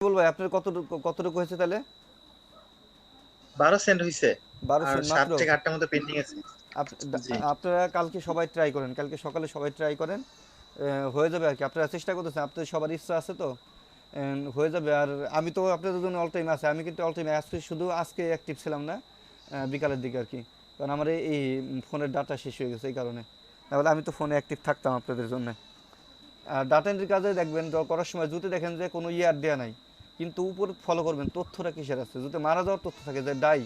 বলবো ভাই, আপনার কতটুকু হয়েছে তাহলে? 12 সেন্ট হইছে। 12 আর সেন্ট সাত মাত্র? থেকে আটটার মতো পেন্ডিং আছে। জি। আপনারা কালকে সবাই ট্রাই করেন, কালকে সকালে সবাই ট্রাই করেন। হয়ে যাবে আর কি, আপনারা চেষ্টা করতেছেন, আপনাদের সবার ইচ্ছা আছে তো হয়ে যাবে। আর আমি তো আপনাদের জন্য অল টাইম আছে, আমি কিন্তু অল টাইম আজকে শুধু আজকে অ্যাক্টিভ ছিলাম না, বিকালের দিকে আর কি। কারণ আমার এই ফোনের ডাটা শেষ হয়ে গেছে এই কারণে, তাহলে আমি তো ফোনে অ্যাক্টিভ থাকতাম আপনাদের জন্য। আর ডাটা এন্ট্রি কাজে দেখবেন ড্র করার সময় যদি দেখেন যে কোনো ইয়ার দেওয়া নাই, কিন্তু উপর ফলো করবেন তথ্যটা কিসের আছে। যদি মারা যাওয়ার তথ্য থাকে, যে ডাই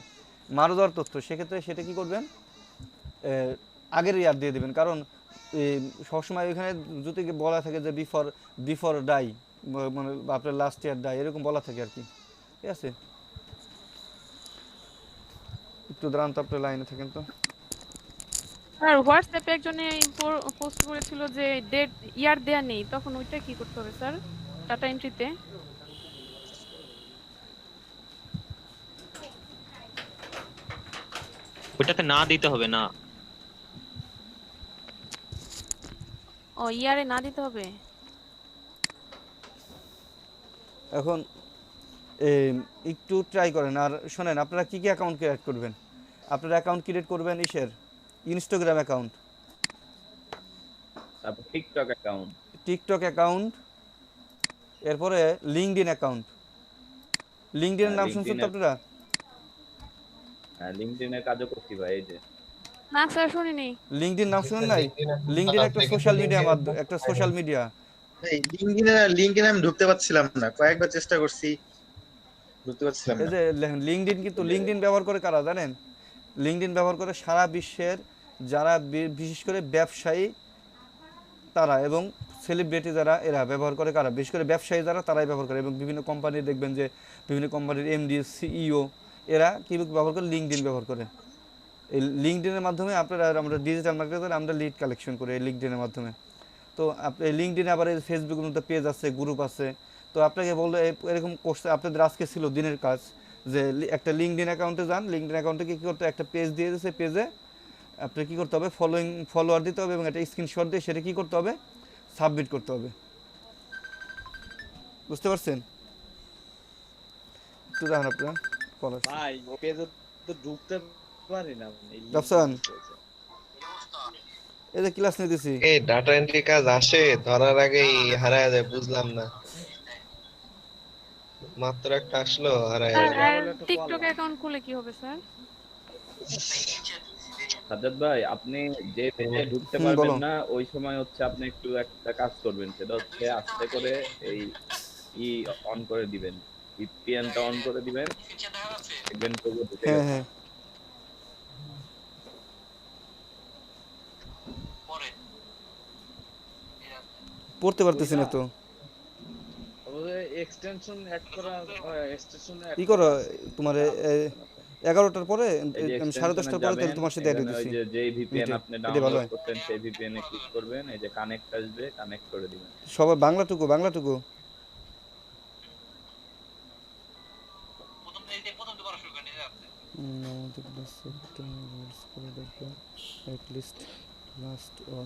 মারা যাওয়ার তথ্য, সেক্ষেত্রে সেটা কি করবেন, আগের ইয়ার দিয়ে দেবেন। কারণ সবসময় ওইখানে যদি বলা থাকে যে বিফোর বিফোর ডাই, মানে আপনার লাস্ট ইয়ার ডাই, এরকম বলা থাকে আর কি। ঠিক আছে, একটু দাঁড়ান তো, আপনার লাইনে থাকেন তো। আর হোয়াটসঅ্যাপে একজনে পোস্ট করেছিল যে ডেট ইয়ার দেয়া নেই, তখন ওইটা কি করতে হবে স্যার ডাটা এন্ট্রিতে? ওটাতে না দিতে হবে না। ও ইয়ারে না দিতে হবে। এখন একটু ট্রাই করেন। আর শোনেন, আপনারা কী কী অ্যাকাউন্ট ক্রিয়েট করবেন? আপনারা অ্যাকাউন্ট ক্রিয়েট করবেন ইসের, ইনস্টাগ্রাম অ্যাকাউন্ট, তারপর টিকটক অ্যাকাউন্ট। টিকটক অ্যাকাউন্ট, এরপরে লিঙ্কডইন অ্যাকাউন্ট। লিঙ্কডইনের নাম শুনছেন তো লিঙ্কডইনের, আপনারা? হ্যাঁ লিঙ্কডইনের কাজও করছি ভাই, এই যে। না স্যার শুনিনি। লিঙ্কডইন নাম শুনেন নাই? লিঙ্কডইন একটা আপনি কিন্তু সোশ্যাল মিডিয়া লিঙ্কডইন মাধ্যম, একটা সোশ্যাল মিডিয়া। এই লিঙ্কডইনে আমি ঢুকতে পারছিলাম না, কয়েকবার চেষ্টা করছি, ঢুকতে পারছিলাম এই না। যে লিঙ্কডইন, কিন্তু লিঙ্কডইন ব্যবহার করে কারা জানেন? লিঙ্কডইন ব্যবহার করে সারা বিশ্বের যারা বিশেষ করে ব্যবসায়ী তারা, এবং সেলিব্রিটি যারা, এরা ব্যবহার করে কারা? বিশেষ করে ব্যবসায়ী যারা, তারাই ব্যবহার করে। এবং বিভিন্ন কোম্পানি দেখবেন যে বিভিন্ন কোম্পানির এমডি, সিইও, এরা কি ব্যবহার করে? লিঙ্কডইন ব্যবহার করে। এই লিঙ্কডইনের মাধ্যমে আপনারা, আমরা ডিজিটাল মার্কেটার, আমরা লিড কালেকশন করি এই লিঙ্কডইনের মাধ্যমে। তো আপনি লিঙ্কডইনে আবার এই ফেসবুকের মধ্যে পেজ আছে, গ্রুপ আছে। তো আপনাকে বললো এরকম কোর্সে আপনাদের আজকে ছিল দিনের কাজ, যে একটা লিঙ্কডইন অ্যাকাউন্টে যান, লিঙ্কডইন অ্যাকাউন্টে কী করতে, একটা পেজ দিয়ে দিয়েছে, পেজে আপনি কী করতে হবে, ফলোয়ার দিতে হবে, এবং একটা স্ক্রিনশট দিয়ে সেটা কী করতে হবে, সাবমিট করতে হবে। বুঝতে পারছেন? একটু দেখেন আপনারা কলার ভাই পেজে তো ঢুকতে পারি না এই রাফসান, এই যে ক্লাস নিতেছি। এই ডাটা এন্ট্রি কাজ আসে ধরার আগেই হারায় যায়, বুঝলাম না। মাত্র একটা আসলো, হারায় স্যার যায়। আর টিকটক অ্যাকাউন্ট খুলে কি হবে স্যার? সাজ্জাদ ভাই, আপনি যে পেজে ঢুকতে বলো। পারবেন না ওই সময় হচ্ছে আপনি একটু একটা কাজ করবেন, সেটা হচ্ছে আস্তে করে এই ই অন করে দিবেন, ভিপিএনটা অন করে দিবেন, দেখবেন পেজে ঢুকে হ্যাঁ গেছে। হ্যাঁ, পড়তে পারতেছি না তো। এক্সটেনশন অ্যাড করা, এক্সটেনশন অ্যাড ই করা করো আছে। তোমার 11টার পরে, এই যে আমি এক্সটেনশনে 10:30টার পরে তাহলে যাবেন, তোমার সাথে অ্যাড এখানে ওই দিচ্ছি যে যেই ভিপিএন মিটে, আপনি এটাই ভালো ডাউনলোড হয়। করতেন সেই ভিপিএন এ ক্লিক করবেন, এই যে কানেক্ট আসবে, কানেক্ট করে দিবেন। সবাই বাংলাটুকু বাংলাটুকু। আমাদের ক্লাসে রুলস করে দেখবো, at least last or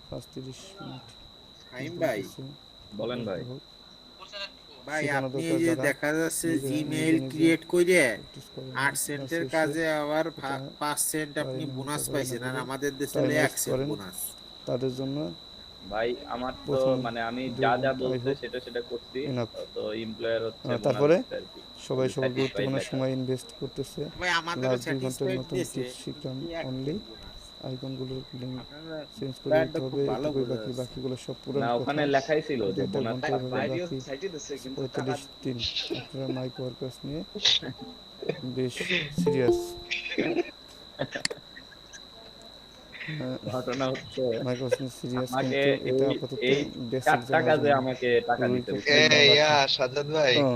first 30 minute Fahim ভাই, বলেন ভাই। ভাই শেখানো আপনি দরকার এই যে যারা দেখা যাচ্ছে নিজে জিমেইল নিজে ক্রিয়েট করে প্র্যাকটিস করে 8 ক্লাস সেন্টের শেষে কাজে আবার এটা 5 সেন্ট আপনি পারেন না, বোনাস তারপরে পাইছেন, আর না আমাদের দেশে টাইম হলো 1 ওয়েস্ট সেন্ট করেন, বোনাস। তাদের জন্য ভাই আমার তো প্রথম মানে আমি 2 যা যা ঘন্টা আই বলছে হোপ সেটা সেটা করছি, এনাফ। তো এমপ্লয়ার হচ্ছে বোনাস তারপরে দিচ্ছে আর কি, সবাই সবার স্যাটিসফাইড গুরুত্বপূর্ণ লেখা। সময় ইনভেস্ট করতেছে। ভাই আমাদেরও লাস্ট 2 ঘন্টার স্যাটিসফাইড নতুন দিয়েছে, টিপস শিখলাম কি এক অনলি। বোনাস। আইকনগুলোর লিঙ্ক আপনারা চেঞ্জ করে প্ল্যানটা দিতে খুব হবে, ভালো এটুকুই বোঝা বাকি, যাচ্ছে। বাকিগুলো সব পুরান না, কথা। ওখানে লেখাই ছিল যে 2.5 বোনাস ঘন্টা এভাবে পাচ্ছেন। বাকি। 45 দিন আপনারা মাইক ওয়ার্কার্স নিয়ে বেশ সিরিয়াস। ঘটনা হচ্ছে মাইক ওয়ার্কার্স নিয়ে সিরিয়াস, আমাকে কিন্তু এটা এই আপাতত এই বেসিক 4টা জানার কাজে জন্য। আমাকে টাকা দিতে রুলটা হচ্ছে। একটু বাকি। সাজ্জাদ ভাই, ও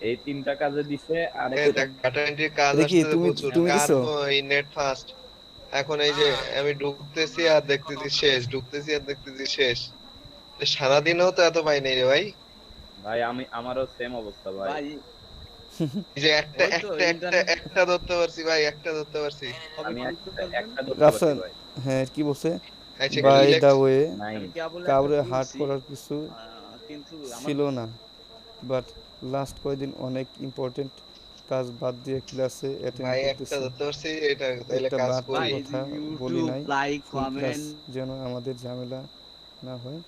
এই 3টা কাজে দিছে, আর এই দেখ ডাটা এন্ট্রির কাজ দেখি আসছে তুমি প্রচুর, তুমি কার দিছো? এই নেট ফাস্ট। এখন এই যে আমি ঢুকতেছি আর দেখতেছি শেষ, ঢুকতেছি আর দেখতেছি শেষ। সারাদিনেও তো এত পাই নাই রে ভাই। ভাই আমারও সেম অবস্থা ভাই। এই যে একটা ধরতে পারছি ভাই, একটা ধরতে পারছি। আমি একটা ধরতে পারছি রাফসান, ভাই। হ্যাঁ কি বলছে? আচ্ছা বাই ইলেক্স দা ওয়ে, নাই। কাউরে হার্ট করার কিছু কিন্তু ছিল না, বাট লাস্ট কয়েকদিন অনেক ইম্পর্টেন্ট কাজ বাদ দিয়ে ক্লাসে অ্যাটেন্ড ভাই একটা করতেছি। ধরতে পারছি, এটা তাইলে একটা কাজ বাড়তি ভাই করি। এই যে কথা বলি ইউটিউব নাই, লাইক ফুল ক্লাস কমেন্ট যেন আমাদের ঝামেলা না হয়,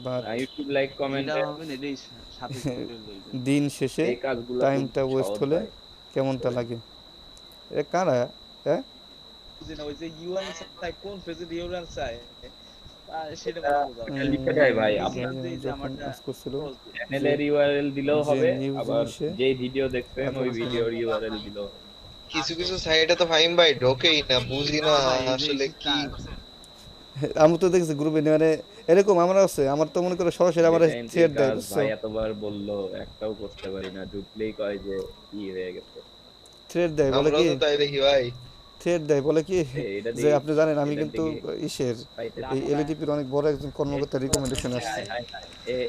বাট ইউটিউব লাইক যেটা কমেন্টে হবেন এটাই সাথে করে বলবেন। দিন শেষে এই কাজগুলো খুব টাইমটা ওয়েস্ট সহজ হলে ভাই। কেমনটা লাগে? এ কারা? হ্যাঁ বুঝি না ওই যে ইউএন চাই কোন ফেজে ইউএন চাই সেটা মনে বোঝা এটা লিখে দেয় ভাই, আপনার যে যখন আমারটা আজ করছিল চ্যানেলের ইউআরএল দিলেও যে হবে, নিউ আবার জিনিসে যে ভিডিও দেখছেন ওই এত ভিডিওর ইউআরএল দিলেও হবে। কিছু কিছু সাইটে তো ফাহিম ভাই ঢোকেই না, বুঝি না ভাই, এই যে আসলে কি। আমি তো দেখছি গ্রুপে মানে এরকম আমরা আছে, আমার তো মনে করে সরাসরি আমার এটা এমনি থ্রেড দেয়, কাজ বুঝছো? ভাই এতবার বললো একটাও করতে পারি না, ঢুকলেই কয় যে কি হয়ে গেছে। থ্রেড দেয়, বলে আমরাও কি তো তাই দেখি ভাই। থ্রেড দেয়, বলে কি এটা যে দিয়ে আপনি জানেন আমি এটা কিন্তু দিকে ইসের পাইতে এই এলইডিপির অনেক বড় একজন কর্মকর্তার রিকমেন্ডেশন আসছে,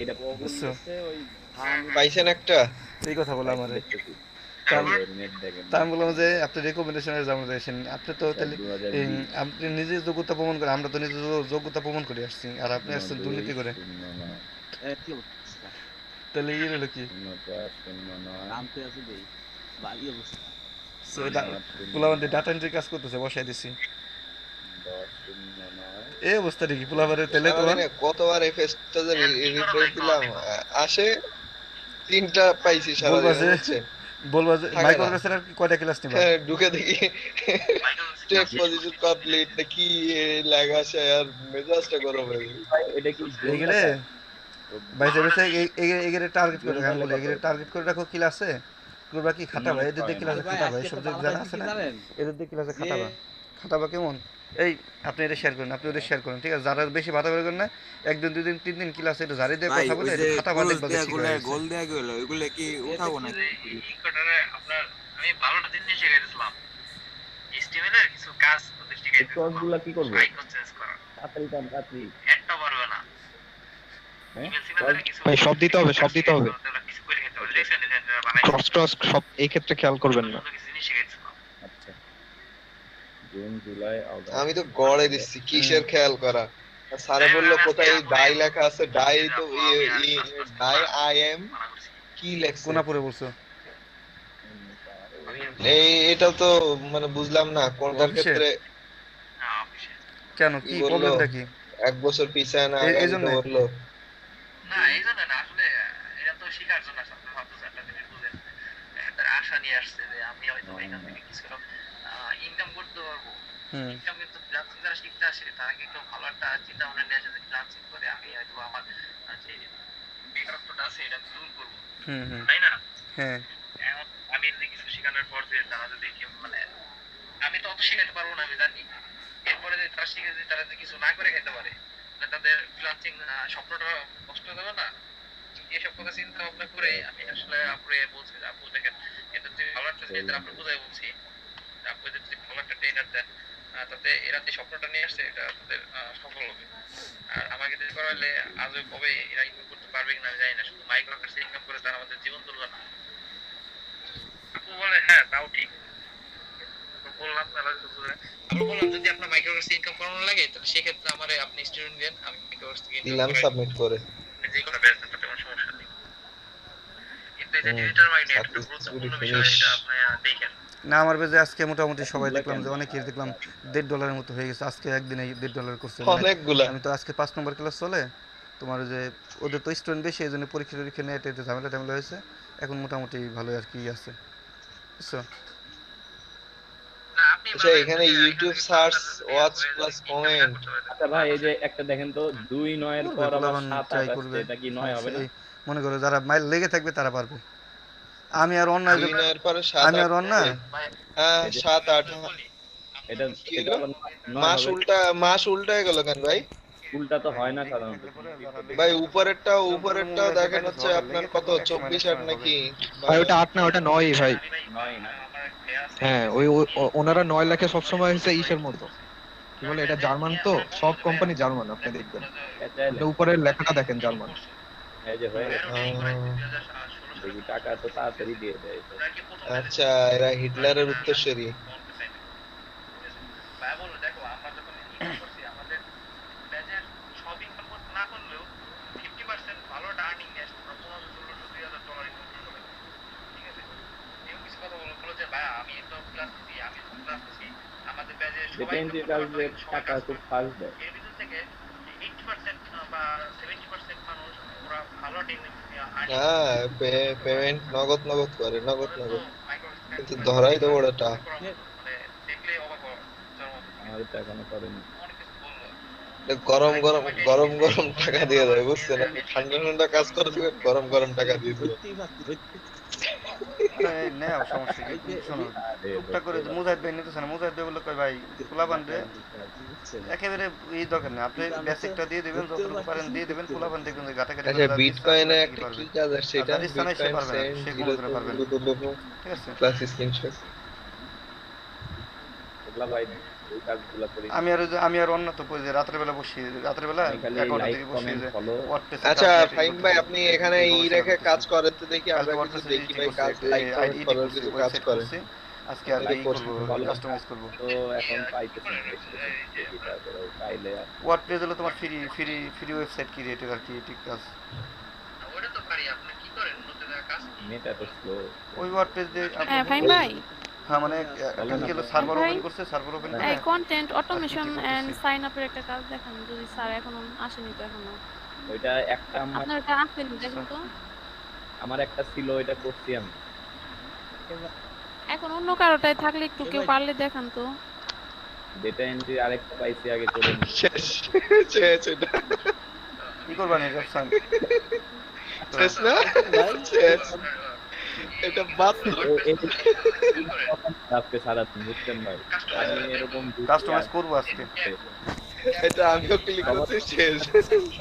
এটা বুঝছো? ওই ধান পাইছেন একটা? এই কথা বলে আমার, দেখতেছি। তার- নেট দেখেন। তা আমি বললাম যে আপনি রেকমেন্ডেশনে যাবেন, আপনি তো তাহলে 2020 আপনি নিজে যোগ্যতা প্রমাণ করে, আমরা তো নিজে যোগ্যতা প্রমাণ করে আসছি, আর আপনি আসছেন দুর্নীতি করে, 09 কি অবস্থা তাহলে ইয়ে হলো কি? 0409 নামতে আছে দেই বাড়ি অবস্থা So, পোলাবান ডাটা এন্ট্রি কাজ করতেছে, বসাই দিছি। 1009 এই অবস্থা নাকি পোলাবানের? তাহলে তোমার সারাদিনে কতবার এই ফেসটা যে রিফ্রেশ দিলাম, আসে 3টা পাইছি বলবা সারাদিনে, যে- বুঝছেন? বলবা যে থাকে মাইক্রো না। প্রসেসর কয়টা ক্লাস নিবা? হ্যাঁ, ঢুকে দেখি টেক পজিশন কমপ্লিট নাকি লেখা আছে, আর মেজাজটা গরম হয়ে গেছে। ভাই এটা কি এইগুলো বাইসে বাইসে এগেরে টার্গেট করে রাখো, আমি বলি এগেরে টার্গেট করে রাখো ক্লাসে, করবা কি খাটাবা, এদের দিয়ে ক্লাসে ভাই খাটাবা, আজকে এইসব তো যে ভালো যারা পাইছি আছে কি না জানেন এদের দিয়ে ক্লাসে যে- খাটাবা, খাটাবা কেমন? এই আপনি এটা শেয়ার করেন, আপনি ওদের শেয়ার করেন, ঠিক আছে? যারা বেশি ভাতা বের করেন না, একদিন দুই দিন তিন দিন ক্লাসে এটা জারি দিয়ে ভাই কথা বলে ওই এটা যে খাটাবা, ক্রস দেখবা যে দেয়া ঠিক গুলো হয়ে গেছে। গোল দেয়া গেল ওইগুলো কি উঠাবো না? আমি 12টা দিন নিয়ে শিখে দিয়েছিলাম HTML এর কিছু কাজ ওদের শিখে ক্রসগুলো কি করবে? আইকন চেঞ্জ করা তাড়াতাড়ি কাম তাড়াতাড়ি। একটা পারবে না হ্যাঁ? ইমেল সিগনেচারে কিছু ভাই, সব দিতে হবে, সব দিতে হবে। ওরা কিছু করে খেতে হবে দেখছেন ডিজাইনটা বানাই ক্রস টস সব এই ক্ষেত্রে খেয়াল করবেন না। কিছু জিনিস শিখে দিয়েছিলাম আচ্ছা। June, July, August. আমি তো গড়ে দিচ্ছি, কিসের খেয়াল করা। আর স্যারে বললো কোথায় ডাই লেখা আছে, ডাই তো ডাই আই এম মানা করছি কি লেখছে? কোনা পরে বলছো? এটা তো মানে বুঝলাম না কোনটার অফিসে? ক্ষেত্রে হ্যাঁ অফিসে কেন, কি কি বললো? প্রবলেমটা কি? 1 বছর পিছায় না এই আগামী জন্যে? তো বললো। না এই জন্য না আসলে এটা তো শেখার জন্য আসলে আপনি ভাবতেছেন একটা জিনিস বুঝেন একটা আশা নিয়ে আসছে যে আমি হয়তো এখান থেকে কিছু ইনকাম করতে পারবো হুম ইনকাম কিন্তু ফ্রিল্যান্সিং যারা শিখতে আসে তারা কিন্তু ভালো একটা চিন্তা ভাবনা নিয়ে আসে যে ফ্রিল্যান্সিং করে আমি হয়তো আমার যে বেকারত্বটা আছে এটা আমি দূর করবো হুম হুম তাই না হ্যাঁ এখন আমি যদি কিছু শেখানোর পর যে তারা যদি মানে আমি তো অত শেখাতে পারবো না আমি জানি এরপরে যে তারা শিখে যে তারা যদি কিছু না করে খেতে পারে তাহলে তাদের ফ্রিল্যান্সিং স্বপ্নটা নষ্ট হয়ে যাবে না এসব কথা চিন্তা ভাবনা করে আমি আসলে আপুরে বলছি যে আপু দেখেন এটা যদি ভালো একটা জিনিস আপনি বুঝাই বলছি আপু যদি ভালো একটা ট্রেনার দেন তাতে এরা যে স্বপ্নটা নিয়ে আসছে এটা তাদের সফল হবে আর আমাকে যদি করাইলে আজও কবে এরা ইনকাম করতে পারবে কিনা আমি জানি না শুধু মাইক্রো কাছে ইনকাম করে তারা আমাদের জীবন চলবে না আপু বলে হ্যাঁ তাও ঠিক বললাম আমি বললাম যদি আপনার মাইক্রো কাছে ইনকাম করানো লাগে তাহলে সেক্ষেত্রে আমার আপনি স্টুডেন্ট দেন আমি মাইক্রো কাছ থেকে দিলাম সাবমিট করে। যে কোনো ব্যাচ তাতে কোনো সমস্যা নেই কিন্তু এটা ডিজিটাল মার্কেটিং একটা গুরুত্বপূর্ণ বিষয় এটা আপনি দেখেন না আমার বেজে আজকে মোটামুটি সবাই দেখলাম যে অনেকেই দেখলাম $1.5 মতো হয়ে গেছে আজকে একদিনে $1.5 করছে অনেকগুলা। আমি তো আজকে 5 নম্বর ক্লাস চলে তোমার ওই যে ওদের তো স্টুডেন্ট বেশি এই জন্য পরীক্ষা টরীক্ষা নিয়ে একটু ঝামেলা টামেলা হয়েছে এখন মোটামুটি ভালোই আর কি আছে বুঝছো না আপনি আচ্ছা, এখানে YouTube search watch plus comment আচ্ছা ভাই এই যে একটা দেখেন তো 2-9 এর পর আবার পোলাপান 7 ট্রাই 8 করবে আসছে এটা কি 9 হবে না? এই মনে করো যারা মাইল লেগে থাকবে তারা পারবে আমি আর অন্যায় 2 এর পরে 7 আমি আর অন্যায় হ্যাঁ 7 8 এটা কি এটা হলো? আবার 9 মাস হবে। মাস উল্টায় গেল কেন ভাই? উল্টা তো হয় না সাধারণত। ভাই উপরেরটাও দেখেন হচ্ছে আপনার কত 24 8 নাকি? ভাই ওটা 8 না, ওটা 9 ভাই। 9 না। হ্যাঁ ওই ওনারা 9 লাখে সবসময় হচ্ছে ইসের মতো কি বলে এটা, জার্মান তো, সব কোম্পানি জার্মান, আপনি দেখবেন চাইলে উপরের লেখাটা দেখেন জার্মান। এই যে হয়ে গেছে। দেখি টাকা তো তাড়াতাড়ি দিয়ে দেয় তো। আচ্ছা, এরা হিটলারের উত্তরসূরি। ভাই বলো দেখো আমরা যখন ইনকাম করছি আমাদের ব্যাচের সব ইনকাম করতে না করলেও 50% ভালো একটা আর্নিং নিয়ে ডেটা এন্ট্রির কাজে টাকা খুব ফাস্ট দেয়। এর ভিতর থেকে 80% বা 70% মানুষ ওরা ভালো টিম হ্যাঁ, পেমেন্ট নগদ নগদ করে, নগদ নগদ, কিন্তু ধরাই তো বড় টাফ। মানে দেখলে অবাক হওয়ার জন্ম। আমাদের তো এখনো করেনি। অনেক কিছু বললো। গরম গরম গরম গরম টাকা দিয়ে দেয়, বুঝছেন? আপনি ঠান্ডা ঠান্ডা কাজ করে দিবেন, গরম গরম টাকা দিয়ে দিবেন। আরে নেও, সমস্যা কি? কিন্তু শোনো, টুকটাক করে মুজাহিদ ভাই নিতেছে না, মুজাহিদ ভাই বলে কয় ভাই পোলাপান রে একেবারে এই দরকার নেই, আপনি বেসিকটা দিয়ে দিবেন, যতটুকু পারেন দিয়ে দিবেন, পোলাপান দেখবেন যে গাটাগাটি আচ্ছা, বিটকয়েনে একটা কি কাজ আছে এটা? আপনার স্থানে সে বিটকয়েন পারবে না, সেন্ড সে কোনো করে পারবে না। 0.00 ঠিক আছে? Plus screenshot. ওগুলা ভাই ওই কাজগুলা করি। আমি আর অন্য তো যে রাতের বেলা বসি, রাতের বেলা আমি খালি 11টা লাইক থেকে বসি কমেন্ট যে ফলো। ওয়ার্ডপ্রেসে আচ্ছা কাজ করতে ফাহিম ভাই, আপনি এখানে এই এই সমস্যা রেখে করতেছি। কাজ করেন তো দেখি, আমরা কালকে কিছু ওয়ার্ডপ্রেসে দেখি ভাই, কাজ লাইক আইডি করার করছি, কিছু কাজ ওয়েবসাইট করেন। করছি, আজকে আর লাইক কি করছি, করব, ভালো। কাস্টমাইজ করব। তো এখন পাইতেছি না, দেখতেছি তারপরে পাইলে ওয়ার্ডপ্রেস হলো তোমার ফ্রি ওয়েবসাইট ক্রিয়েটের আর কি, ঠিক আছে? ওটা তো পারি, আপনি কি করেন নতুন কাজ? নেট এত স্লো। ওই ওয়ার্ডপ্রেস দিয়ে হ্যাঁ ফাহিম ভাই, হ্যাঁ মানে একটা গেল সার্ভার ভাই। ওপেন করছে, সার্ভার ওপেন করে এই কন্টেন্ট অটোমেশন করতেছি? এন্ড সাইন আপের একটা কাজ দেখান, যদি স্যার এখনো আসেনি তো এখনো। ওইটা একটা আপনার এটা আসেনি দেখুন তো। আমার একটা ছিল, ওইটা করছি আমি। এখন অন্য কারোটায় থাকলে একটু কেউ পারলে দেখান তো। ডেটা এন্ট্রি আরেকটা পাইছি, আগে করে নি। শেষ শেষ এটা কি করবা নি রেপসান? শেষ না, শেষ এটা বাদ দাও। আজকে সারাদিন বুঝছেন ভাই, আমি এরকম কাস্টমাইজ করব আজকে। এটা আমিও ক্লিক করছি, শেষ।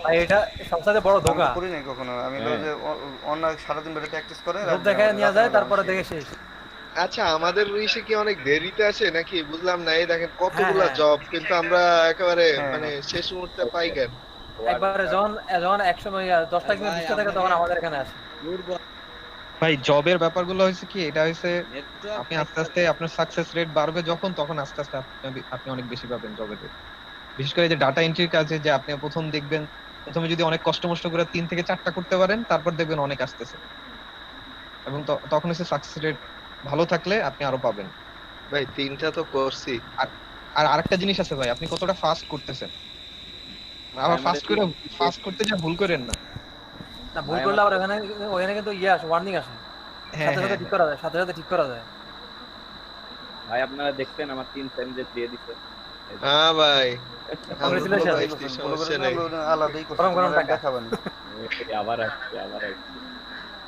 ভাই এটা সবচেয়ে বড় ধোঁকা। করি নাই কখনো আমি, হলো যে অন্য সারাদিন ধরে প্র্যাকটিস করে রূপ দেখায় নিয়ে যায়, তারপরে দেখে শেষ। আচ্ছা, আমাদের ইসে কি অনেক দেরিতে আসে নাকি? বুঝলাম না। এই দেখেন কতগুলা হ্যাঁ। জব, কিন্তু আমরা একেবারে হ্যাঁ। মানে শেষ মুহূর্তে পাই কেন? একবারে যখন এক সময় 10টা কিংবা 20টা থাকে তখন আমাদের এখানে আসে। ভাই জবের ব্যাপারগুলো হয়েছে কি, এটা হয়েছে আপনি আস্তে আস্তে আপনার সাকসেস রেট বাড়বে যখন, তখন আস্তে আস্তে আপনি অনেক বেশি পাবেন জবের রেট। বিশেষ করে যে ডাটা এন্ট্রির কাজে, যে আপনি প্রথম দেখবেন, প্রথমে যদি অনেক কষ্ট মষ্ট করে 3 থেকে 4টা করতে পারেন, তারপর দেখবেন অনেক আসতেছে, এবং তখন হচ্ছে সাকসেস রেট ভালো থাকলে আপনি আরো পাবেন। ভাই 3টা তো করছি। আর আরেকটা জিনিস আছে ভাই, আপনি কতটা ফাস্ট করতেছেন। আবার ফাস্ট করতে যা ভুল করেন না। না ভুল করলে আবার ওখানে কিন্তু ইয়ে আসে, ওয়ার্নিং আসে, সাথে সাথে ঠিক করা যায়, সাথে সাথে ঠিক করা যায়। ভাই আপনারা দেখছেন আমার 3 সেন্ট যে দিয়ে দিছে। হ্যাঁ ভাই, Congratulations. সমস্যা নেই। আলাদাই করতে গরম গরম টাকা। দেখাবেন। আবার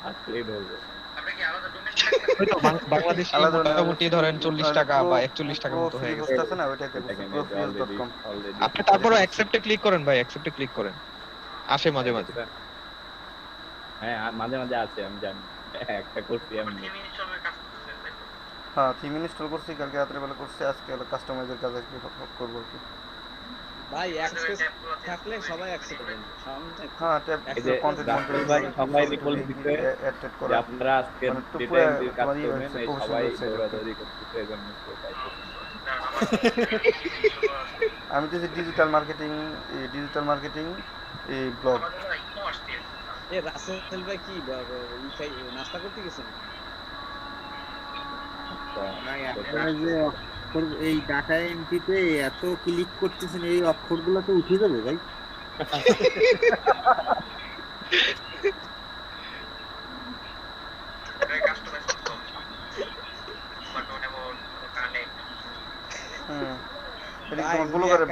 আসলেই ধরবো। আপনি কি আলাদা ডোমেন ওই তো বাংলাদেশে আলাদা না, মোটামুটি ধরেন 40 টাকা বা 41 টাকার মতো হয়ে গেছে। আছে না ওইটাতে profreels.com। আপনি তারপরও অ্যাকসেপ্টে ক্লিক করেন ভাই, অ্যাকসেপ্টে ক্লিক করেন, আসে মাঝে মাঝে। হ্যাঁ মাঝে মাঝে আছে, আমি জানি। একটা করছি আমি। হ্যাঁ থিম ইনস্টল করছি, কালকে রাত্রে বেলা করছি, আজকে হলো কাস্টমাইজের কাজ আর কি করবো আর কি। ভাই অ্যাক্সেস থাকলে সবাই অ্যাক্সেস করবেন। সামনে হ্যাঁ ট্যাব এই যে কন্টেন্ট ভাই সবাই রিপোর্ট দিতে অ্যাড যে করা। আপনারা আজকে মানে একটু ডেটা পুরো এন্ট্রির কাজ তোমার ইয়ে করবেন, হচ্ছে, এই professional সবাই website দৌড়াদৌড়ি করতেছে, এজন্য কেউ পাইতেছে না। আমি দিয়েছি ডিজিটাল মার্কেটিং এই ব্লগ। এ রাসেল ভাই কি নাস্তা করতে গেছেন? এই ডাটা এন্ট্রিতে এত ক্লিক করতেছেন, এই অক্ষরগুলো তো উঠে যাবে ভাই।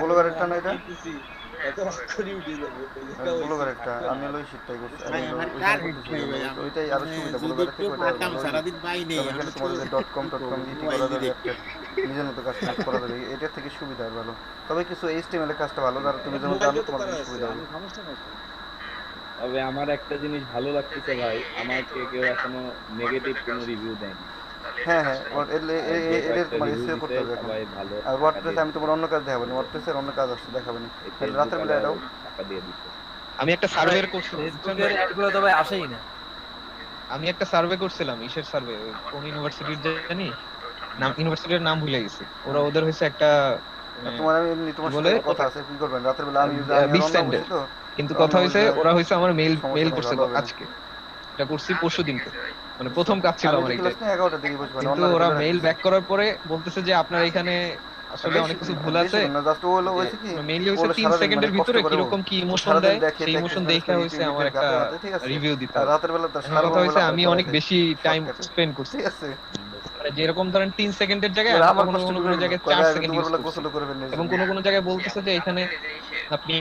ব্লগারেরটা না এটা? এত অক্ষরই উঠে যাবে। ব্লগারেরটা আমি লই শিটটাই করছি। ভাই আমার কার উঠছে ভাই, ওইটাই আরো সুবিধা ব্লগারের থেকে, ওইটা কাম সারাদিন পাই নেই। এখানে তোমাদের যে .com ইটি করা যাবে, একটা নিজের মতো কাজ করা যাবে, এটার থেকে সুবিধা আর ভালো। তবে কিছু HTML এর কাজটা ভালো, আর তুমি যেমন জানো তোমার সুবিধা হবে। তবে আমার একটা জিনিস ভালো লাগতেছে ভাই, আমাকে কেউ এখনো নেগেটিভ কোনো রিভিউ দেয়নি। হ্যাঁ এদের তোমার এসইও করতে হবে এখন। সবাই ভালো। আর ওয়ার্ডপ্রেসে আমি তোমার অন্য কাজ দেখাবো না, ওয়ার্ডপ্রেসের অন্য কাজ আসছে দেখাবেন। রাতের বেলা এটাও টাকা দিয়ে দিতে। আমি একটা সার্ভে করছিলাম, ফেসবুকের অ্যাডগুলো তো ভাই আসেই না। আমি একটা সার্ভে করছিলাম, ইসের সার্ভে, কোন ইউনিভার্সিটির জানি নাম, ইউনিভার্সিটির নাম ভুলে গেছি। ওদের হয়েছে একটা তোমার আমি এমনি তোমার সাথে কথা আছে, কি করবেন রাতের বেলা? আমি বিস্ট্যান্ডে, কিন্তু কথা হয়েছে ওরা হয়েছে আমার মেইল করছে আজকে, এটা করছি পরশুদিনকে, মানে প্রথম কাজ ছিল আমার এটা। ক্লাস 11টা দিকে বুঝবেন। কিন্তু ওরা মেইল ব্যাক করার পরে বলতেছে যে আপনার এখানে আসলে অনেক কিছু ভুল আছে। না জাস্ট ও হলো হইছে কি মেইনলি হচ্ছে ওরা 3 সারাদিন সেকেন্ডের মানে ভিতরে কষ্ট করে কিরকম কি ইমোশন সারাদিন দেয় দেখে সেই দেখে ইমোশন ফেসবুক দেখে হইছে আমার একটা গাতে গাতে, ঠিক আছে? রিভিউ দিতে আর হবে। রাতের বেলা তো আমার কথা হইছে আমি অনেক বেশি টাইম shortcut এ। স্পেন্ড করছি। ঠিক আছে? মানে যেরকম ধরেন 3 সেকেন্ডের জায়গায় এবার আমি আমার কখনো কষ্ট কোনো করে জায়গায় কয় 4 আগে সেকেন্ড ইউজ দুপুরবেলা করছি। গোসল করবেন না এবং কোনো জায়গায় বলতেছে যে এখানে আপনি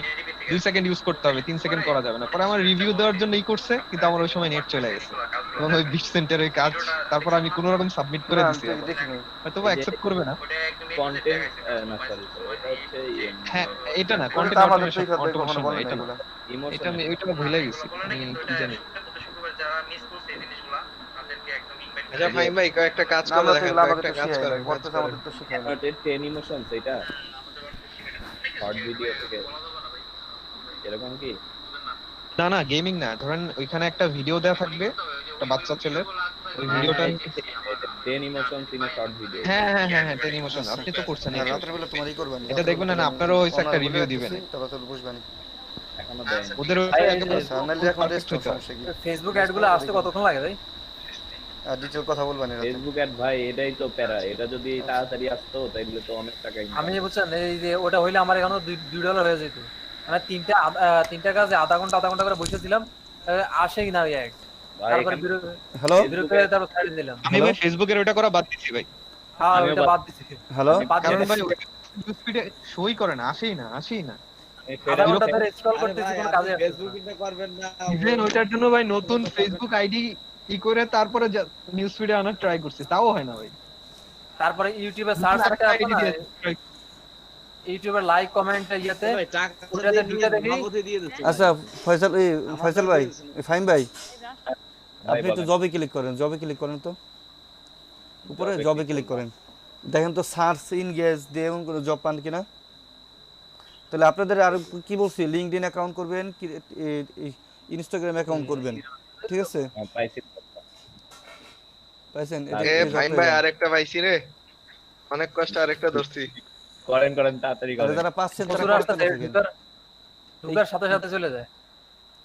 2 সেকেন্ড ইউজ করতে হবে, 3 সেকেন্ড করা যাবে না। পরে আমার রিভিউ দেওয়ার জন্য করছে, কিন্তু আমার ওই সময় নেট চলে গেছে এবং ওই 20 সেন্টের ওই কাজ তারপর আমি কোনো রকম সাবমিট করে না, দিছি। আমি দেখিনি। হয়তো বা অ্যাকসেপ্ট করবে না। কন্টেন্ট না সরি এটা হচ্ছে হ্যাঁ এটা না ওটা কন্টেন্ট তো আমাদের অটোমেশন, তুই কখনো অটোমেশন বলে না এটা না। এগুলা। এটা আমি ওইটা ভুলে গেছি। আমি কি জানি। শুক্রবার যারা মিস করছে এই জিনিসগুলা তাদেরকে একদম ইনভাইট আচ্ছা ফাহিম ভাই কয়েকটা কাজ না, করে আমরা তো দেখেন, এগুলো আমাদের কয়েকটা তো কাজ শিখাই করেন, না, কাজ বর্তমানে করেন। আমাদের তো শিখাই না। 10 ইমোশনস এটা শর্ট ভিডিও থেকে এরকম কি? না না গেমিং না, ধরেন ওইখানে একটা ভিডিও দেওয়া থাকবে একটা বাচ্চা ছেলের, ওই ভিডিওটা 10 ইমোশনস ইন শর্ট ভিডিও। হ্যাঁ 10 ইমোশন আপনি তো করছেন হ্যাঁ, এটা। রাতের বেলা তোমারই করবেন। এটা দেখবেন না আপনারও হইছে একটা রিভিউ দিবেন। তবে তো বুঝবেন। এখনো দেয়নি। ওদের ভাই, একেবারে সামনে এখন রেস্ট perfect হইতে হয়। সমস্যা কি? ফেসবুক অ্যাড গুলো আসতে কতক্ষণ লাগে ভাই? আর ডিটেইল কথা বলবেন না। ফেসবুক অ্যাড ভাই এটাই তো প্যারা, এটা যদি তাড়াতাড়ি আসতো তাইলে তো অনেক টাকা আমি বুঝছেন এই যে ওটা হইলে আমার এখনো $2 হয়ে যেত। মানে তিনটা কাজে আধা ঘন্টা করে বসেছিলাম, আসেই না ওই এক। তারপর হ্যালো বিরক্ত হয়ে তারপর ছাড়ি দিলাম। আমি ভাই ফেসবুকের ওটা করা বাদ দিছি ভাই। হ্যাঁ আমিও ওটা বাদ- বাদ দিছি। হ্যালো বাদ কারণ দিয়ে ভাই স্পিডে সই করে না, আসেই না। আধা ঘন্টা ধরে স্ক্রল করতেছি কোনো কাজে আসছে না। ফেসবুক ইনটা করবেন না। ইভেন ওইটার জন্য ভাই নতুন ফেসবুক আইডি করে তারপরে নিউজ ফিডে আনার ট্রাই করছি, তাও হয় না ভাই। তারপরে ইউটিউবে সার্চ একটা আছে না, ইউটিউবের লাইক কমেন্ট ইয়েতে ভাই টাকা ওটাতে ঢুকে দেখি। নগদে দিয়ে দিচ্ছে। আচ্ছা ফয়সাল ভাই ফাহিম ভাই আপনি ভাই তো বলেন। জবে ক্লিক করেন, জবে ক্লিক করেন তো উপরে জবে ক্লিক করেন, দেখেন তো সার্চ ইনগেজ দিয়ে এমন কোনো জব পান কিনা। তাহলে আপনাদের আর কি বলছি, লিঙ্কডইন অ্যাকাউন্ট করবেন, ইনস্টাগ্রাম অ্যাকাউন্ট করবেন, ঠিক আছে? হ্যাঁ, পাইছি। পাইছেন? ফাহিম ভাই আরেকটা পাইছি রে, অনেক কষ্ট আরেকটা ধরছি। করেন তাড়াতাড়ি করেন। যারা পাচ্ছেন তারা প্রচুর রাস্তা করতে থাকেন। ঢুকার সাথে সাথে চলে যায়।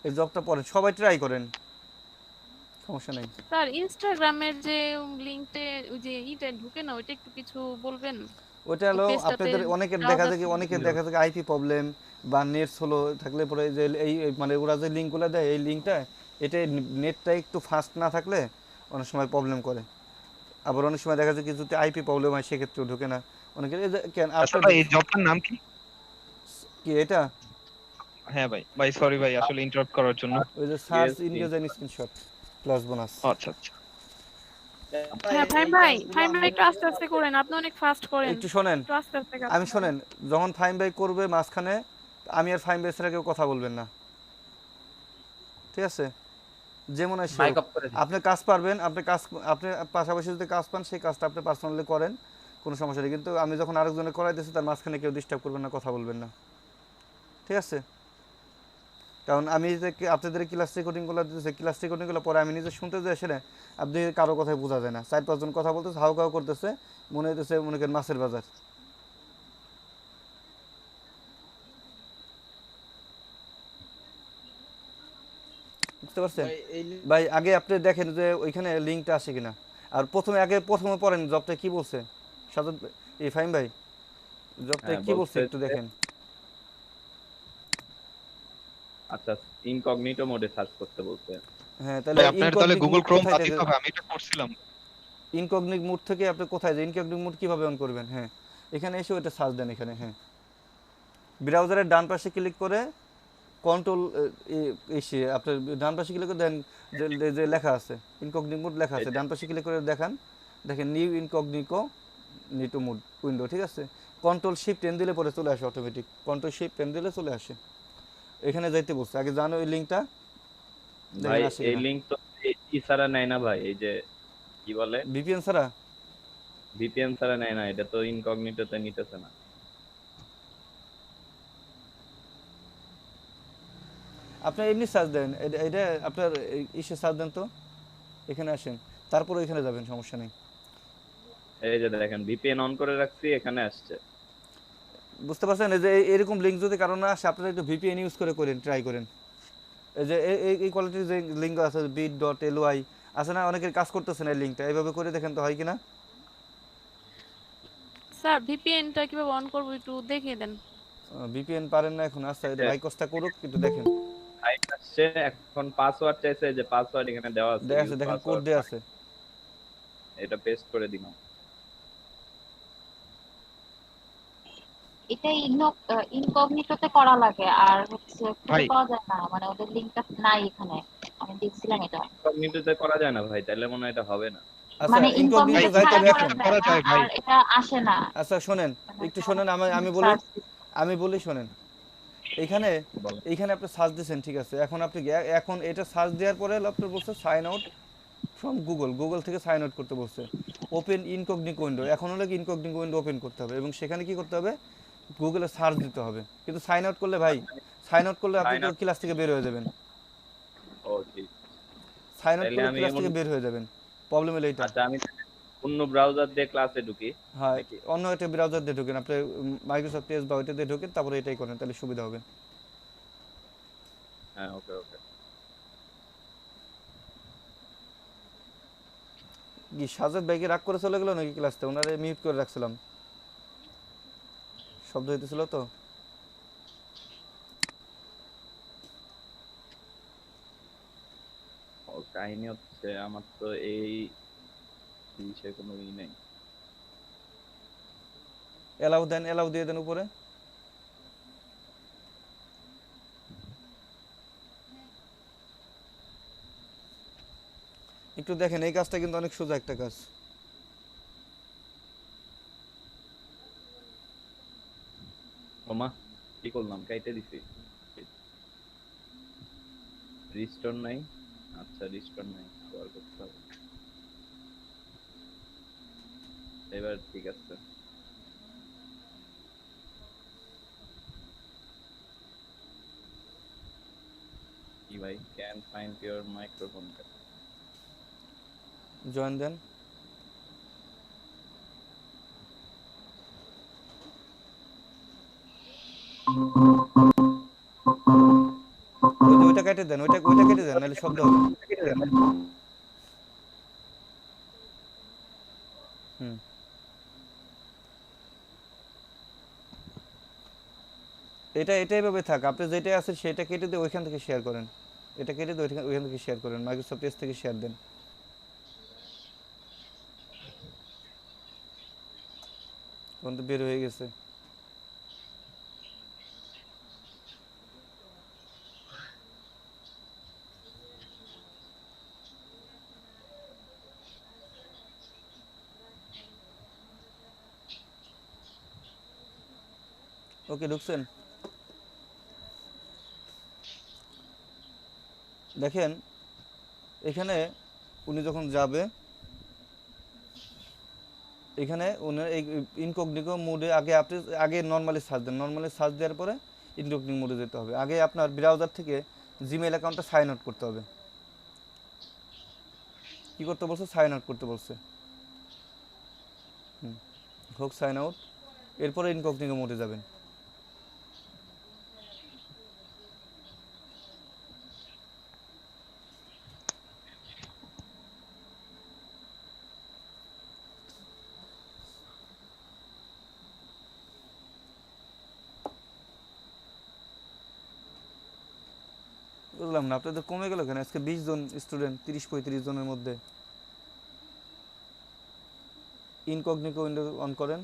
এই জবটা পরে সবাই ট্রাই করেন, সমস্যা নেই। স্যার ইনস্টাগ্রামের যে লিংকতে ওই যে ইটা ঢুকে না ওইটা একটু কিছু বলবেন? ওইটা হলো পেজটাতে আপনাদের অনেকের দেখা যায় কি, অনেকের দেখা যায় আইপি প্রবলেম বা নেট স্লো থাকলে পরে যে এই মানে ওরা যে লিঙ্কগুলো দেয় এই লিঙ্কটা এটা নেটটা একটু ফাস্ট না থাকলে অনেক সময় প্রবলেম করে। আবার অনেক সময় দেখা যায় কি যদি আইপি প্রবলেম হয় সেক্ষেত্রেও ঢুকে না অনেকের। এই যে কেন আচ্ছা আপনার ভাই এই জবটার নাম কি? কি এটা? হ্যাঁ ভাই সরি ভাই আসলে ইন্টারাপ্ট করার জন্য। ওই যে search engage and screenshot plus bonus. আচ্ছা হ্যাঁ ফাইম ভাই একটু আস্তে আস্তে করেন, আপনি অনেক ফাস্ট করেন। একটু শোনেন, একটু আস্তে আস্তে কাজ আমি শোনেন, যখন ফাইম ভাই করবে মাঝখানে আমি আর ফাইম ভাই ছাড়া কেউ কথা বলবেন না, ঠিক আছে? যেমন আসে মাইক অফ করে দিন। আপনি কাজ পারবেন, আপনি পাশাপাশি যদি কাজ পান সেই কাজটা আপনি পার্সোনালি করেন, কোনো সমস্যা নেই। কিন্তু আমি যখন আরেকজনের করাই দিচ্ছি তার মাঝখানে কেউ ডিস্টার্ব করবেন না, কথা বলবেন না, ঠিক আছে? কারণ আমি যে আপনাদের ক্লাস রেকর্ডিংগুলো দিতেছি, ক্লাস রেকর্ডিংগুলো পরে আমি নিজে শুনতে যাই, সেটা আপনি কারো কথাই বোঝা যায় না। 4-5 জন কথা বলতেছে, হাউ কাউ করতেছে, মনে হইতেছে মনে করেন মাছের বাজার। বুঝতে পারছেন ভাই? আগে আপনি দেখেন যে ওইখানে লিঙ্কটা আসে কিনা, আর প্রথমে পড়েন জবটা কি বলছে সাজাদ এই ফাহিম ভাই, জবটা কি বলছে একটু দেখেন। আচ্ছা ইনকগনিটো মোডে সার্চ করতে বলতে। হ্যাঁ তাহলে আপনার তাহলে গুগল ক্রোম বাদ দিতে হবে, আমি এটা করছিলাম। ইনকগনিট মোড থেকে আপনি কোথায় যে ইনকগনিট মোড কিভাবে অন করবেন? হ্যাঁ এখানে এসে ওটা সার্চ দেন এখানে। হ্যাঁ ব্রাউজারের ডান পাশে ক্লিক করে কন্ট্রোল এসে আপনার ডান পাশে ক্লিক করে দেন যে লেখা আছে ইনকগনিট মোড লেখা আছে, ডান পাশে ক্লিক করে দেখেন নিউ ইনকগনিটো মোড উইন্ডো, ঠিক আছে? কন্ট্রোল শিফট এন দিলে পরে চলে আসে, অটোমেটিক কন্ট্রোল শিফট এন দিলে চলে আসে। এখানে যাইতে বলছে, আগে জানো ওই লিঙ্কটা ভাই এই লিংক তো এই ছাড়া নেয় না ভাই, এই যে কি বলে ভিপিএন ছাড়া, ভিপিএন ছাড়া নেয় না, এটা তো ইনকগনিটোতে নিতেছে না। আপনি এমনি সার্চ দেন, এটা আপনার ইসে সার্চ দেন তো, এখানে আসেন, তারপর ওইখানে যাবেন, সমস্যা নেই। এই যে দেখেন ভিপিএন অন করে রাখছি, এখানে আসছে। বুঝতে পারছেন? এই যে এরকম লিঙ্ক যদি কারো না আসে আপনারা একটু ভিপিএন ইউজ করে ট্রাই করেন। এই যে এই কোয়ালিটির যে লিঙ্ক আছে bit.ly আছে না, অনেকের কাজ করতেছে না এই লিঙ্কটা, এইভাবে করে দেখেন তো হয় কিনা। স্যার ভিপিএনটা কিভাবে অন করব একটু দেখিয়ে দেন। ভিপিএন পারেন না এখন? আচ্ছা এটা ভাইকসটা করুক একটু দেখেন। হাই আসছে এখন পাসওয়ার্ড চাইছে, যে পাসওয়ার্ড এখানে দেওয়া আছে, দেয়া আছে, ইউজ দেখেন কোড পাসওয়ার্ড, দেয়া আছে। এটা পেস্ট করে দিলাম। এটা ইনকগনিটোতে করা লাগে, আর হচ্ছে খুঁজে ভাই পাওয়া যায় না, মানে ওদের লিংকটা নাই এখানে। আমি দেখছিলাম এটা, ইনকগনিটোতে করা যায় না ভাই, তাহলে মনে হয় এটা হবে না। আচ্ছা মানে ইনকগনিটো ইনকগনিটো যাইতে ছাড়া হবে করা এখন। যায় না, আর এটা আসে না। আচ্ছা শোনেন, একটু শোনেন, আমি বলি, শোনেন। এখানে আপনি সার্চ দিয়েছেন, ঠিক আছে, এখন আপনি এখন এটা সার্চ দেওয়ার পরে আপনার বলছে সাইন আউট ফ্রম গুগল থেকে সাইন আউট করতে বলছে। ওপেন ইনকগনিটো উইন্ডো, এখন হলে ইনকগনিটো উইন্ডো ওপেন করতে হবে এবং সেখানে কি করতে হবে, গুগলে সার্চ দিতে হবে। কিন্তু সাইন আউট করলে ভাই, আপনি তো ক্লাস থেকে বের হয়ে যাবেন। ও ঠিক, সাইন আউট করলে ক্লাস থেকে বের হয়ে যাবেন, প্রবলেম হলো এইটা। আচ্ছা আমি অন্য ব্রাউজার দিয়ে ক্লাসে ঢুকি। হ্যাঁ অন্য একটা ব্রাউজার দিয়ে ঢোকেন, আপনি মাইক্রোসফট এজ বা ওইটা দিয়ে ঢোকেন, তারপরে এটাই করেন, তাহলে সুবিধা হবে। হ্যাঁ ওকে ওকে। কি সাজেদ ভাইকে রাগ করে চলে গেল নাকি ক্লাসতে? ওনারে মিউট করে রাখছিলাম, শব্দ হইতেছিল তো। ও কাহিনী হচ্ছে আমার তো এই বিষয়ে কোনো ই নেই। এলাও দেন, এলাও দিয়ে দেন উপরে। একটু দেখেন, এই কাজটা কিন্তু অনেক সোজা একটা কাজ। ওমা কি করলাম, কাইতে দিছি। রিস্টোর নাই, আচ্ছা রিস্টোর নাই, আবার করতে হবে। এবার ঠিক আছে। কি ভাই, can find your microphone. Join দেন। ওইটা কেটে দেন, ওইটা কেটে দেন, নাহলে শব্দ হবে। হুম এটাই ভাবে থাক, আপনি যেটা আছে সেটা কেটে দিয়ে ওইখান থেকে শেয়ার করেন। এটা কেটে দিয়ে ওইখান থেকে শেয়ার করেন, মাইক্রোসফট এজ থেকে শেয়ার দেন। তখন তো বের হয়ে গেছে। ওকে ঢুকছেন? দেখেন এখানে উনি যখন যাবে, এখানে উনার এই ইনকগনিটো মোডে আগে নর্মালি সার্চ দেন, নর্মালি সার্চ দেওয়ার পরে ইনকগনিটো মোডে যেতে হবে। আগে আপনার ব্রাউজার থেকে জিমেইল অ্যাকাউন্টটা সাইন আউট করতে হবে। কি করতে বলছে? সাইন আউট করতে বলছে। হোক সাইন আউট, এরপরে ইনকগনিটো মোডে যাবেন। বুঝলাম না, আপনাদের কমে গেল কেন? আজকে 20 জন স্টুডেন্ট 30-35 জনের মধ্যে। ইনকগনিটো উইন্ডো অন করেন।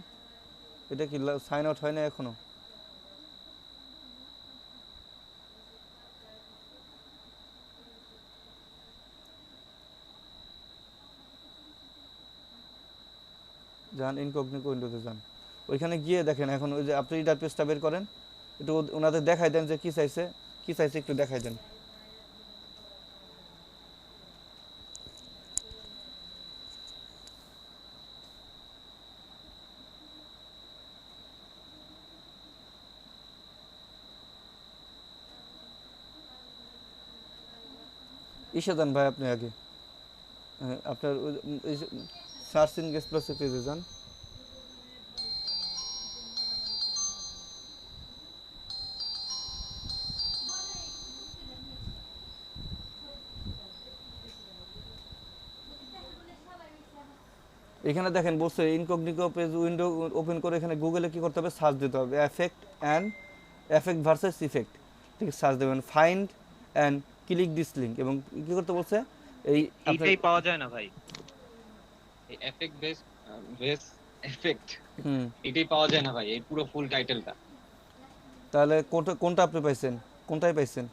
এটা কি সাইন আউট হয় না এখনো? যান ইনকগনিটো উইন্ডোতে যান, ওইখানে গিয়ে দেখেন এখন ওই যে আপনি রিডার পেজটা বের করেন, একটু ওনাদের দেখাই দেন যে কি চাইছে একটু দেখাই দেন। ইসে যান ভাই আপনি আগে, আপনার সার্চ ইন গেস্ট প্লাসে পেজে যান। এখানে দেখেন বলছে ইনকগনিটো পেজ উইন্ডো ওপেন করে এখানে গুগলে কি করতে হবে, সার্চ দিতে হবে এফেক্ট ভার্সেস ইফেক্ট, ঠিক আছে, সার্চ দেবেন find and click this link এবং কি করতে বলছে এই এইটাই পাওয়া যায় না ভাই, এই এফেক্ট বেস এফেক্ট এটাই পাওয়া যায় না ভাই, এই পুরো ফুল টাইটেলটা। তাহলে কোনটা আপনি পাইছেন, কোনটাই পাইছেন?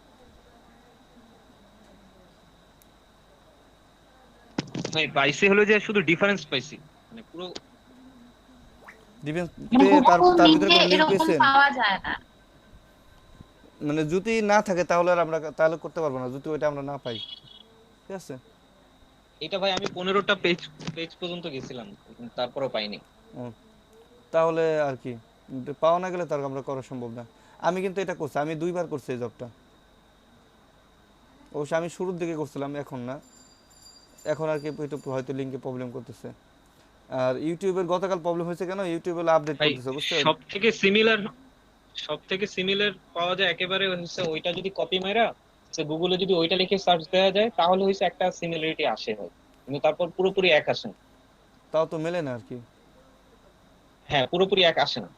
ভাই পাইছি হলো যে শুধু ডিফারেন্স পাইছি, মানে পুরো ডিফেন্স তার ভিতরে কোনো লিংক পেয়েছেন? পাওয়া যায় না। মানে যদি না থাকে তাহলে আর আমরা তাহলে করতে পারবো না, যদি ওইটা আমরা না পাই, ঠিক আছে। এটা ভাই আমি 15টা পেজ পর্যন্ত গেছিলাম, তারপরেও পাইনি। তাহলে আর কি পাওয়া না গেলে তার আমরা করা সম্ভব না। আমি কিন্তু এটা করছি, আমি 2বার করছি এই জবটা। অবশ্য আমি শুরুর দিকে করছিলাম, এখন না, এখন আর কি একটু হয়তো লিংকে প্রবলেম করতেছে। আর ইউটিউবের গতকাল প্রবলেম হয়েছে কেন, ইউটিউবে আপডেট করতেছে, বুঝছেন? সবথেকে সিমিলার পাওয়া যায় একেবারে হচ্ছে ওইটা যদি কপি মাইরা সে গুগলে যদি ওইটা লিখে সার্চ দেওয়া যায় তাহলে হচ্ছে একটা সিমিলারিটি আসে হয়, কিন্তু তারপর পুরোপুরি এক আসে না। তাও তো মেলে না আর কি। হ্যাঁ, পুরোপুরি এক আসে না।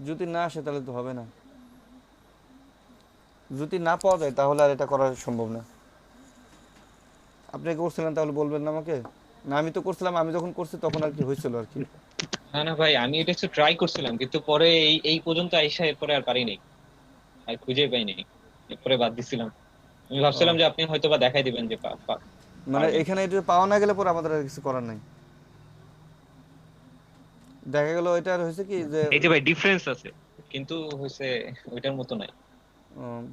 যদি না আসে তাহলে তো হবে না, যদি না পাওয়া যায় তাহলে আর এটা করা সম্ভব না। আপনি করছিলেন তাহলে বলবেন না আমাকে? না আমি তো করছিলাম, আমি যখন করছি তখন আর কি হয়েছিল আর কি। না ভাই, আমি এটা একটু ট্রাই করছিলাম, কিন্তু পরে এই পর্যন্ত আইসা এরপরে আর পারি নাই, আর খুঁজে পাই নাই, এরপরে বাদ দিছিলাম। আমি ভাবছিলাম যে আপনি হয়তো বা দেখাই দিবেন যে মানে এখানে এটা পাওয়া না গেলে পরে আমাদের আর কিছু করার নাই। দেখা গেল এটা হয়েছে কি যে এই যে ভাই ডিফারেন্স আছে, কিন্তু হইছে ওইটার মতো নাই।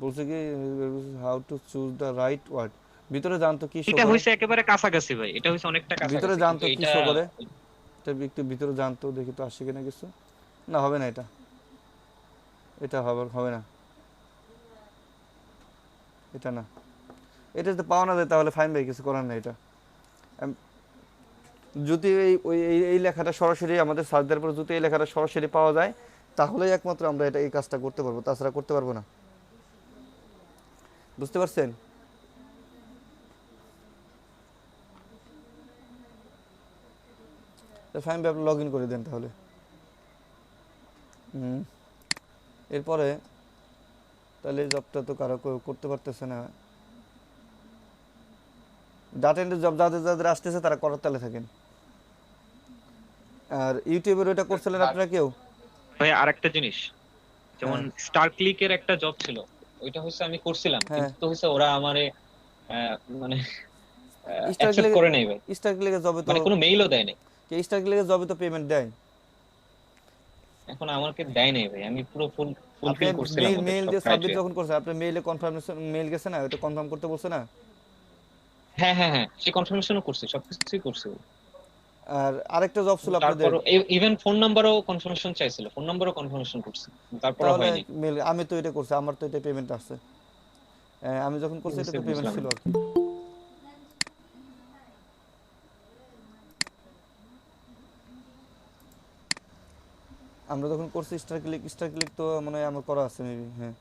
বলছে কি how to choose the right word, ভিতরে জানতো কি এটা হইছে একেবারে কাছাকাছি ভাই, এটা হইছে অনেকটা কাছাকাছি, ভিতরে জানতো কি শো করে, এটা একটু ভিতরে জানতো, দেখি তো আসছে কিনা কিছু। না হবে না, এটা হবে না, এটা না, এটা যদি পাওয়া না যায় তাহলে ফাইন ভাই, কিছু করার নাই। এটা যদি এই লেখাটা সরাসরি আমাদের সার্চ দেওয়ার পর যদি এই লেখাটা সরাসরি পাওয়া যায় তাহলেই একমাত্র আমরা এই কাজটা করতে পারবো, তাছাড়া করতে পারবো না, বুঝতে পারছেন? ফাইন ভাই আপনি লগ ইন করে দেন তাহলে। এরপরে তাহলে এই জবটা তো কারো করতে পারতেছে না। ডাটা এন্ট্রি জব যাদের আসতেছে তারা করার তালে থাকেন। আর ইউটিউবের ওইটা করছিলেন আপনারা কেউ? ভাই আরেকটা জিনিস, যেমন স্টার ক্লিকের একটা জব ছিল, ওইটা হচ্ছে আমি করছিলাম, কিন্তু হচ্ছে ওরা আমারে মানে অ্যাকসেপ্ট করে নাই ভাই। স্টার ক্লিকের জবে তো মানে কোনো মেইলও দেয় নাই। কে স্টার ক্লিকের জবে তো পেমেন্ট দেয়? এখন আমাকে দেয় নাই ভাই, আমি পুরো ফুলফিল করছিলাম। মেইল দিয়ে সাবমিট যখন করছেন আপনি মেইলে কনফার্মেশন মেইল গেছে না, ওটা কনফার্ম করতে বলছে না? হ্যাঁ সে কনফার্মেশনও করছে, সবকিছুই করছে। আর আরেকটা জব ছিল আপনাদের, তারপর ইভেন ফোন নাম্বারও কনফার্মেশন চাইছিল, ফোন নাম্বারও কনফার্মেশন করছে, তারপর হয়নি। আমি তো এটা করছি, আমার তো এটা পেমেন্ট আসছে, আমি যখন করছি এটা তো পেমেন্ট ছিল আর কি। আমরা যখন করছি স্টার ক্লিক তো মানে আমার করা আছে মেবি। হ্যাঁ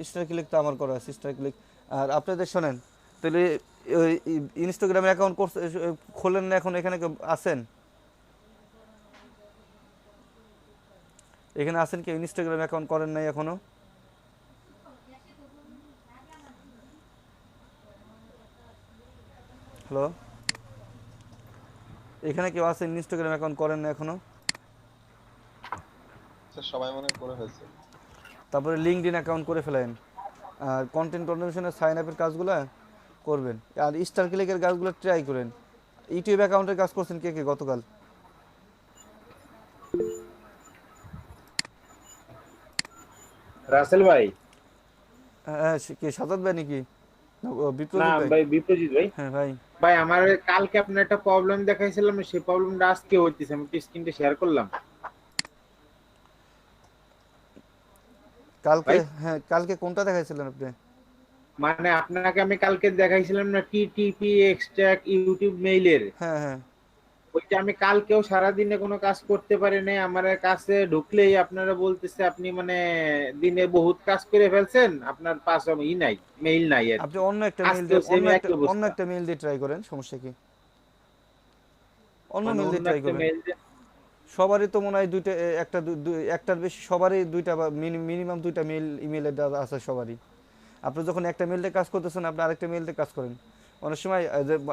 স্টার ক্লিক তো আমার করা আছে, স্টার ক্লিক। আর আপনাদের শোনেন তাহলে ওই ইনস্টাগ্রামে অ্যাকাউন্ট খোলেন না এখন? এখানে আছেন? এখানে আছেন কি ইনস্টাগ্রাম অ্যাকাউন্ট করেন নাই এখনো? হ্যালো, এখানে কেউ আছেন ইনস্টাগ্রাম অ্যাকাউন্ট করেন না এখনো? সবাই মনে করে ফেলছে। তারপরে লিঙ্কডইন অ্যাকাউন্ট করে ফেলেন, আর কন্টেন্ট অটোমেশনের সাইন আপের কাজগুলো করবেন, আর স্টার ক্লিকের কাজগুলো ট্রাই করেন। ইউটিউব অ্যাকাউন্টের কাজ করছেন কে কে গতকাল? রাসেল ভাই? হ্যাঁ কি সাজাদ ভাই নাকি? না ভাই, বিপ্রজিৎ ভাই। হ্যাঁ ভাই। ভাই আমার কালকে আপনার একটা প্রবলেম দেখাইছিলাম, সেই প্রবলেমটা আজকে হইতেছে, আমি স্ক্রিনটা শেয়ার করলাম। কালকে? হ্যাঁ কালকে কোনটা দেখাইছিলেন আপনি? মানে আপনাকে আমি কালকে দেখাইছিলাম না টিটিপি এক্সট্রাক্ট ইউটিউব মেইলের? হ্যাঁ ওইটা আমি কালকেও সারাদিনে কোনো কাজ করতে পারি নাই। আমার কাছে ঢুকলেই আপনারা বলতেছে আপনি মানে দিনে বহুত কাজ করে ফেলছেন, আপনার পাস নাই, মেইল নাই আর আপনি কি। অন্য একটা মেইল আজকেও দিয়ে সেম একই অন্য অবস্থা। একটা মেইল দিয়ে ট্রাই করেন, সমস্যা কি? অন্য মানে মেইল দিয়ে অন্য ট্রাই একটা করবেন। মেইল সবারই তো মনে হয় দুইটা একটার বেশি সবারই দুইটা বা মিনিমাম দুইটা ইমেল আছে সবারই। আপনি যখন একটা মেইল দিয়ে কাজ করতেছেন, আপনি আরেকটা মেইল দিয়ে কাজ করেন। অনেক সময়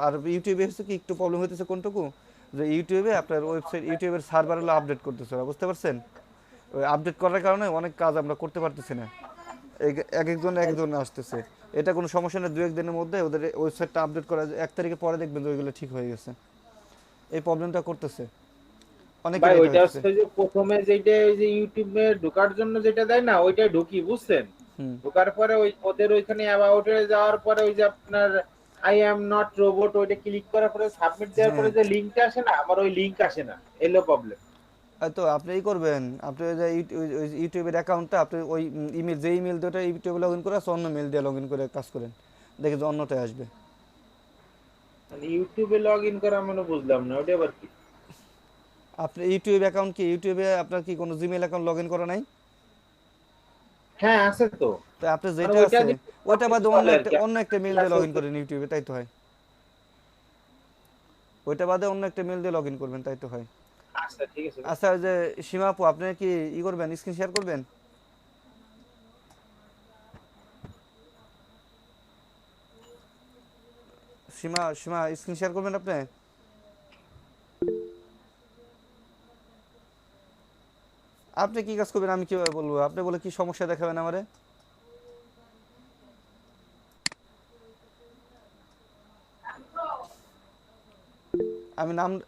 আর ইউটিউবে হচ্ছে কি একটু প্রবলেম হইতেছে কোনটুকু, যে ইউটিউবে আপনার ওয়েবসাইট ইউটিউবের সার্ভার হলো আপডেট করতেছে ওরা, বুঝতে পারছেন? ওই আপডেট করার কারণে অনেক কাজ আমরা করতে পারতেছি না, এক একজন আসতেছে। এটা কোনো সমস্যা নেই, 2-1 দিনের মধ্যে ওদের ওয়েবসাইটটা আপডেট করা 1 তারিখে পরে দেখবেন যে ওইগুলো ঠিক হয়ে গেছে। এই প্রবলেমটা করতেছে অনেকের, ভাই। এটা ওইটা হচ্ছে। হচ্ছে যে প্রথমে যেটা ওই যে ইউটিউবে ঢোকার জন্য যেটা দেয় না, ওইটাই ঢুকি, বুঝছেন? ঢোকার পরে ওই ওদের ওইখানে অ্যাবাউটে যাওয়ার পরে ওই যে আপনার আই অ্যাম নট রোবট ওইটা ক্লিক করার পরে সাবমিট দেওয়ার পরে যে লিংকটা আসে না, আমার ওই লিংক আসে না, এলো প্রবলেম। তো আপনি এই করবেন, আপনি ওই যে ইউটিউবের অ্যাকাউন্টটা আপনি ওই ইমেল, যে ইমেল দিয়ে ইউটিউবে লগ ইন করে আছে, অন্য মেল দিয়ে লগ ইন করে কাজ করেন, দেখে যে অন্যটাই আসবে। মানে ইউটিউবে লগ ইন করা মানে বুঝলাম না, ওটা আবার কি? আপনি ইউটিউব অ্যাকাউন্ট কি, ইউটিউবে আপনার কি কোনো জিমেল অ্যাকাউন্ট লগ ইন করা নাই? হ্যাঁ আছে তো। তো আপনি মানে যেটা ওইটা আছে দিয়ে ওইটা বাদে চলে আর কি। অন্য একটা মেল দিয়ে লগ ইন করেন ইউটিউবে, তাই তো হয়। ওইটা বাদে অন্য একটা মেল দিয়ে লগ ইন করবেন, তাই তো হয়। আচ্ছা ঠিক আছে। আচ্ছা, ওই যে সীমা আপু, আপনি কি করবেন, স্ক্রিন শেয়ার করবেন? সীমা সীমা স্ক্রিন শেয়ার করবেন আপনি? আপনি কি কাজ করবেন আমি কিভাবে বলবো? আপনি বলে কি সমস্যা দেখাবেন আমারে?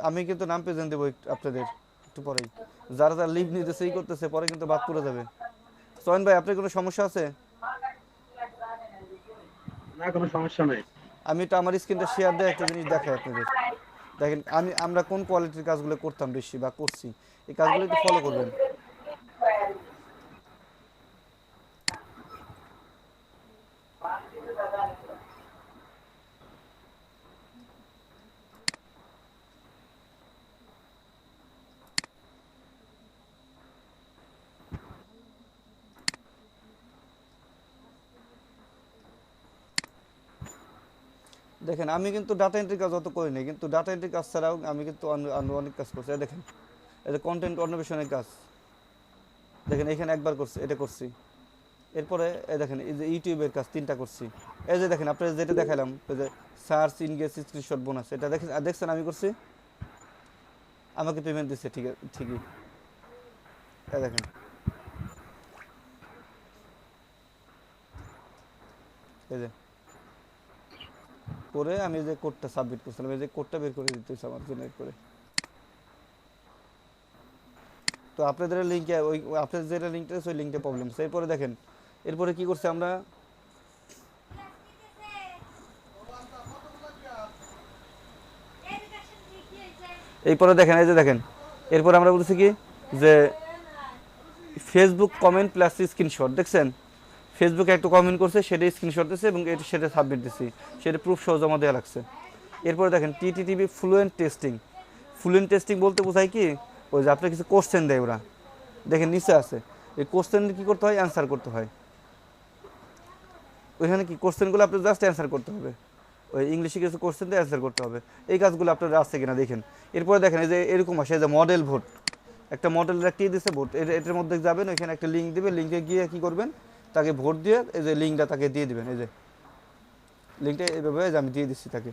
আমি কিন্তু নাম প্রেজেন্ট দেবো আপনাদের একটু পরেই। যারা যারা লিভ নিতেছে এই করতেছে, পরে কিন্তু বাদ পড়ে যাবে। সোহেন ভাই, আপনার কোনো সমস্যা আছে? না, কোনো সমস্যা নাই। আমি তো আমার স্ক্রিনটা শেয়ার দিয়ে একটা জিনিস দেখাই আপনাদের। দেখেন আমরা কোন কোয়ালিটির কাজগুলো করতাম বেশি বা করছি, এই কাজগুলো একটু ফলো করবেন। দেখেন আমি কিন্তু ডাটা এন্ট্রি কাজ অত করি নাই, কিন্তু ডাটা এন্ট্রি কাজ ছাড়াও আমি কিন্তু অনেক কাজ করছি। দেখেন এই যে কন্টেন্ট অন্বেষণের কাজ, দেখেন এখানে একবার করছি, এটা করছি। এরপরে এই দেখেন এই যে ইউটিউবের কাজ 3টা করছি। এই যে দেখেন আপনারা যেটা দেখালাম, এই যে সার্চ ইনগেজ স্ক্রিনশট বোনাস, এটা দেখছেন আমি করছি, আমাকে পেমেন্ট দিচ্ছে, ঠিকই। এই দেখেন, এই যে করে আমি যে কোডটা সাবমিট করছিলাম, এই যে কোডটা বের করে দিতে হচ্ছে আমার জন্য করে। তো আপনাদের লিঙ্কে আপনাদের যেটা লিঙ্কটা আছে ওই লিঙ্কটা প্রবলেম আছে। এরপরে দেখেন, এরপরে কি করছে আমরা, এরপরে দেখেন এই যে দেখেন, এরপরে আমরা বলছি কি যে ফেসবুক কমেন্ট প্লাস স্ক্রিনশট, দেখছেন ফেসবুকে একটা কমেন্ট করছে, সেটা স্ক্রিনশট দিচ্ছে এবং সেটা সাবমিট দিচ্ছি, সেটা প্রুফ সহ জমা দেওয়া লাগছে। এরপরে দেখেন টিটিটিভি ফ্লুয়েন্ট টেস্টিং বলতে বোঝায় কি, ওই যে আপনার কিছু কোশ্চেন দেয় ওরা, দেখেন নিচে আছে, এই কোশ্চেন কী করতে হয়, অ্যান্সার করতে হয়। ওইখানে কি কোশ্চেনগুলো আপনার জাস্ট অ্যান্সার করতে হবে, ওই ইংলিশে কিছু কোশ্চেন দিয়ে অ্যান্সার করতে হবে। এই কাজগুলো আপনার আসছে কিনা দেখেন। এরপরে দেখেন এই যে এরকম আসে, এই যে মডেল ভোট, একটা মডেলের একটা দিচ্ছে ভোট, এটার মধ্যে যাবেন, ওইখানে একটা লিঙ্ক দেবে, লিঙ্কে গিয়ে কী করবেন, তাকে ভোট দিয়ে এই যে লিঙ্কটা তাকে দিয়ে দিবেন। এই যে লিঙ্কটা এইভাবে আমি দিয়ে দিচ্ছি তাকে,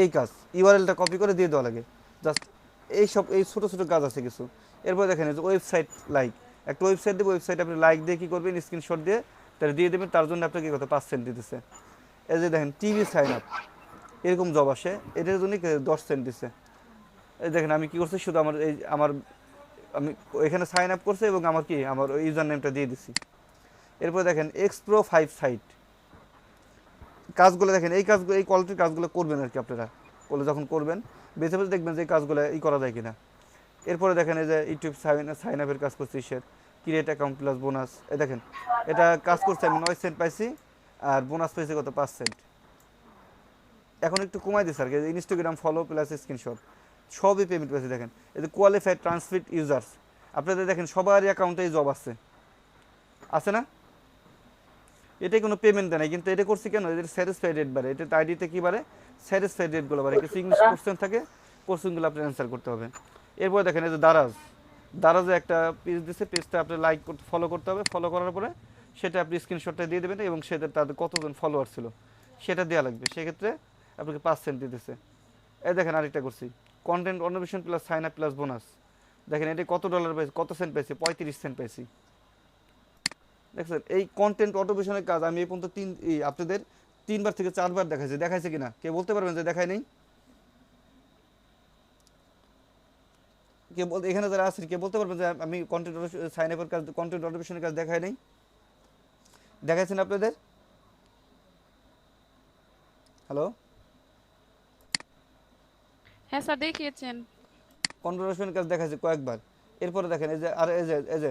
এই কাজ ইউআরএলটা কপি করে দিয়ে দেওয়া লাগে জাস্ট। এই ছোটো ছোটো কাজ আছে কিছু। এরপর দেখেন এই যে ওয়েবসাইট লাইক, একটা ওয়েবসাইট দেবে, ওয়েবসাইট আপনি লাইক দিয়ে কী করবেন, স্ক্রিনশট দিয়ে তাহলে দিয়ে দেবেন, তার জন্য আপনাকে কত 5 সেন্ট দিতেছে। এই যে দেখেন টিভি সাইন আপ, এরকম জব আসে, এটার জন্য 10 সেন্ট দিচ্ছে। এই দেখেন আমি কী করছি, শুধু আমি এখানে সাইন আপ করছি এবং আমার ইউজার নেমটা দিয়ে দিছি। এরপর দেখেন এক্সপ্রো 5 সাইট, কাজগুলো দেখেন, এই কোয়ালিটির কাজগুলো করবেন আর কি আপনারা, যখন করবেন বেছে বেছে দেখবেন যে এই কাজগুলো করা যায় কিনা। এরপরে দেখেন এই যে ইউটিউব সাইন আপের কাজ করছি, ক্রিয়েট অ্যাকাউন্ট প্লাস বোনাস, এই দেখেন এটা কাজ করছে, আমি 9 সেন্ট পাইছি আর বোনাস পাইছি কত 5 সেন্ট। এখন একটু কমাই দিচ্ছে আর কি, ইনস্টাগ্রাম ফলো প্লাস স্ক্রিনশট সবই পেমেন্ট পেয়েছে। দেখেন এই যে কোয়ালিফাইড ট্রান্সফিট ইউজার্স, আপনাদের দেখেন সবারই অ্যাকাউন্টেই জব আছে না? এটাই কোনো পেমেন্ট দেয় না, কিন্তু এটা করছি কেন, এদের স্যাটিসফাইড রেট বাড়ে, এটা আইডিতে কী বাড়ে, স্যাটিসফাইড রেটগুলো বাড়ে। কিছু ইংলিশ কোশ্চেন থাকে, কোশ্চেনগুলো আপনি অ্যান্সার করতে হবে। এরপর দেখেন এই যে দারাজে একটা পেজ দিচ্ছে, পেজটা আপনি লাইক করতে ফলো করতে হবে, ফলো করার পরে সেটা আপনি স্ক্রিনশটটা দিয়ে দেবেন এবং সেটা তাদের কতজন ফলোয়ার ছিল সেটা দেওয়া লাগবে, সেক্ষেত্রে আপনাকে 5 সেন্ট দিতেছে। এই দেখেন আরেকটা করছি, content innovation plus sign up plus bonus, দেখেন এটা কত ডলার পাইছি, কত সেন্ট পাইছি, 35 সেন্ট পাইছি। দেখছেন এই কন্টেন্ট অটোমেশনের কাজ আমি এই পর্যন্ত আপনাদের 3বার থেকে 4বার দেখাইছে কিনা কে বলতে পারবেন যে দেখায় নেই? কে বলতে, এখানে যারা আছেন কে বলতে পারবেন যে আমি কন্টেন্ট সাইন আপের কাজ, কন্টেন্ট অটোমেশনের কাজ দেখায় নেই? দেখাইছেন আপনাদের? হ্যালো, হ্যাঁ স্যার দেখিয়েছেন। কন্টেন্ট অটোমেশনের কাজ দেখাইছে কয়েকবার। এরপরে দেখেন এই যে আর এই যে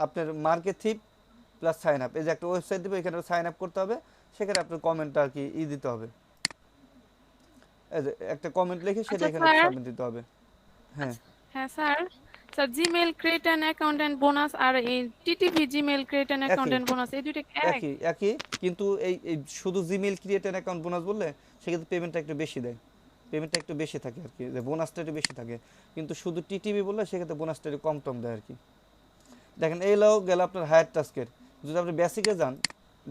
আপনার মার্কে থিপ প্লাস সাইন আপ, এই যে একটা ওয়েবসাইট দেবে, এখানে সাইন আপ করতে হবে, সেখানে আপনার কমেন্টটা আর কি দিতে হবে, এই যে একটা কমেন্ট লিখে সেটা এখানে সাবমিট দিতে হবে। হ্যাঁ হ্যাঁ sir, Gmail create an account and bonus আর এই TTV Gmail create an account and bonus এই দুটো একই, কিন্তু এই শুধু Gmail create an account bonus বললে সেক্ষেত্রে পেমেন্টটা একটু বেশি দেয়, পেমেন্টটা একটু বেশি থাকে আর কি, যে বোনাসটা একটু বেশি থাকে, কিন্তু শুধু টিটিভি বললে সেক্ষেত্রে বোনাসটা একটু কম দেয় আর কি। দেখেন এইগুলো গেল আপনার হায়ার টাস্কের। যদি আপনি বেসিকে যান,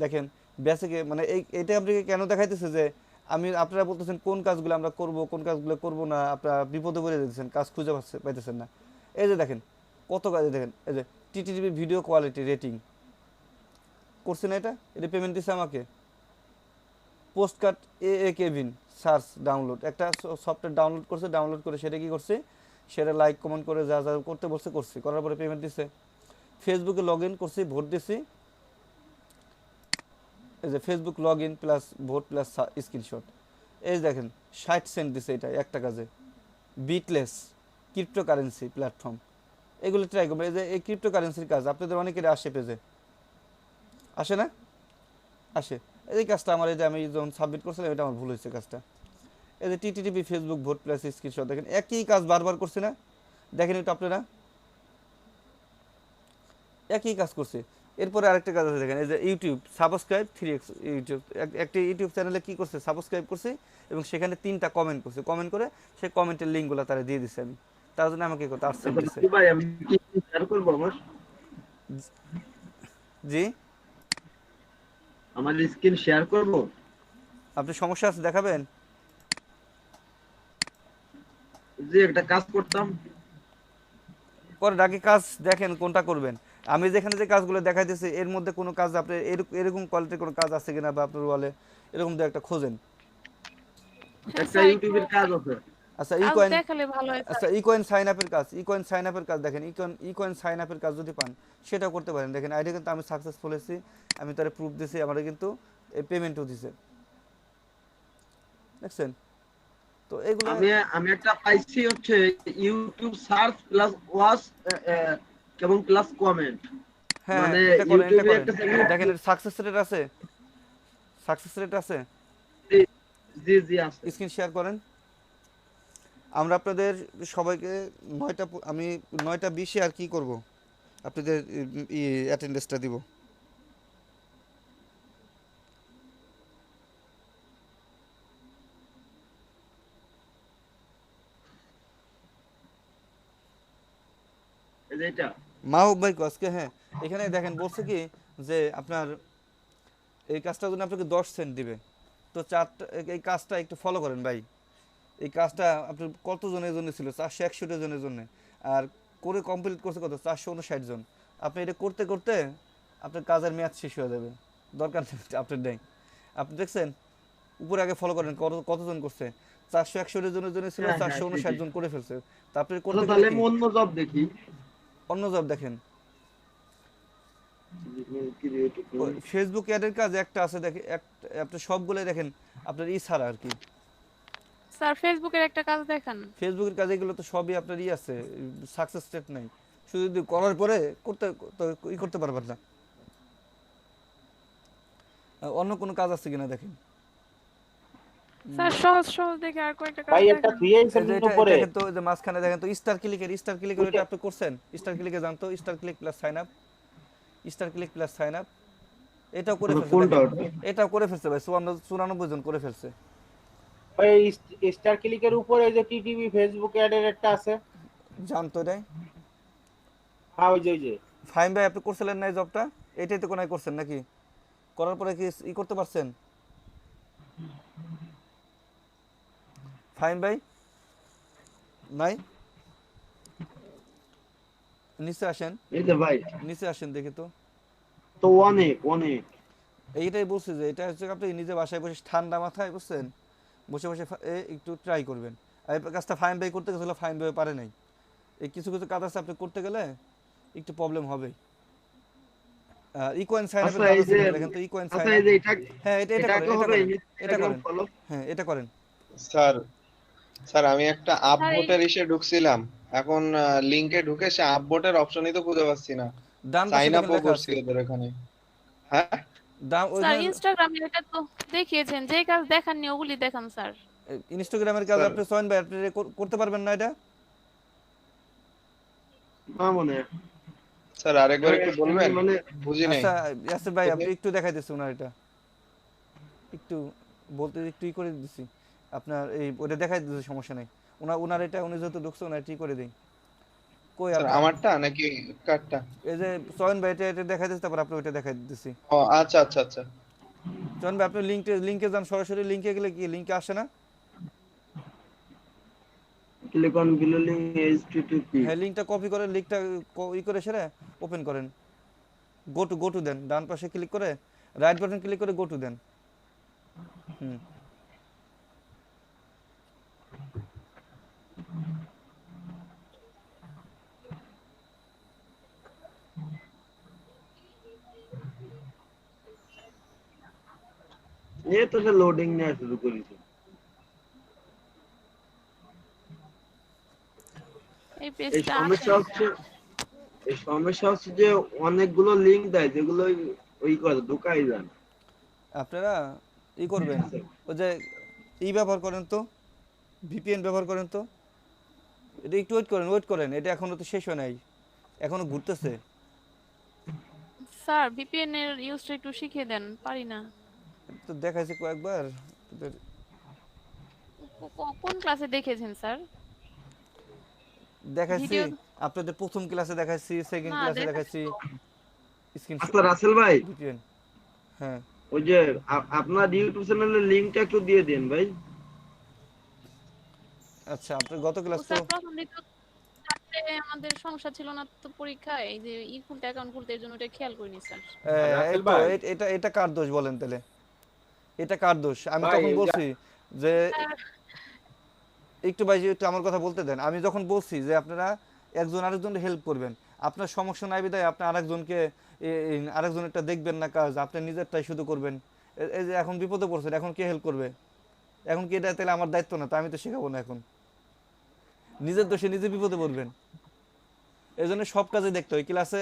দেখেন বেসিকে মানে এইটা আপনাকে কেন দেখাইতেছে যে আপনারা বলতেছেন কোন কাজগুলো আমরা করব, কোন কাজগুলো করব না, আপনারা বিপদে পড়ে যেতেছেন, কাজ খুঁজে পাইতেছেন না। এই যে দেখেন কত কাজে, দেখেন এই যে টিটিভি ভিডিও কোয়ালিটি রেটিং করছে না, এটা পেমেন্ট দিচ্ছে আমাকে। পোস্টকার্ড কেভিন সার্চ ডাউনলোড, একটা সফটওয়্যার ডাউনলোড করছে, ডাউনলোড করে সেটা কি করছে, সেটা লাইক কমেন্ট করে যা যা করতে বলছে করছি, করার পরে পেমেন্ট দিচ্ছে। ফেসবুকে লগ ইন করছি, ভোট দিছি, এই যে Facebook log in plus vote plus screenshot, এই দেখেন 60 সেন্ট দিছে এটা একটা কাজে। বিটলেস ক্রিপ্টোকারেন্সি প্ল্যাটফর্ম, এগুলো ট্রাই করবেন। এই যে এই ক্রিপ্টোকারেন্সির কাজ আপনাদের অনেকের আসে, পেজে আসে না, আসে। এই কাজটা আমার, এই যে আমি যখন সাবমিট করছিলাম এটা আমার ভুল হয়েছে কাজটা। এই যে TTV Facebook vote plus screenshot, দেখেন একই কাজ বারবার করছে না, দেখেন এটা আপনারা একই কাজ করছে। এরপরে আরেকটা কাজ আছে, দেখেন এই যে ইউটিউব সাবস্ক্রাইব 3x ইউটিউব, একটি ইউটিউব চ্যানেলে কি করছে, সাবস্ক্রাইব করছে এবং সেখানে 3টা কমেন্ট করছে, কমেন্ট করে সেই কমেন্টের লিঙ্কগুলো তারা দিয়ে দিচ্ছে, আমি তার জন্য আমাকে করতে আসছে ভাই আমি কি শেয়ার করব আমার? জি আমার স্ক্রিন শেয়ার করব? আপনি সমস্যা আছে দেখাবেন? জি একটা কাজ করতাম, পরে আগে কাজ দেখেন কোনটা করবেন। আমি যেখানে যে কাজগুলো দেখাইতেছি এর মধ্যে কোনো কাজ আপনি এরকম কোয়ালিটির কোনো কাজ আছে কিনা বা আপনার ওয়ালে এরকম একটা খোঁজেন। একটা ইউটিউবের কাজ আছে। আচ্ছা দেখালে ভালো হয়। আচ্ছা ইকয়েন সাইন আপের কাজ দেখেন, ইকয়েন সাইন আপের কাজ যদি পান সেটাও করতে পারেন। দেখেন আইডি কিন্তু আমি সাকসেসফুল হয়েছি, আমি তার প্রুফ দিয়েছি, আমাদের কিন্তু পেমেন্টও দিছে, দেখছেন? তো এগুলো আমি একটা পাইছি হচ্ছে ইউটিউব সার্চ প্লাস ওয়াচ এবং প্লাস কমেন্ট, হ্যাঁ মানে এটা করেন, ইউটিউবে একটা দেখেন সাকসেস রেট আছে, জি জি আছে, স্ক্রিন শেয়ার করেন। আমরা আপনাদের সবাইকে 9:20 আর কি করব, আপনাদের অ্যাটেন্ডেন্সটা দিব। এটা মাহবুব ভাই আজকে হ্যাঁ এখানে দেখেন বলছে কি যে আপনার এই কাজটার জন্য আপনাকে 10 সেন্ট দিবে, তো এই কাজটা একটু ফলো করেন ভাই। এই কাজটা আপনার কতজনের জন্য ছিল? 461 জনের জন্য, আর করে কমপ্লিট করছে কত? 459 জন। আপনি এটা করতে করতে আপনার কাজের মেয়াদ শেষ হয়ে যাবে, দরকার নেই আপনার নেই। আপনি দেখছেন উপরে আগে ফলো করেন কতজন করছে, 461 জনের জন্য ছিল, 459 জন করে ফেলছে। তারপরে করতে তাহলে অন্য জব দেখি, অন্য জব দেখেন। ফেসবুক অ্যাডের কাজ একটা আছে, দেখেন আপনি সবগুলোই দেখেন আপনার ছাড়া আর কি। স্যার ফেসবুকের একটা কাজ দেখান। ফেসবুকের কাজ এগুলো তো সবই আপনার আছে, সাকসেস রেট নাই, শুধু যদি করার পরে করতে পারবেন না। অন্য কোনো কাজ আছে কিনা দেখেন। স্যার সহজ সহজ দেখে আর কয়েকটা কাজ ভাই একটা দেখেন। থুইয়েছেন এই যে এটা উপরে দেখেন তো, এই যে মাঝখানে দেখেন তো স্টার ক্লিকের এটা আপনি করছেন? স্টার ক্লিকে যান তো, star click plus sign up, star click plus sign up, এটাও করে ফেলছে কোনটা দেখেন, এটাও করে ফেলছে ভাই, 94 জন করে ফেলছে। ভাই স্টার ক্লিকের উপরে এই যে টিটিভি ফেসবুক অ্যাডের একটা আছে, জানতো নাই? হ্যাঁ ওই যে ফাইম ভাই আপনি করছিলেন না এই জবটা? এটাই তো কোনায় করছেন নাকি? করার পরে কি ই করতে পারছেন ফাইম ভাই? নাই? নিচে আসেন, এই যে ভাই নিচে আসেন দেখি তো। তো অনেক এইটাই বলছি যে এটা হচ্ছে আপনি নিজে বাসায় বসে ঠান্ডা মাথায় বুঝছেন, বসে বসে একটু ট্রাই করবেন। আর এই কাজটা ফাইম ভাই করতে গেছিল, ফাইম ভাই পারে নাই। এই কিছু কিছু কাজ আছে আপনি করতে গেলে একটু প্রবলেম হবে। ইকোয়েন সাইন আপের কাজ আছে দেখেন তো, ইকোয়েন সাইন আচ্ছা এই যে এটা হ্যাঁ এটা এটা কি হবে এটা করেন, হ্যাঁ এটা করেন। স্যার স্যার আমি একটা আপভোটের এসে ঢুকছিলাম, এখন লিংকে ঢুকে সে আপভোটের অপশনই তো খুঁজে পাচ্ছি না। ডান পাশে সাইন আপও লেখা করছি আছে ওদের এখানে। হ্যাঁ স্যার ইনস্টাগ্রামে এটা তো দেখিয়েছেন, যে কাজ দেখাননি ওগুলি দেখান স্যার। ইনস্টাগ্রামের কাজ আপনি সয়েন ভাই আপনি করতে পারবেন না এটা? না মনে স্যার আরেকবার একটু বলবেন, মানে বুঝি নাই। আচ্ছা ইয়াসির ভাই আপনি একটু দেখাই দিচ্ছি ওনার এটা, একটু বলতে একটু ই করে দিচ্ছি আপনার, এই ওটা দেখাই দিচ্ছি, সমস্যা নেই। ওনার এটা উনি যেহেতু ঢুকছে ওনার ঠিক করে দিই। কই স্যার আমারটা নাকি কারটা? এই যে সয়েন ভাই এটা দেখাই দিচ্ছি, তারপর আপনি ওইটা দেখাই দিচ্ছি। ও আচ্ছা আচ্ছা আচ্ছা। সয়েন ভাই আপনি লিংকে যান, সরাসরি লিংকে গেলে কি লিংকে আসে না? Click on below link http হ্যাঁ লিংকটা কপি করে লিংকটা ই করে সেরে ওপেন করেন, গো টু দেন, ডান পাশে ক্লিক করে রাইট বাটন ক্লিক করে গো টু দেন। হুম ये तो से लोडिंग ने शुरू করেছে। এই এই পেজটা সমস্যা হচ্ছে যে অনেকগুলো লিংক দেয় যেগুলো ওই করে ঢুকাই যায় না। আপনারা ই করবেন, ওই যে ব্যবহার করেন তো, ভিপিএন ব্যবহার করেন তো, এটা একটু ওয়েট করেন, এটা এখনো তো শেষ হয় নাই, এখনো ঘুরতেছে। স্যার ভিপিএন এর ইউজটা একটু শিখিয়ে দেন, পারি না। তো দেখাইছি কয়েকবার। কোন ক্লাসে দেখেছেন স্যার? দেখাইছি আপনাদের প্রথম ক্লাসে দেখাইছি, সেকেন্ড ক্লাসে দেখাইছি। আচ্ছা রাসেল ভাই ভিপিএন, হ্যাঁ ওই যে আপনার ইউটিউব চ্যানেলের লিংকটা একটু দিয়ে দেন ভাই। আচ্ছা আপনার গত ক্লাস তো স্যার প্রথম দিকে আমাদের সমস্যা ছিল না তো পরীক্ষায়, এই যে খুলতে অ্যাকাউন্ট খুলতে, এর জন্য এটা খেয়াল করিনি স্যার। এটা কার দোষ বলেন তাহলে? এটা কার দোষ? আমি তখন বলছি যে একটু ভাই একটু আমার কথা বলতে দেন। আমি যখন বলছি যে আপনারা একজন আরেকজনকে হেল্প করবেন, আপনার সমস্যা নাই বিধায় আপনি আরেকজনেরটা দেখবেন না কাজ, আপনি নিজেরটাই শুধু করবেন। এই যে এখন বিপদে পড়ছেন, এখন কে হেল্প করবে? এখন কি এটা তাহলে আমার দায়িত্ব না? তো আমি তো শেখাবো না এখন, নিজের দোষে নিজে বিপদে পড়বেন। এই জন্য সব কাজে দেখতে হয় ক্লাসে,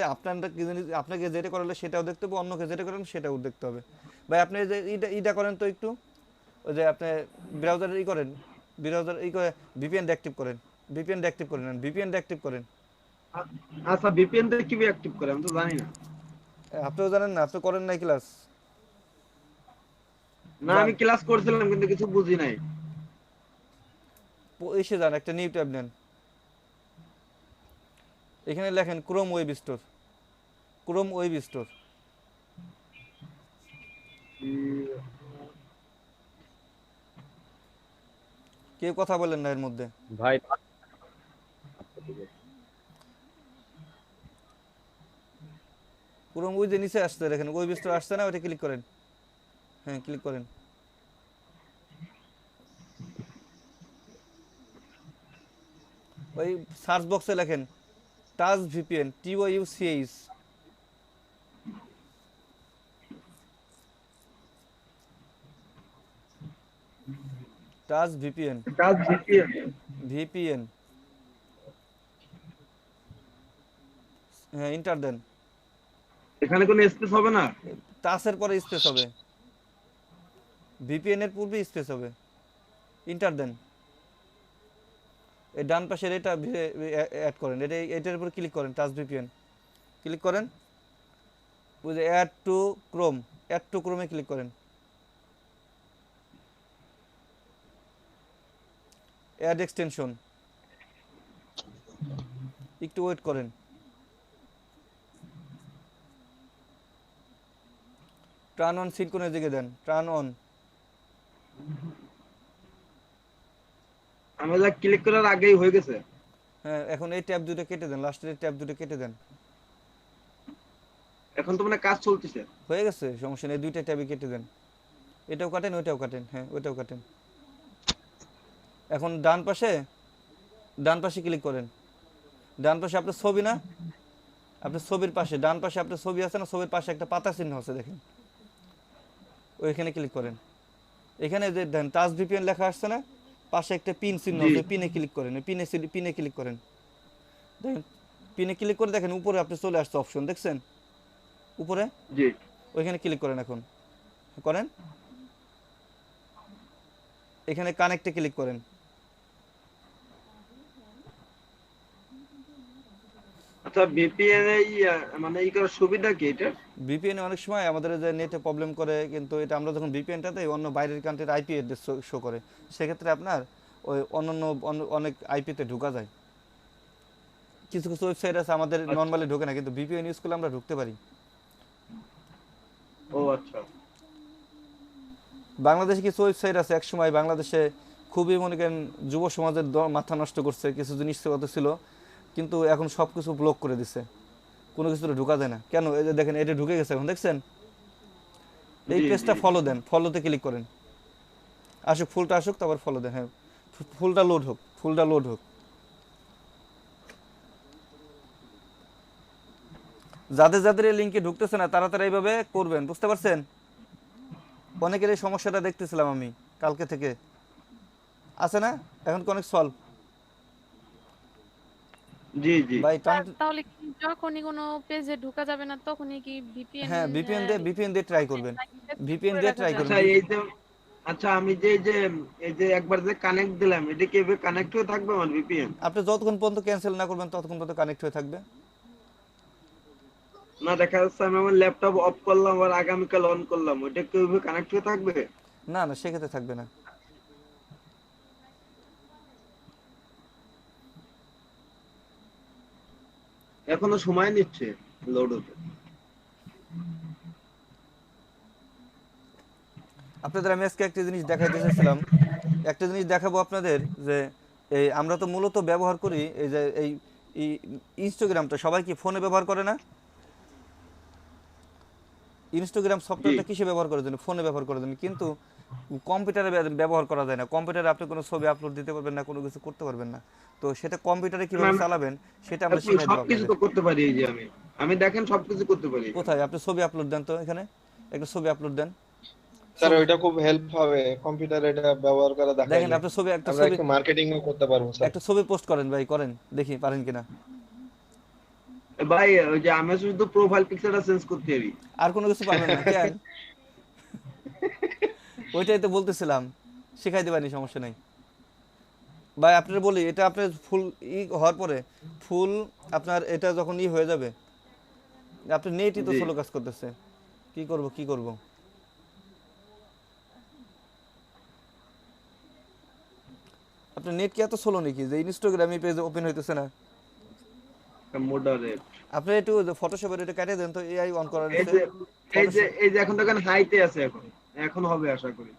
আপনাকে যেটা করালে সেটাও দেখতে হবে, অন্যকে যেটা করেন সেটাও দেখতে হবে। ভাই আপনি যে ইটা করেন তো একটু, ওই যে আপনি ব্রাউজার করেন, ব্রাউজার করে ভিপিএন অ্যাক্টিভ করেন, ভিপিএন অ্যাক্টিভ করে নেন, ভিপিএন অ্যাক্টিভ করেন। আচ্ছা ভিপিএন টা কিভাবে অ্যাক্টিভ করে আমি তো জানি না। আপনিও জানেন না? আপনি করেন নাই ক্লাস? না আমি ক্লাস করছিলাম কিন্তু কিছু বুঝি নাই। এসে যান, একটা নিউ ট্যাব নেন, এখানে লেখেন Chrome web store, Chrome web store. কেউ কথা বলেন না এর মধ্যে ভাই। ক্রোম ওই যে নিচে আসছে দেখেন ওয়েব স্টোর আসছে না, ওটা ক্লিক করেন, হ্যাঁ ক্লিক করেন। ওই সার্চ বক্সে লেখেন touch VPN, TOUCH। Touch VPN, VPN, হ্যাঁ এন্টার দেন। এখানে কোনো স্পেস হবে না? টাচের পরে স্পেস হবে, ভিপিএন এর পূর্বে স্পেস হবে। ইন্টার দেন, এই ডান পাশের এটা অ্যাড করেন, এটার উপর ক্লিক করেন, টাচ ভিপিএন ক্লিক করেন, ওই যে অ্যাড টু ক্রোমে ক্লিক করেন, অ্যাড এক্সটেনশন, একটু ওয়েট করেন, টার্ন অন সিনক্রোনাইজ দিকে দেন, টার্ন অন। আমাদের ক্লিক করার আগেই হয়ে গেছে। হ্যাঁ, এখন এই ট্যাব দুটো কেটে দেন, লাস্টের ট্যাব দুটো কেটে দেন। এখন তো মানে কাজ চলতেছে। হয়ে গেছে, সমস্যা নেই, দুইটা ট্যাবই কেটে দেন, এটাও কাটেন ওইটাও কাটেন, হ্যাঁ ওইটাও কাটেন। এখন ডান পাশে ক্লিক করেন, ডান পাশে আপনার ছবি না, আপনার ছবির পাশে ডান পাশে আপনার ছবি আছে না, ছবির পাশে একটা পাতা চিহ্ন আছে দেখেন, ওইখানে ক্লিক করেন। এখানে যে দেন টাচ ভিপিএন লেখা আসছে না, পাশে একটা পিন চিহ্ন আছে, পিনে ক্লিক করেন, পিনে ক্লিক করেন, দেখেন পিনে ক্লিক করে দেখেন উপরে আপনি চলে আসছে অপশন, দেখছেন উপরে, জি ওইখানে ক্লিক করেন, এখন করেন, এখানে কানেক্টে ক্লিক করেন। আচ্ছা ভিপিএন মানে এই করার সুবিধা কি এটা? ভিপিএন অনেক সময় আমাদের যে নেটে প্রবলেম করে, কিন্তু এটা আমরা যখন ভিপিএনটাতে অন্য বাইরের কান্ট্রির আইপি অ্যাড্রেস শো করে, সেক্ষেত্রে আপনার ওই অনেক আইপিতে ঢোকা যায়। কিছু ওয়েবসাইট আছে আমাদের নরমালি ঢোকে না, কিন্তু ভিপিএন ইউজ করলে আমরা ঢুকতে পারি। ও আচ্ছা। বাংলাদেশে কিছু ওয়েবসাইট আছে একসময় বাংলাদেশে খুবই মনে করেন যুব সমাজের মাথা নষ্ট করছে, কিছু জিনিস ছিল, কিন্তু এখন সব কিছু ব্লক করে দিছে, কোনো কিছুতে ঢোকা যায় না। কেন? এই যে দেখেন এটা ঢুকে গেছে, এখন দেখছেন। এই পেজটা ফলো দেন, ফলোতে ক্লিক করেন, ফুলটা আসুক, তারপর ফলো দেন। হ্যাঁ, ফুলটা লোড হোক। যাদের এই লিঙ্কে ঢুকতেছে না তারা এইভাবে করবেন, বুঝতে পারছেন? অনেকের এই সমস্যাটা দেখতেছিলাম আমি কালকে থেকে, আছে না? এখন অনেক সলভ। জি জি ভাই তাহলে কি যখনই কোনো পেজে ঢোকা যাবে না তখনই কি ভিপিএন? হ্যাঁ, ভিপিএন দিয়ে ট্রাই করবেন, আচ্ছা আমি এই যে একবার যে কানেক্ট দিলাম, এটা কি এভাবে কানেক্ট হয়ে থাকবে আমার ভিপিএন? আপনি যতক্ষণ পর্যন্ত ক্যান্সেল না করবেন ততক্ষণ পর্যন্ত কানেক্ট হয়ে থাকবে। না দেখা যাচ্ছে আমি আমার ল্যাপটপ অফ করলাম আর আগামীকাল অন করলাম, ওটা কি ওইভাবে কানেক্ট হয়ে থাকবে? না সেক্ষেত্রে থাকবে না। এখনো সময় নিচ্ছে লোড হতে। আপনাদের আমি আজকে একটা জিনিস দেখাইতে চাইছিলাম, একটা জিনিস দেখাবো আপনাদের, যে এই আমরা তো মূলত ব্যবহার করি এই যে এই ইনস্টাগ্রামটা সবাই কি ফোনে ব্যবহার করে না? ইনস্টাগ্রাম সফটওয়্যারটা কিসে ব্যবহার করার জন্য? ফোনে ব্যবহার করার জন্য, কিন্তু কম্পিউটারে ব্যবহার করা যায় না। কম্পিউটারে আপনি কোনো ছবি আপলোড দিতে পারবেন না, কোনো কিছু করতে পারবেন না। তো সেটা কম্পিউটারে কিভাবে চালাবেন সেটা আমরা শিখাই দেব। সবকিছু তো করতে পারি, এই যে আমি দেখেন সবকিছু করতে পারি। কোথায়? আপনি ছবি আপলোড দেন তো, এখানে একটা ছবি আপলোড দেন স্যার, ওইটা খুব হেল্প হবে কম্পিউটারে এটা ব্যবহার করা। দেখেন আপনি ছবি একটা মার্কেটিংও করতে পারবো স্যার। একটা ছবি পোস্ট করেন ভাই, করেন দেখি পারেন কিনা। ভাই ওই যে আমি শুধু প্রোফাইল পিকচারটা চেঞ্জ করতে পারি, আর কোনো কিছু পারবেন না কেন? ওইটাই তো বলতেছিলাম, শিখাই দেবানি, সমস্যা নাই ভাই। আপনার বলি, এটা আপনার ফুল হওয়ার পরে আপনার এটা যখন হয়ে যাবে, আপনার নেটই তো স্লো কাজ করতেছে, কি করব আপনার নেট কি এত স্লো নাকি যে ইনস্টাগ্রামে পেজ ওপেন হইতেছে না? মডারেট আপনি একটু ফটোশপের এটা কেটে দেন তো, এআই অন করার এই যে এখন দেখেন হাইতে আছে, এখন হবে আশা করি।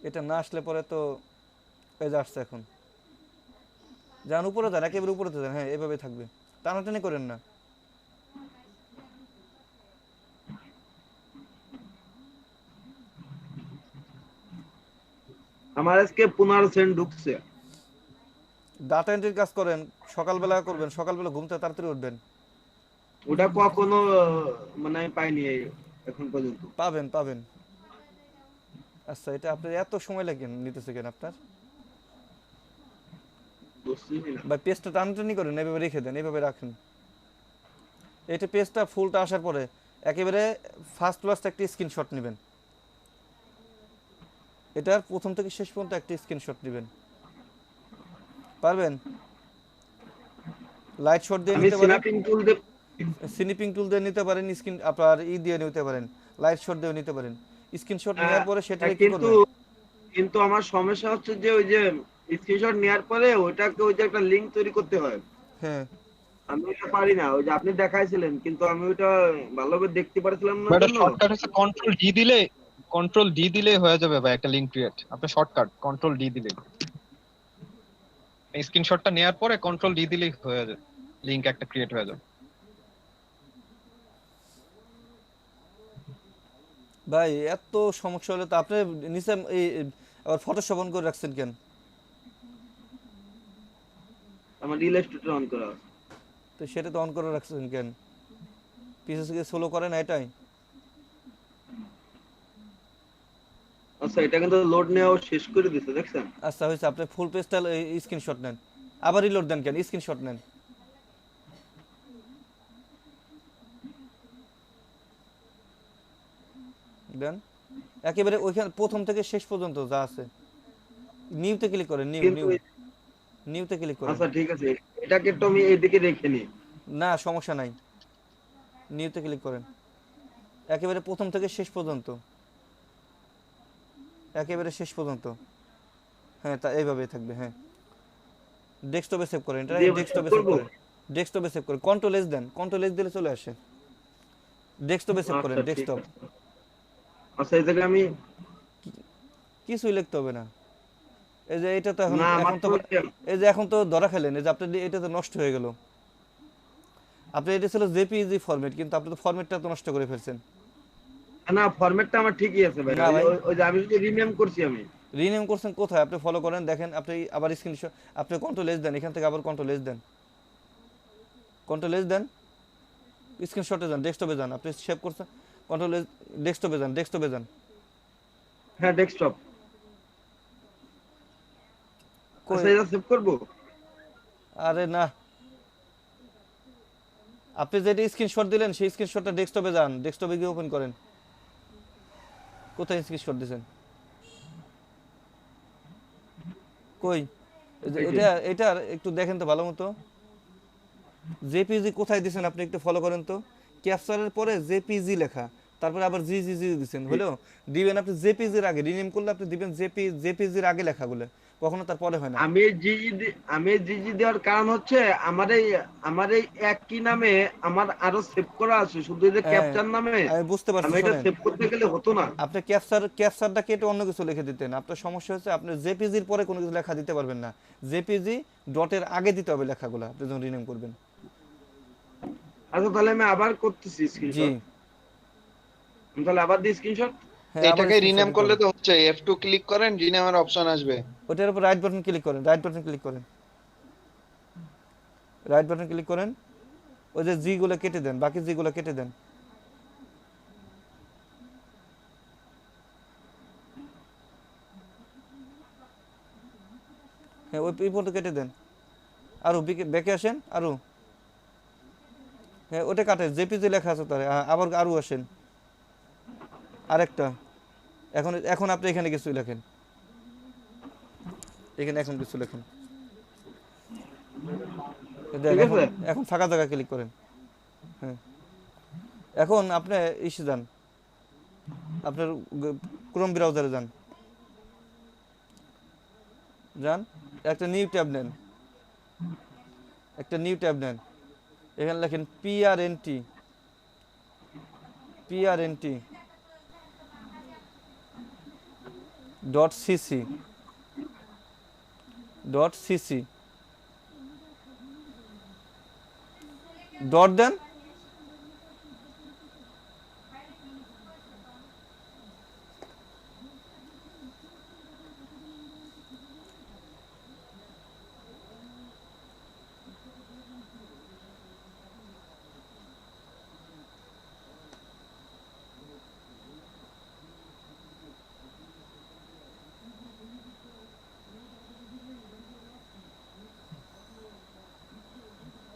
এটা না আসলে পরে তো পেজ আসছে, এখন যান উপরে যান, একেবারে উপরে যান। হ্যাঁ, এভাবে থাকবে, টানাটানি করেন না। আমার আজকে 15 ঢুকছে। ডাটা এন্ট্রির কাজ করেন, সকালবেলা করবেন, সকালবেলা ঘুম থেকে তাড়াতাড়ি উঠবেন। ওটা কখনো মানে আমি পাইনি এখন পর্যন্ত। পাবেন। আচ্ছা, এটা আপনার এত সময় নিতেছে কেন আপনার? ভাই পেজটা টানাটানি করেন, এভাবে রেখে দেন, এভাবে রাখেন। এটা পেজটা ফুলটা আসার পরে একেবারে ফার্স্ট একটা স্ক্রিনশট নেবেন, এটার প্রথম থেকে শেষ পর্যন্ত একটা স্ক্রিনশট নেবেন, পারবেন? লাইট শট দিয়ে আমি নিতে পারেন, স্ন্যাপিং টুল দিয়ে স্নিপিং টুল দিয়ে নিতে পারেন, স্ক্রিন আপনার দিয়ে নিতে পারেন, লাইট শট দিয়ে নিতে পারেন। স্ক্রিনশট নেওয়ার পরে সেটা কি কিন্তু করবেন? কিন্তু আমার সমস্যা হচ্ছে যে ওই যে স্ক্রিনশট নেওয়ার পরে ওইটাকে ওই যে একটা লিংক তৈরি করতে হয়। হ্যাঁ, আমি ওটা পারি না, ওই যে আপনি দেখাইছিলেন কিন্তু আমি ওইটা ভালোভাবে দেখতে পারছিলাম না। এটা শর্টকাট হচ্ছে কন্ট্রোল ডি দিলে হয়ে যাবে ভাই একটা লিংক ক্রিয়েট। আপনি শর্টকাট কন্ট্রোল ডি দিলে, স্ক্রিনশটটা নেওয়ার পরে কন্ট্রোল ডি দিলেই হয়ে যাবে, লিংক একটা ক্রিয়েট হয়ে যাবে। ভাই এত সমস্যা হলে তো আপনি নিচে এই আবার ফটোশপ অন করে রাখছেন কেন? আমার ইলাস্ট্রেটর অন করা আছে। তো সেটা তো অন করে রাখছেন কেন? পিছে থেকে স্লো করে না এটাই? আচ্ছা এটা কিন্তু লোড নেওয়া শেষ করে দিছে দেখছেন? আচ্ছা হয়েছে, আপনি ফুল পেজটা স্ক্রিনশট নেন, আবার রিলোড দেন কেন? স্ক্রিনশট নেন। দেন একেবারে ওইখানে প্রথম থেকে শেষ পর্যন্ত যা আছে নিউতে ক্লিক করেন, নিউতে ক্লিক করেন। আচ্ছা ঠিক আছে, এটাকে তো আমি এইদিকে রেখে নিই। না সমস্যা নাই, নিউতে ক্লিক করেন একেবারে প্রথম থেকে শেষ পর্যন্ত, একেবারে শেষ পর্যন্ত। হ্যাঁ তা এইভাবেই থাকবে। হ্যাঁ ডেস্কটপে সেভ করেন, এটা ডেস্কটপে সেভ করেন, ডেস্কটপে সেভ করেন, কন্ট্রোল এস দেন, কন্ট্রোল এস দিলে চলে আসে। ডেস্কটপে সেভ করেন, ডেস্কটপ। আচ্ছা এই জায়গায় আমি কিছুই লিখতে হবে না। এই যে এটা তো এখন তো এই যে এখন তো ধরা খেলেন, এই যে আপনি এটা তো নষ্ট হয়ে গেল। আপনি এটা ছিল জেপিইজি ফরম্যাট, কিন্তু আপনি তো ফরম্যাটটা তো নষ্ট করে ফেলছেন। না ফরম্যাটটা আমার ঠিকই আছে ভাই, ওই যে আমি যদি রিনেম করছি। আমি রিনেম করছেন কোথায়? আপনি ফলো করেন, দেখেন আপনি আবার স্ক্রিনশট, আপনি কন্ট্রোল এস দেন, এখান থেকে আবার কন্ট্রোল এস দেন, কন্ট্রোল এস দেন, স্ক্রিনশটে যান, ডেস্কটপে যান, আপনি সেভ করছেন, কন্ট্রোল এস, ডেস্কটপে যান, ডেস্কটপে যান। হ্যাঁ ডেস্কটপ। আচ্ছা এটা সেভ করব? আরে না, আপনি যেটা স্ক্রিনশট দিলেন সেই স্ক্রিনশটটা ডেস্কটপে যান, ডেস্কটপে গিয়ে ওপেন করেন। কোথায় স্ক্রিনশট দিয়েছেন? কই? এটা এটা একটু দেখেন তো ভালো মতো, জেপিজি কোথায় দিয়েছেন আপনি একটু ফলো করেন তো। ক্যাপচারের পরে জেপিজি লেখা, তারপরে আবার জিজিজি দিবেন, হলো দিবেন আপনি জেপিজির আগে, রিনেম করলে আপনি দিবেন জেপিজির আগে লেখাগুলো, কখনো তার পরে হয় না। আমি জিজি দেওয়ার কারণ হচ্ছে আমার এই একই নামে আমার আরো সেভ করা আছে, শুধু এই যে ক্যাপচার নামে আমি বুঝতে পারছি। আমি এটা সেভ করতে গেলে হতো না। আপনি ক্যাপচারটা কেটে অন্য কিছু লিখে দিতেন। আপনার সমস্যা হচ্ছে আপনি জেপিজির পরে কোনো কিছু লেখা দিতে পারবেন না, জেপিজি ডটের আগে দিতে হবে লেখাগুলো আপনি যখন রিনেম করবেন। আচ্ছা তাহলে আমি আবার করতেছি স্ক্রিনশট। আমি তাহলে আবার দিই স্ক্রিনশট। এটাকে রিনেম করলে তো হচ্ছে F2 ক্লিক করেন, রিনেমের অপশন আসবে, ওটার উপর রাইট বাটন ক্লিক করেন, রাইট বাটন ক্লিক করেন, রাইট বাটন ক্লিক করেন, ওই যে জি গুলো কেটে দেন, বাকি জি গুলো কেটে দেন। হ্যাঁ ওই পর্যন্ত কেটে দেন, আরো ব্যাকে আসেন, আরো হ্যাঁ ওটা কাটে, জেপিজি লেখা আছে তার, আবার আরো আসেন আরেকটা। এখন আপনি এখানে কিছু লেখেন, এখানে এখন কিছু লেখেন, এখন ফাঁকা জায়গা ক্লিক করেন। হ্যাঁ এখন আপনি ইসে যান, আপনার ক্রোম ব্রাউজারে যান, একটা নিউ ট্যাব নেন, একটা নিউ ট্যাব নেন, এখানে লেখেন PRNT .cc ডট দেন,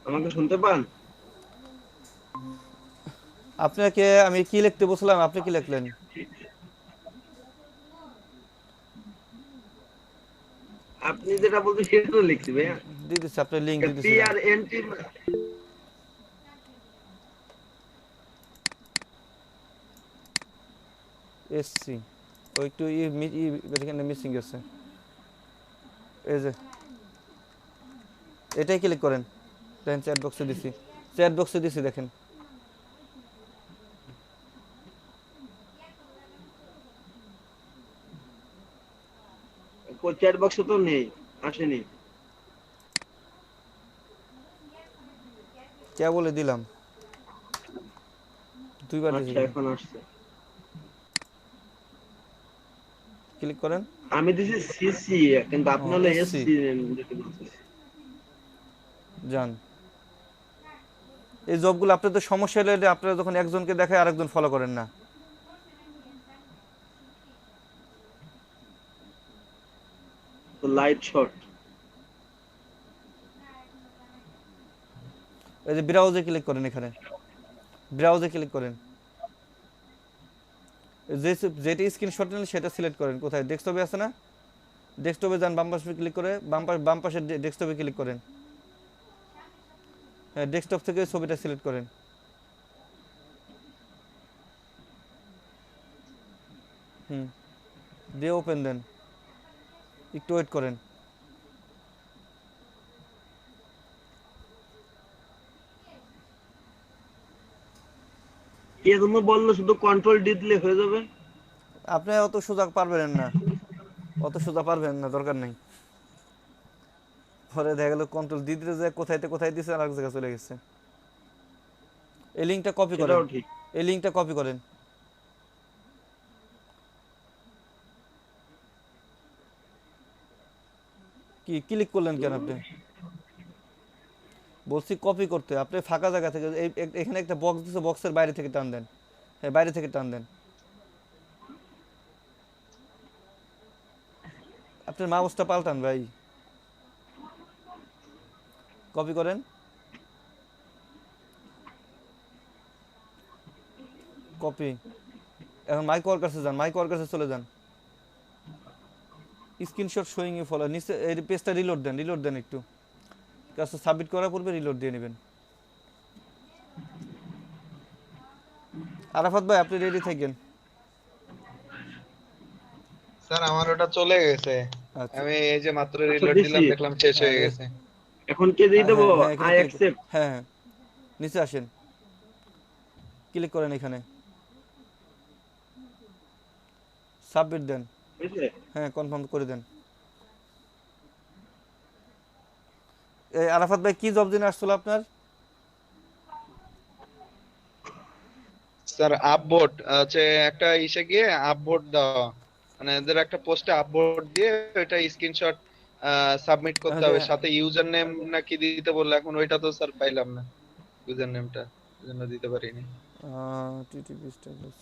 আমাকে শুনতে পান? আপনাকে আমি কি লিখতে বলছিলাম, আপনি কি লিখলেন? আপনি যেটা বলছেন সেটা তো লিখছি ভাইয়া। দিয়ে দিচ্ছি, আপনার লিঙ্ক দিয়ে দিচ্ছি। PRNT এসসি ওই একটু এখানে মিসিং গেছে। এই যে এটাই ক্লিক করেন, দেখেন চ্যাট বক্সে দিছি, চ্যাট বক্সে দিছি দেখেন। চ্যাট বক্সে তো নেই, আসেনি। কে বলে দিলাম, দুইবার দিছি। আচ্ছা এখন আসছে, ক্লিক করেন। আমি দিছি সিসি, কিন্তু আপনি হলো এসসি যান। এই জবগুলো আপনাদের তো সমস্যা হলে আপনারা যখন একজনকে দেখায় আরেকজন ফলো করেন না। Light shot. এই যে ব্রাউজে ক্লিক করেন, এখানে ব্রাউজে ক্লিক করেন, যেটা স্ক্রিনশট নেন সেটা সিলেক্ট করেন। কোথায় ডেস্কটপে আছে না, ডেস্কটপে যান, বাম পাশে ক্লিক করে বাম পাশে ডেস্কটপে ক্লিক করেন। হ্যাঁ, ডেস্কটপ থেকে ছবিটা সিলেক্ট করেন। দিয়ে ওপেন দেন, একটু ওয়েট করেন। এজন্য বললো শুধু কন্ট্রোল ডি দিলে হয়ে যাবে। আপনি অত সোজা পারবেন না, অত সোজা পারবেন না, দরকার নেই। পরে দেখা গেল কন্ট্রোল ডি দিতে যায় কোথায় দিছে আর এক জায়গায় চলে গেছে। এই লিংকটা কপি করেন, এই লিংকটা কপি করেন। কি ক্লিক করলেন কেন আপনি? বলছি কপি করতে, আপনি ফাঁকা জায়গা থেকে এখানে একটা বক্স দিছে, বক্সের বাইরে থেকে টান দেন। হ্যাঁ, বাইরে থেকে টান দেন। আপনার মাউসটা পাল্টান ভাই, কপি করেন। কপি। এখন মাইক ওয়ার্কার্সে যান, মাইক ওয়ার্কার্সে চলে যান। স্ক্রিনশট শোয়িং ইউ ফলো, নিচে এই পেজটা রিলোড দেন একটু। কাজটা সাবমিট করার পূর্বে রিলোড দিয়ে নেবেন। আরাফাত ভাই আপনি রেডি থাকেন। স্যার আমার ওটা চলে গেছে, আমি এই যে মাত্র রিলোড দিলাম, দেখলাম শেষ হয়ে গেছে। এখন কে দিয়ে দেব? I accept. হ্যাঁ, নিচে আসেন, ক্লিক করেন এখানে, সাবমিট দেন। হ্যাঁ, কনফার্ম করে দেন। এই আরাফাত ভাই কি জব দিন আসছিল আপনার? স্যার আপভোট আছে একটা ইসে গিয়ে আপভোট দেওয়া, মানে এদের একটা পোস্টে আপভোট দিয়ে ওটা স্ক্রিনশট সাবমিট করতে হবে, সাথে ইউজার নেম নাকি দিতে বললে, এখন ওইটা তো স্যার পাইলাম না, ইউজার নেমটা এজন্য দিতে পারিনি। টিটিপি স্ট্যাটাস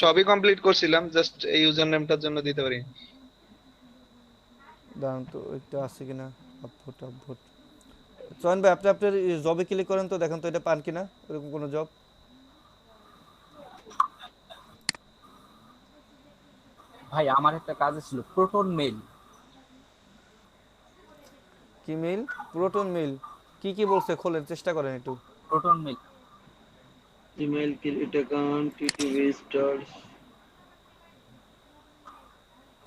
সবই কমপ্লিট করছিলাম, জাস্ট এই ইউজার নেমটার জন্য দিতে পারিনি। দাঁড়ান তো এটা আছে কিনা, আপভোট। চয়ন ভাই আপনি আপনার জবে ক্লিক করেন তো, দেখেন তো এটা পান কিনা এরকম কোনো জব। ভাই আমার একটা কাজ ছিল, প্রোটন মেইল। কি মেইল? Proton mail. কি বলছে খোলেন, চেষ্টা করেন একটু। Proton mail, email create account, TTV stars.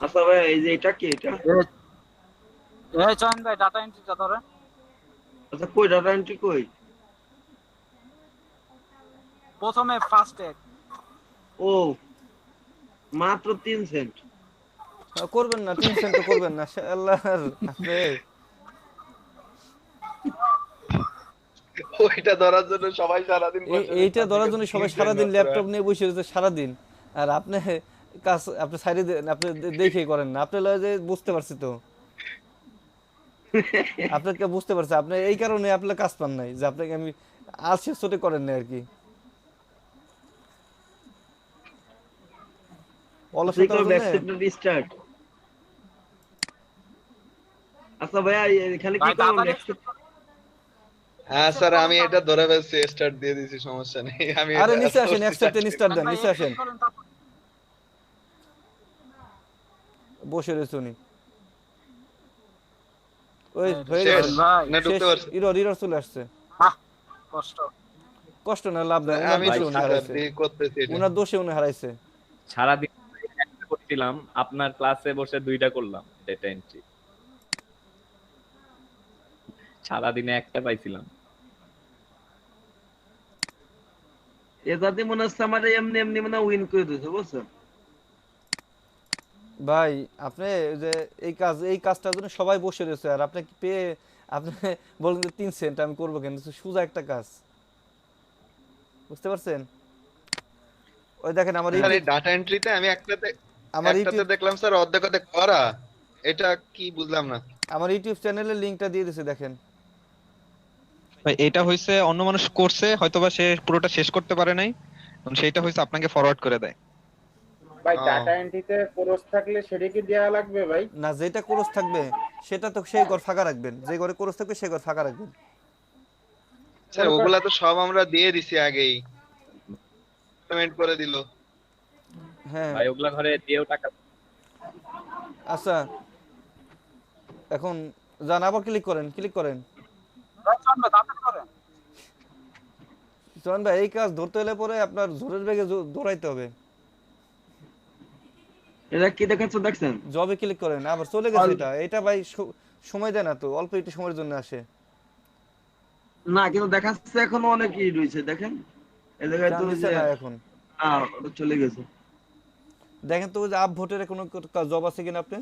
আচ্ছা ভাই এই যে এটা কি, এটা এই চয়ন ভাই ডাটা এন্ট্রিটা ধরে। আচ্ছা কই ডাটা এন্ট্রি কই? প্রথমে ফার্স্ট এড। ও মাত্র 3 সেন্ট করবেন না, 3 সেন্ট করবেন না আল্লাহর আপনি। ওইটা ধরার জন্য সবাই সারা দিন বসে, এইটা ধরার জন্য সবাই সারা দিন ল্যাপটপ নিয়ে বসে রয়েছে সারা দিন। আর আপনি কাজ আপনি সাইডে আপনি দেখেই করেন না। আপনি লয় যে বুঝতে পারছি তো, আপনাকে বুঝতে পারছি, আপনি এই কারণে আপনার কাজ পান নাই, যে আপনাকে আমি আলসে ছোটে করেন না আর কি। আচ্ছা ভাইয়া এখানে কি করব? হ্যাঁ স্যার আমি এটা ধরে ফেলছি, স্টার্ট দিয়ে দিয়েছি, সমস্যা নেই। আমি আরে নিচে আসেন, অ্যাকসেপ্ট এন্ড স্টার্ট দেন, নিচে আসেন। বসে রয়েছে উনি। ওই হয়ে শেষ গেছে না ঢুকতে পারছে? ইরর চলে আসছে। কষ্ট কষ্ট না, লাভ নাই, আমি করতেছি এটা। উনার দোষে উনি হারাইছে। সারাদিন একটা করছিলাম, আপনার ক্লাসে বসে 2টা করলাম ডেটা এন্ট্রি, সারাদিনে একটা পাইছিলাম। এটাতে মনে হচ্ছে আমার এমনি এমনি মানে উইন করে দিয়েছে বুঝছো ভাই আপনি যে এই কাজটার জন্য সবাই বসে রয়েছে, আর আপনি পেয়ে আপনি বলেন যে 3 সেন্ট আমি করবো, কিন্তু সোজা একটা কাজ, বুঝতে পারছেন? ওই দেখেন আমার স্যার এই ডাটা এন্ট্রিতে আমি একটাতে আমার দেখলাম স্যার অর্ধেক করা, এটা কি বুঝলাম না। আমার ইউটিউব চ্যানেলের লিংকটা দিয়ে দিয়েছে, দেখেন। ভাই এটা হইছে অন্য মানুষ করছে, হয়তোবা সে পুরোটা শেষ করতে পারে নাই, সেইটা হইছে আপনাকে ফরওয়ার্ড করে দেয়। ভাই ডাটা এন্ট্রিতে কোর্স থাকলে সেটা কি দেয়া লাগবে ভাই? না, যেটা কোর্স থাকবে সেটা তো সেই ঘর ফাঁকা রাখবেন, যে ঘরে কোর্স থাকবে সেই ঘর ফাঁকা রাখবেন। স্যার ওগুলা তো সব আমরা দিয়ে দিছি আগেই, পেমেন্ট করে দিল। হ্যাঁ ভাই ওগুলা ঘরে দিয়েও টাকা। আচ্ছা এখন যান, আবার ক্লিক করেন চয়ন ভাই। এই কাজ ধরতে হলে পরে আপনার জোরের বেগে দৌড়াইতে হবে। এটা কি দেখাচ্ছ দেখছেন? জবে ক্লিক করেন, আবার চলে গেছে এটা ভাই সময় দেয় না তো, অল্প একটু সময়ের জন্য আসে। না কিন্তু দেখাচ্ছে এখনো অনেক ই রয়েছে দেখেন, এই জায়গায় তো যে এখন ওটা চলে গেছে। দেখেন তো যে আপ ভোটের কোনো জব আছে কিনা আপনি।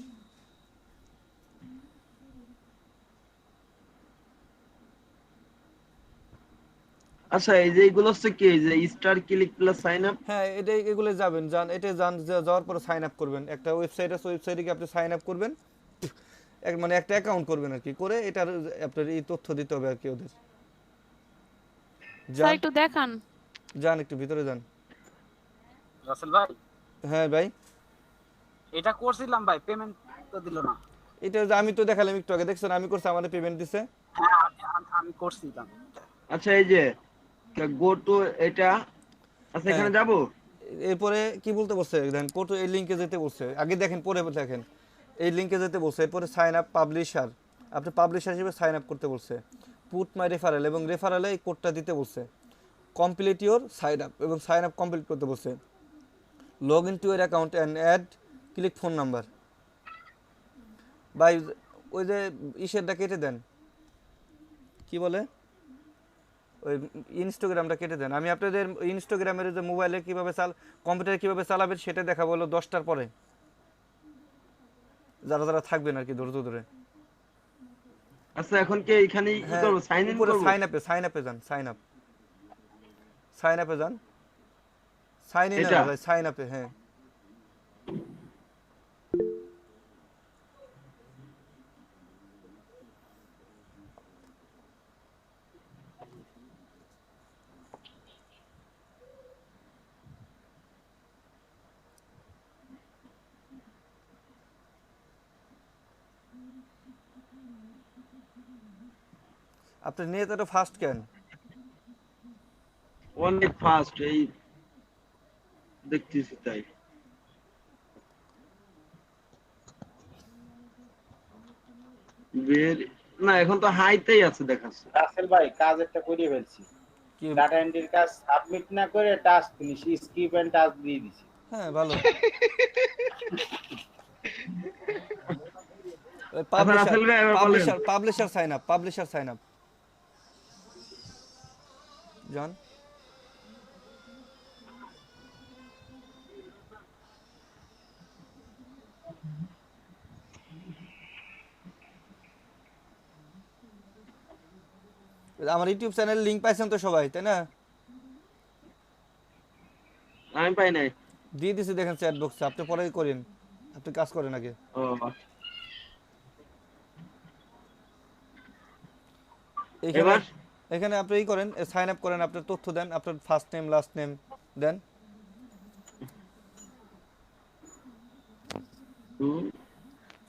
আচ্ছা এই যে এগুলো হচ্ছে কি, এই যে star click plus sign up, হ্যাঁ এগুলো যাওয়ার পরে সাইন আপ করবেন। একটা ওয়েবসাইট আছে, ওয়েবসাইটে গিয়ে আপনি সাইন আপ করবেন, মানে একটা অ্যাকাউন্ট করবেন আর কি, করে এটার আপনার এই তথ্য দিতে হবে আর কি ওদের। স্যার একটু দেখান। যান একটু ভিতরে যান। রাসেল ভাই, হ্যাঁ ভাই এটা করছিলাম ভাই, পেমেন্ট তো দিল না। এটা আমি তো দেখালাম একটু আগে, দেখছেন আমি করছি, আমাদের পেমেন্ট দিছে। হ্যাঁ আমি করছিলাম। আচ্ছা এই যে গো টু এটা, আচ্ছা এখানে যাব, এরপরে কি বলতে বলছে দেখেন, গো টু এই লিংকে যেতে বলছে, আগে দেখেন পরে দেখেন, এই লিংকে যেতে বলছে। এরপরে সাইন আপ পাবলিশার, আপনি পাবলিশার হিসেবে সাইন আপ করতে বলছে। পুট মাই রেফারেল, এবং রেফারেলে এই কোডটা দিতে বলছে। কমপ্লিট ইওর সাইন আপ, এবং সাইন আপ কমপ্লিট করতে বলছে। Log in to your account and add click phone number. ভাই ওই যে ইসেরটা কেটে দেন, কি বলে ওই ইনস্টাগ্রামটা কেটে দেন। আমি আপনাদের ইনস্টাগ্রামের যে মোবাইলে কীভাবে কম্পিউটারে কীভাবে চালাবেন সেটা দেখাবো হলো 10টার পরে, যারা থাকবেন আর কি ধৈর্য ধরে। আচ্ছা এখন কি এখানে কি করব, সাইন ইন করব? সাইন আপে যান, সাইন আপে যান, সাইন ইন না ভাই, সাইন আপে। হ্যাঁ আপনার নেট এত ফাস্ট কেন? অনেক ফাস্ট, এই দেখতেছি তাই। না এখন তো হাইতেই আছে দেখাচ্ছে। রাসেল ভাই কাজ একটা করে ফেলছি, ডাটা এন্ট্রির কাজ সাবমিট না করে task finish, skip end task দিয়ে দিছি। হ্যাঁ ভালো। পাবলিশার সাইন আপ জান। আমার ইউটিউব চ্যানেল লিংক পাইছেন তো সবাই, তাই না? আমি পাই নাই, দিয়ে দিছি দেখেন চ্যাট বক্সে, আপনি পরে করেন, আপনি কাজ করেন আগে। এখানে আপনি এই করেন, সাইন আপ করেন, আপনার তথ্য দেন, আপনার ফার্স্ট নেম লাস্ট নেম দেন।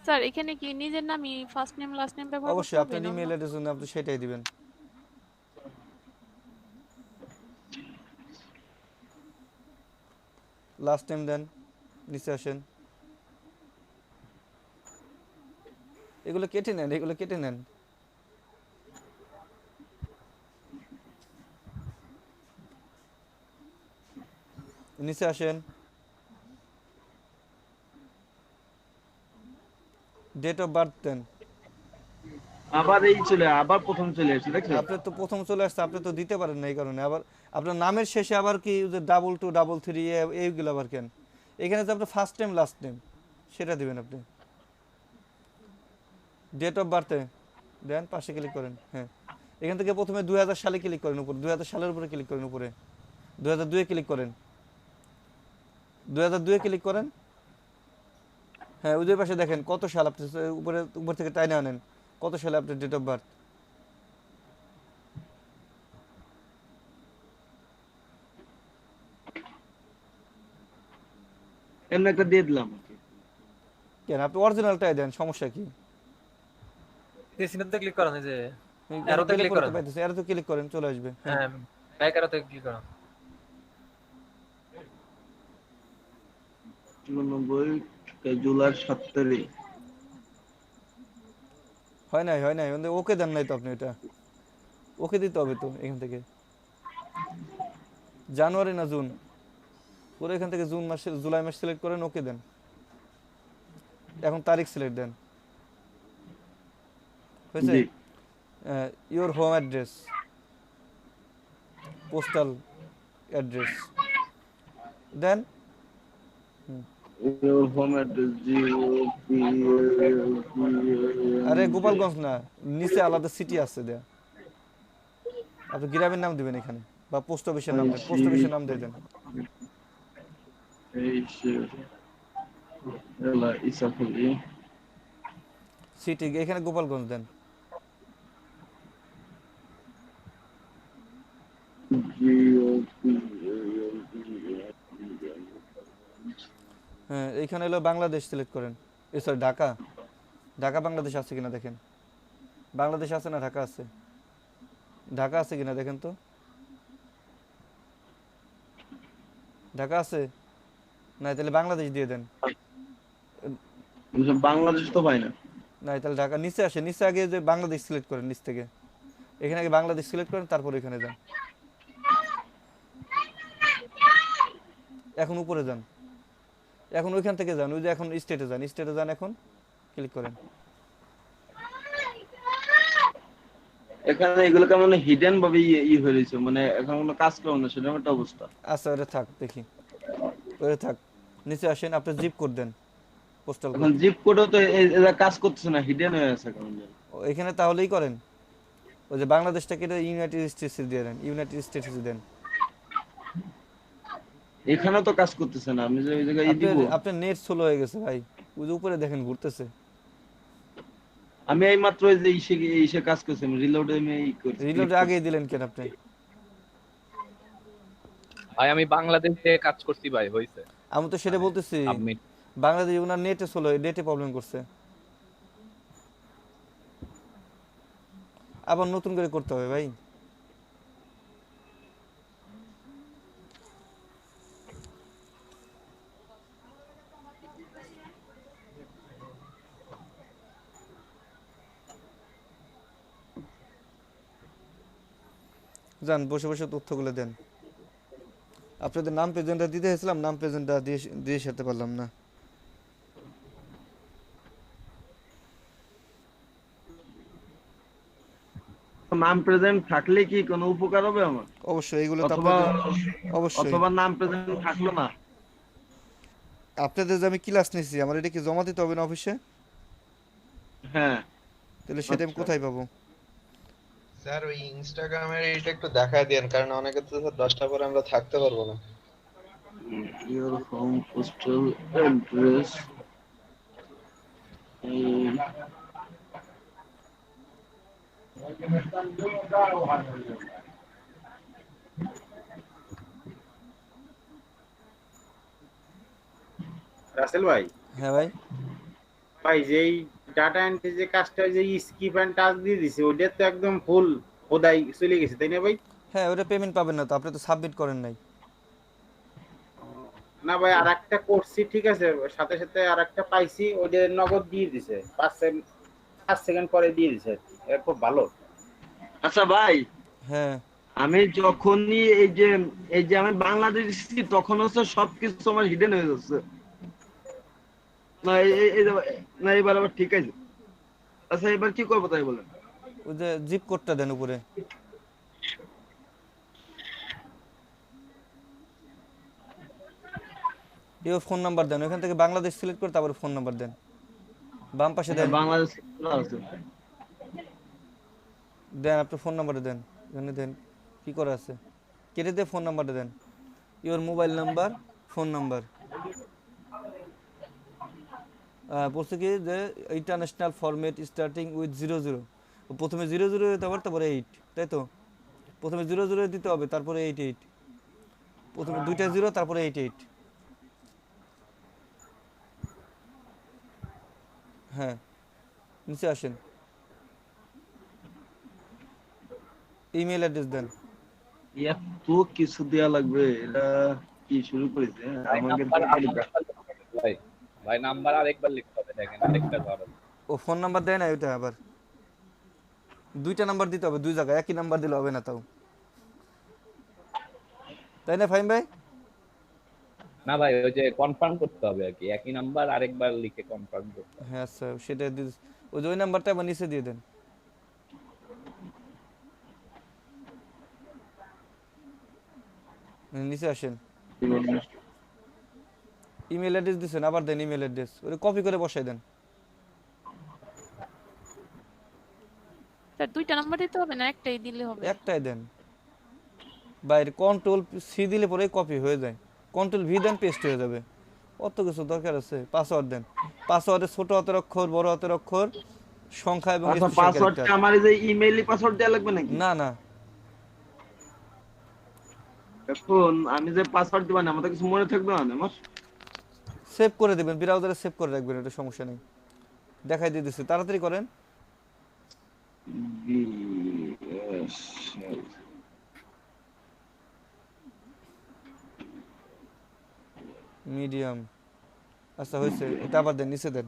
স্যার এখানে কি নিজের নামই ফার্স্ট নেম লাস্ট নেম ব্যবহার করতে হবে? অবশ্যই আপনার ইমেল অ্যাড্রেস জন্য আপনি সেটাই দিবেন। লাস্ট নেম দেন, নিচে আসেন, এগুলো কেটে নেন। নিচে আসেন, ডেট অফ বার্থ দেন। আবার আবার প্রথম চলে আসছে দেখছেন? আপনি তো প্রথম চলে আসছে, আপনি তো দিতে পারেন না, এই কারণে আবার আপনার নামের শেষে আবার কি যে 22 33 এইগুলো আবার কেন? এখানে যে আপনার ফার্স্ট নেম লাস্ট নেম সেটা দিবেন আপনি। ডেট অফ বার্থে দেন, পাশে ক্লিক করেন। হ্যাঁ, এখান থেকে প্রথমে 2000 সালে ক্লিক করেন, উপরে 2000 সালের উপরে ক্লিক করেন, উপরে 2002 ক্লিক করেন, 2002 ক্লিক করেন। হ্যাঁ, ওই পাশে দেখেন কত সাল আপনি উপরে, উপর থেকে টাইনে আনেন কত সালে আপনার ডেট অফ বার্থ। এমনি একটা দিয়ে দিলাম। কেন আপনি অরিজিনালটাই দেন, সমস্যা কি? এই সিনেতে ক্লিক করেন, এই যে অ্যারোতে ক্লিক করেন, অ্যারোতে ক্লিক করেন, চলে আসবে। হ্যাঁ, ব্যাক অ্যারোতে ক্লিক করেন। 94 জুলাই 7 তারিখ। হয় নাই ওকে দেন নাই তো আপনি, এটা ওকে দিতে হবে তো এখান থেকে। জানুয়ারি না জুন, পুরো এখান থেকে জুন মাস জুলাই মাস সিলেক্ট করেন, ওকে দেন। এখন তারিখ সিলেক্ট দেন, হয়েছে? Your home address, postal address দেন। ইওর হোম অ্যাড্রেস আরে গোপালগঞ্জ না, নিচে আলাদা সিটি আছে দেয়া, আপনি গ্রামের নাম দিবেন এখানে, বা পোস্ট অফিসের নাম দেন, পোস্ট অফিসের নাম দিয়ে দেন। সিটি এখানে গোপালগঞ্জ দেন। হ্যাঁ, এইখানে হলো বাংলাদেশ সিলেক্ট করেন, সরি ঢাকা, ঢাকা বাংলাদেশ আছে কিনা দেখেন, বাংলাদেশ আছে না ঢাকা আছে, ঢাকা আছে কিনা দেখেন তো, ঢাকা আছে না, তাহলে বাংলাদেশ দিয়ে দেন। বাংলাদেশ তো পাই না, নাই তাহলে ঢাকা। নিচে আসে, নিচে আগে যে বাংলাদেশ সিলেক্ট করেন, নিচ থেকে এখানে আগে বাংলাদেশ সিলেক্ট করেন, তারপর এখানে যান। এখন উপরে যান, এখন ওইখান থেকে যান, ওই যে এখন স্টেটে যান, স্টেটে যান, এখন ক্লিক করেন। এখানে এগুলো কেমন হিডেন ভাবে হয়ে রয়েছে, মানে এখন কোনো কাজ করে না, সেরকম একটা অবস্থা। আচ্ছা, ওটা থাক, দেখি ওটা থাক। নিচে আসেন, আপনি জিপ কোড দেন, পোস্টাল কোড। এখন জিপ কোডও তো এরা কাজ করতেছে না, হিডেন হয়ে আছে কেমন যেন। এখানে তাহলেই করেন, ওই যে বাংলাদেশটা কেটে ইউনাইটেড স্টেটস দিয়ে দেন, ইউনাইটেড স্টেটস দেন। এখানেও তো কাজ করতেছে না, আমি যে ওই জায়গায় দিব। আপনার নেট স্লো হয়ে গেছে ভাই, ওই যে উপরে দেখেন ঘুরতেছে। আমি এই মাত্র এই যে ইসে কাজ করছি, আমি রিলোডে আমি করছি। রিলোডে আগেই দিলেন কেন আপনি? ভাই আমি বাংলাদেশে কাজ করছি ভাই, হইছে। আমি তো সেটা বলতেছি, বাংলাদেশে ওনার নেটে স্লো, নেটে প্রবলেম করছে, আবার নতুন করে করতে হবে ভাই। যান, বসে বসে তথ্যগুলো দেন। আপনাদের নাম প্রেজেন্টটা দিতে হয়েছিলাম, নাম প্রেজেন্টটা দিয়ে সারতে পারলাম না। নাম প্রেজেন্ট থাকলে কি কোনো উপকার হবে আমার? অবশ্যই, এগুলো তো অবশ্যই। অথবা নাম প্রেজেন্ট থাকলো না, আপনাদের যে আমি ক্লাস নিছি, আমার এটা কি জমা দিতে হবে না অফিসে? হ্যাঁ, তাহলে সেটা আমি কোথায় পাবো? স্যার ওই ইনস্টাগ্রামের এটা একটু দেখায় দেন, কারণ অনেকে তো স্যার 10টা পরে আমরা থাকতে পারবো না। Your home postal address Rasel ভাই। হ্যাঁ ভাই, ভাই যেই ডাটা এন্ট্রি যে কাজটা যে স্কিপ এন্ড টাস্ক দিয়ে দিছে, ওইটা তো একদম ফুল খোদাই চলে গেছে, তাই না ভাই? হ্যাঁ, ওটা পেমেন্ট পাবেন না তো, আপনি তো সাবমিট করেন নাই। না ভাই, আরেকটা করছি, ঠিক আছে, সাথে সাথে আরেকটা পাইছি, ওইটা নগদ দিয়ে দিছে, 5 সেকেন্ড পরে দিয়ে দিছে, এটা খুব ভালো। আচ্ছা ভাই, হ্যাঁ আমি যখনই এই যে আমি বাংলাদেশ এসেছি তখন হচ্ছে সবকিছু আমার হিডেন হয়ে যাচ্ছে। না না এবার আবার ঠিক আছে। আচ্ছা এবার কি করবো তাই বলেন? ওই যে জিপ কোডটা দেন উপরে, ইও ফোন নাম্বার দেন, ওখান থেকে বাংলাদেশ সিলেক্ট করে তারপরে ফোন নাম্বার দেন, বাম পাশে দেন, বাংলাদেশ আছে। দেন আপনার ফোন নাম্বারটা দেন, এখানে দেন, কি করা আছে কেটে দিয়ে ফোন নাম্বারটা দেন, your mobile number, phone number. বলছে কি যে ইন্টারন্যাশনাল ফরম্যাট স্টার্টিং উইথ 00, প্রথমে 00 দিতে হবে, তারপরে 8, তাই তো? প্রথমে 00 দিতে হবে, তারপরে 88, প্রথমে দুইটা 0 তারপরে 88। হ্যাঁ নিচে আসেন, ইমেল অ্যাড্রেস দেন। এত কিছু দেয়া লাগবে, এটা কি শুরু করেছে আমাকে? ভাই নাম্বার আরেকবার লিখতে হবে, দেখেন আরেকটা ধরো। ও ফোন নাম্বার দেয় না, ওইটা আবার দুইটা নাম্বার দিতে হবে, দুই জায়গায় একই নাম্বার দিলে হবে না, তাও তাই না ফাহিম ভাই? না ভাই ওই যে কনফার্ম করতে হবে আর কি, একই নাম্বার আরেকবার লিখে কনফার্ম করতে হবে। হ্যাঁ আচ্ছা সেটা ওই যে ওই নাম্বারটা আবার নিচে দিয়ে দেন। নিচে আসেন, ইমেল অ্যাড্রেস দিছেন, আবার দেন ইমেল অ্যাড্রেস, ওটা কপি করে বসাই দেন। স্যার দুইটা নাম্বার দিতে হবে না একটাই দিলে হবে? একটাই দেন, বাইরে কন্ট্রোল সি দিলে পরে কপি হয়ে যায়, কন্ট্রোল ভি দেন পেস্ট হয়ে যাবে, অত কিছু দরকার আছে? পাসওয়ার্ড দেন, পাসওয়ার্ডে ছোট হাতের অক্ষর, বড় হাতের অক্ষর, সংখ্যা এবং আচ্ছা পাসওয়ার্ডটা আমার এই যে ইমেইলে পাসওয়ার্ড দেয়া লাগবে নাকি? না না, এখন আমি যে পাসওয়ার্ড দিব না আমাদের কিছু মনে থাকবে না আমার? সেভ করে দিবেন, ব্রাউজারে সেভ করে রাখবেন, এটা সমস্যা নেই, দেখাই দিয়ে দিচ্ছি, তাড়াতাড়ি করেন। মিডিয়াম, আচ্ছা হয়েছে, এটা আবার দেন, নিচে দেন,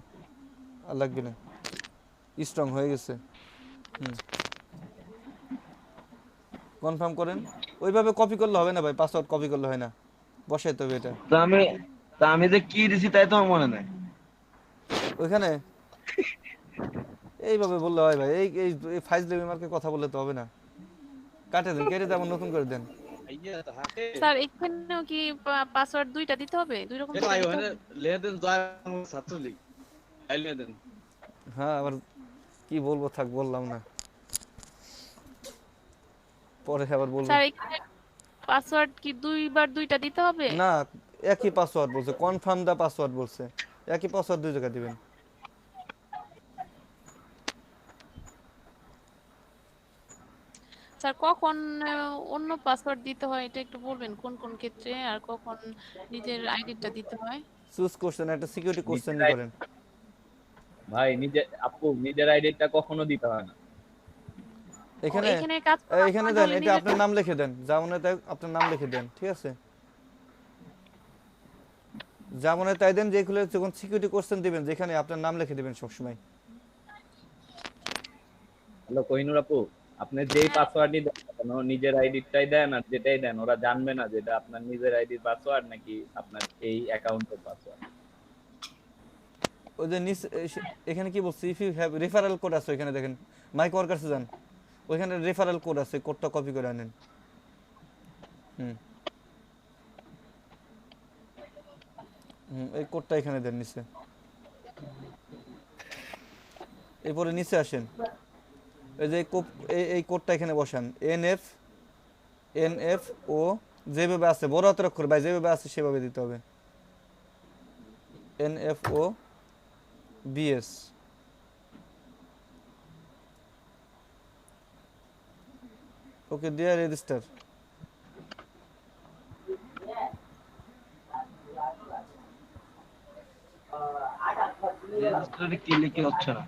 আর লাগবে না, স্ট্রং হয়ে গেছে। কনফার্ম করেন, ওইভাবে কপি করলে হবে না ভাই, পাসওয়ার্ড কপি করলে হয় না, বসাইতে হবে এটা। তা আমি যে কি দিছি তাই তো আমার মনে নাই ওইখানে এইভাবে বললে হয় ভাই, এই এই ফাইজলেমি মার্কে কথা বললে তো হবে না, কাটে দেন, কেটে দেন, নতুন করে দেন। স্যার এখানেও কি পাসওয়ার্ড দুইটা দিতে হবে, দুই রকম দিতে হবে? লেনদেন জয় বাংলা ছাত্রলীগ লেনদেন। হ্যাঁ আবার কি বলবো, থাক বললাম না, পরে আবার বলবো। স্যার এখানে পাসওয়ার্ড কি দুইবার দুইটা দিতে হবে? না একই পাসওয়ার্ড বলছে, কনফার্ম দা পাসওয়ার্ড বলছে, একই পাসওয়ার্ড দুই জায়গায় দিবেন। স্যার কখন অন্য পাসওয়ার্ড দিতে হয় এটা একটু বলবেন, কোন কোন ক্ষেত্রে, আর কখন নিজের আইডিটা দিতে হয়? চুজ কোশ্চেন, একটা সিকিউরিটি কোশ্চেন করেন ভাই আপু নিজের আইডিটা কখনো দিতে হয় না এখানে, এখানে দেন, এটা আপনার নাম লিখে দেন, যেমন তাই আপনার নাম লিখে দেন, ঠিক আছে? যেমন তাই দেন, যেগুলো যখন সিকিউরিটি কোশ্চেন দিবেন যেখানে আপনার নাম লিখে দিবেন সবসময়। হ্যালো কোহিনুর আপু, আপনি যেই পাসওয়ার্ডই দেন কেন নিজের আইডিটাই দেন, আর যেটাই দেন ওরা জানবে না যেটা আপনার নিজের আইডির পাসওয়ার্ড নাকি আপনার এই অ্যাকাউন্টের পাসওয়ার্ড। ওই যে এখানে কি বলছি, if you have referral code আছে, ওখানে দেখেন মাইক ওয়ার্কার্সে যান, ওইখানে রেফারেল কোড আছে, কোডটা কপি করে আনেন। এই কোডটা এখানে দেন নিচে, এরপরে নিচে আসেন, এই যে এই কোডটা এখানে বসান, এনএফ ও যেভাবে আছে বড় হাতের অক্ষর ভাই, যেভাবে আছে সেভাবে দিতে হবে, এনএফ ও বিএস। ওকে দিয়ে রেজিস্টার। রেজিস্টারে কি লিখে হচ্ছে না?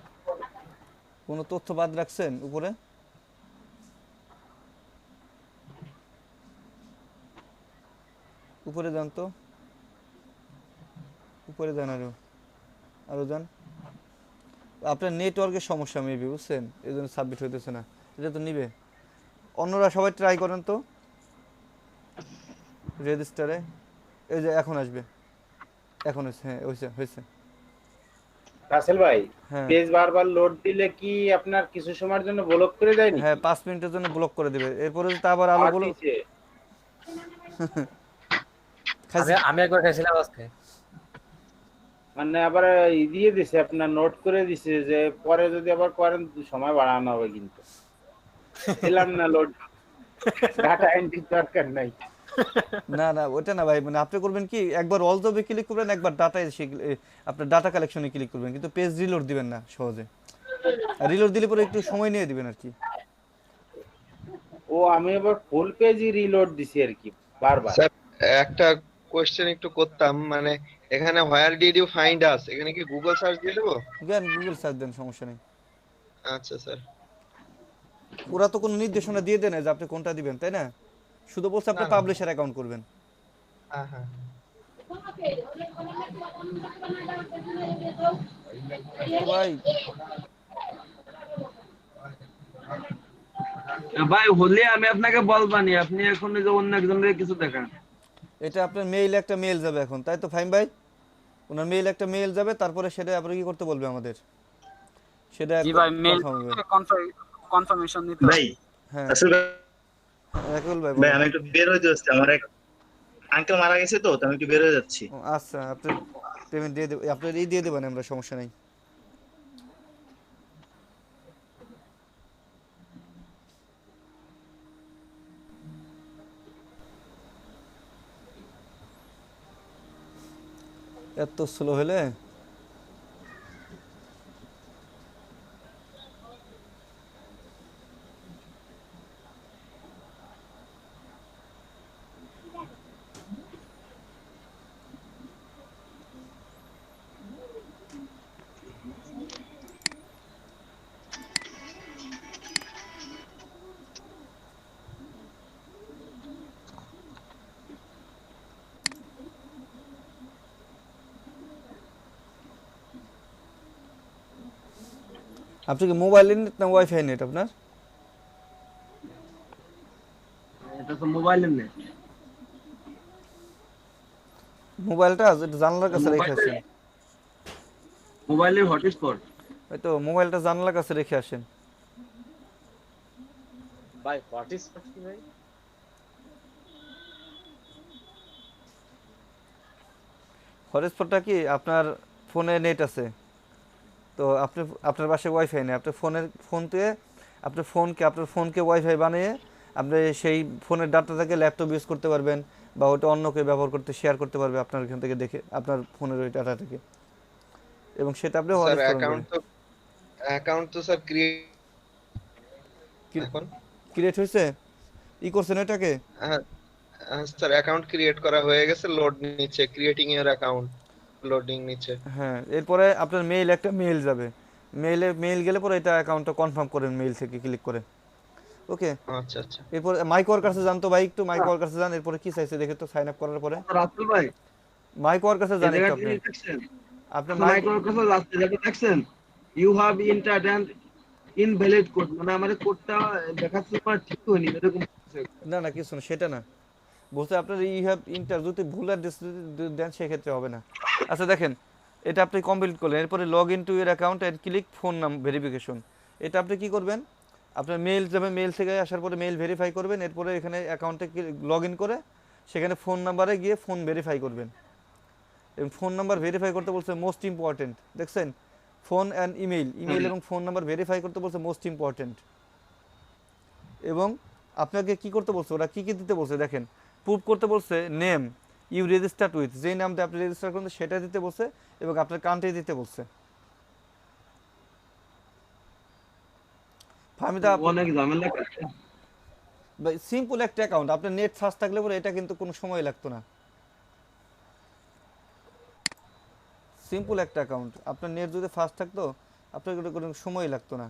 কোনো তথ্য বাদ রাখছেন উপরে? উপরে যান তো, উপরে যান, আরো যান। আপনার নেটওয়ার্কের সমস্যা মেবি, বুঝছেন, এই জন্য সাবমিট হইতেছে না, এটা তো নিবে। অন্যরা সবাই ট্রাই করেন তো রেজিস্টারে। এই যে এখন আসবে, এখন হয়েছে, হ্যাঁ হয়েছে। রাসেল ভাই, হ্যাঁ পেজ বারবার লোড দিলে কি আপনার কিছু সময়ের জন্য ব্লক করে দেয় নাকি? হ্যাঁ 5 মিনিটের জন্য ব্লক করে দিবে, এরপরে যদি আবার আলো বলো। আমি একবার খাইছিলাম আজকে, মানে আবার দিয়ে দিছে, আপনার নোট করে দিছে যে পরে যদি আবার করেন সময় বাড়ানো হবে, কিন্তু দিলাম না লোড, ডাটা এন্ট্রি দরকার নাই। না না ওটা না ভাই, মানে আপনি করবেন কি, একবার অল জবে ক্লিক করবেন, একবার ডাটা আপনার ডাটা কালেকশনে ক্লিক করবেন, কিন্তু পেজ রিলোড দিবেন না সহজে। আর রিলোড দিলে পরে একটু সময় নিয়ে দিবেন আর কি। ও আমি আবার ফুল পেজই রিলোড দিছি আর কি বারবার। স্যার একটা কোশ্চেন একটু করতাম, মানে এখানে হোয়ার ডিড ইউ ফাইন্ড আস, এখানে কি গুগল সার্চ দিয়ে দেবো? দেন গুগল সার্চ দেন, সমস্যা নেই। আচ্ছা স্যার। ওরা তো কোনো নির্দেশনা দিয়ে দেয় না যে আপনি কোনটা দিবেন, তাই না? শুধু বলছে আপনি পাবলিশার অ্যাকাউন্ট করবেন। হ্যাঁ হ্যাঁ। ভাই ভাই হলে আমি আপনাকে বলবানি, আপনি এখন যে অন্য একজনের কিছু দেখান। এটা আপনার মেইলে একটা মেইল যাবে এখন, তাই তো ফাহিম ভাই? ওনার মেইলে একটা মেইল যাবে, তারপরে সেটা আপনি কি করতে বলবে আমাদের, সেটা জি ভাই মেইল কনফার্মেশন নিতে ভাই। হ্যাঁ আসলে রাকিবুল ভাই ভাই আমি একটু বের হয়ে যাচ্ছি, আমার এক আঙ্কেল মারা গেছে তো, আমি একটু বের হয়ে যাচ্ছি। আচ্ছা আপনি পেমেন্ট দিয়ে দেব, আপনার এই দিয়ে দেবেন আমরা, সমস্যা নেই। এত স্লো হলে আপনি কি মোবাইল নেট না ওয়াইফাই নেট আপনার? এটা তো মোবাইলের নেট। মোবাইলটা জানলার কাছে রেখে আসেন। মোবাইলের হটস্পট। ওই তো মোবাইলটা জানলার কাছে রেখে আসেন। ভাই হোয়াট ইজ কি ভাই? হটস্পটটা কি আপনার ফোনে নেট আছে তো, আপনি আপনার বাসায় ওয়াইফাই নেই, আপনার আপনার ফোনকে ওয়াইফাই বানিয়ে আপনি সেই ফোনের ডাটাটাকে ল্যাপটপ ইউজ করতে পারবেন, বা ওটা অন্যকে ব্যবহার করতে শেয়ার করতে পারবে আপনার এখান থেকে দেখে, আপনার ফোনের ওই ডাটাটাকে, এবং সেটা আপনি স্যার অ্যাকাউন্ট তো স্যার ক্রিয়েট হয়েছে, ই করছেন এটাকে? হ্যাঁ স্যার অ্যাকাউন্ট ক্রিয়েট করা হয়ে গেছে, লোড নিচ্ছে, ক্রিয়েটিং ইওর অ্যাকাউন্ট লোডিং নিচ্ছে। হ্যাঁ এরপরে আপনার একটা মেইল যাবে, মেইল গেলে পরে এটা অ্যাকাউন্টটা কনফার্ম করেন মেইল থেকে ক্লিক করে। ওকে আচ্ছা আচ্ছা। এরপর মাইক ওয়ার্কার্সে যান তো ভাই, একটু মাইক ওয়ার্কার্সে যান, এরপরে কি চাইছে দেখে তো সাইন আপ করার পরে। রাতুল ভাই মাইক ওয়ার্কার্সে যান একটু আপনি মাইক ওয়ার্কার্সে যাচ্ছে, দেখছেন you have entered an invalid code, মানে আমাদের কোডটা দেখাচ্ছে পর ঠিক হয়নি এরকম। না না কিছু না, সেটা না বলতে আপনার ইউ হ্যাভ ইন্টার যদি ভুল অ্যাড্রেস দেন সেক্ষেত্রে হবে না। আচ্ছা দেখেন এটা আপনি কমপ্লিট করলেন, এরপরে log in to your account and click phone number verification. এটা আপনি কি করবেন, আপনার মেইল যাবে, মেইল থেকে আসার পরে মেইল ভেরিফাই করবেন, এরপরে এখানে অ্যাকাউন্টে লগ ইন করে সেখানে ফোন নাম্বারে গিয়ে ফোন ভেরিফাই করবেন। এবং ফোন নাম্বার ভেরিফাই করতে বলছে মোস্ট ইম্পর্টেন্ট, দেখছেন ফোন অ্যান্ড ইমেইল এবং ফোন নাম্বার ভেরিফাই করতে বলছে মোস্ট ইম্পর্টেন্ট। এবং আপনাকে কি করতে বলছে, ওরা কি দিতে বলছে দেখেন, প্রুফ করতে বলছে নেম ইউ রেজিস্টার্ড উইথ, যেই নামটা আপনি রেজিস্টার করেন সেটা দিতে বলছে, এবং আপনার কান্ট্রি দিতে বলছে। ফাহমিদা অনেক ঝামেলা করছে ভাই, সিম্পল একটা অ্যাকাউন্ট, আপনার নেট ফাস্ট থাকলে পরে এটা কিন্তু কোনো সময় লাগতো না, সিম্পল একটা অ্যাকাউন্ট, আপনার নেট যদি ফাস্ট থাকতো আপনার কোনো সময় লাগতো না।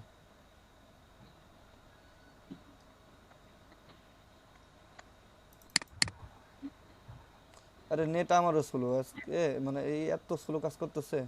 আরে নেট আমারও স্লো আজকে, মানে এই এত স্লো কাজ করতেছে।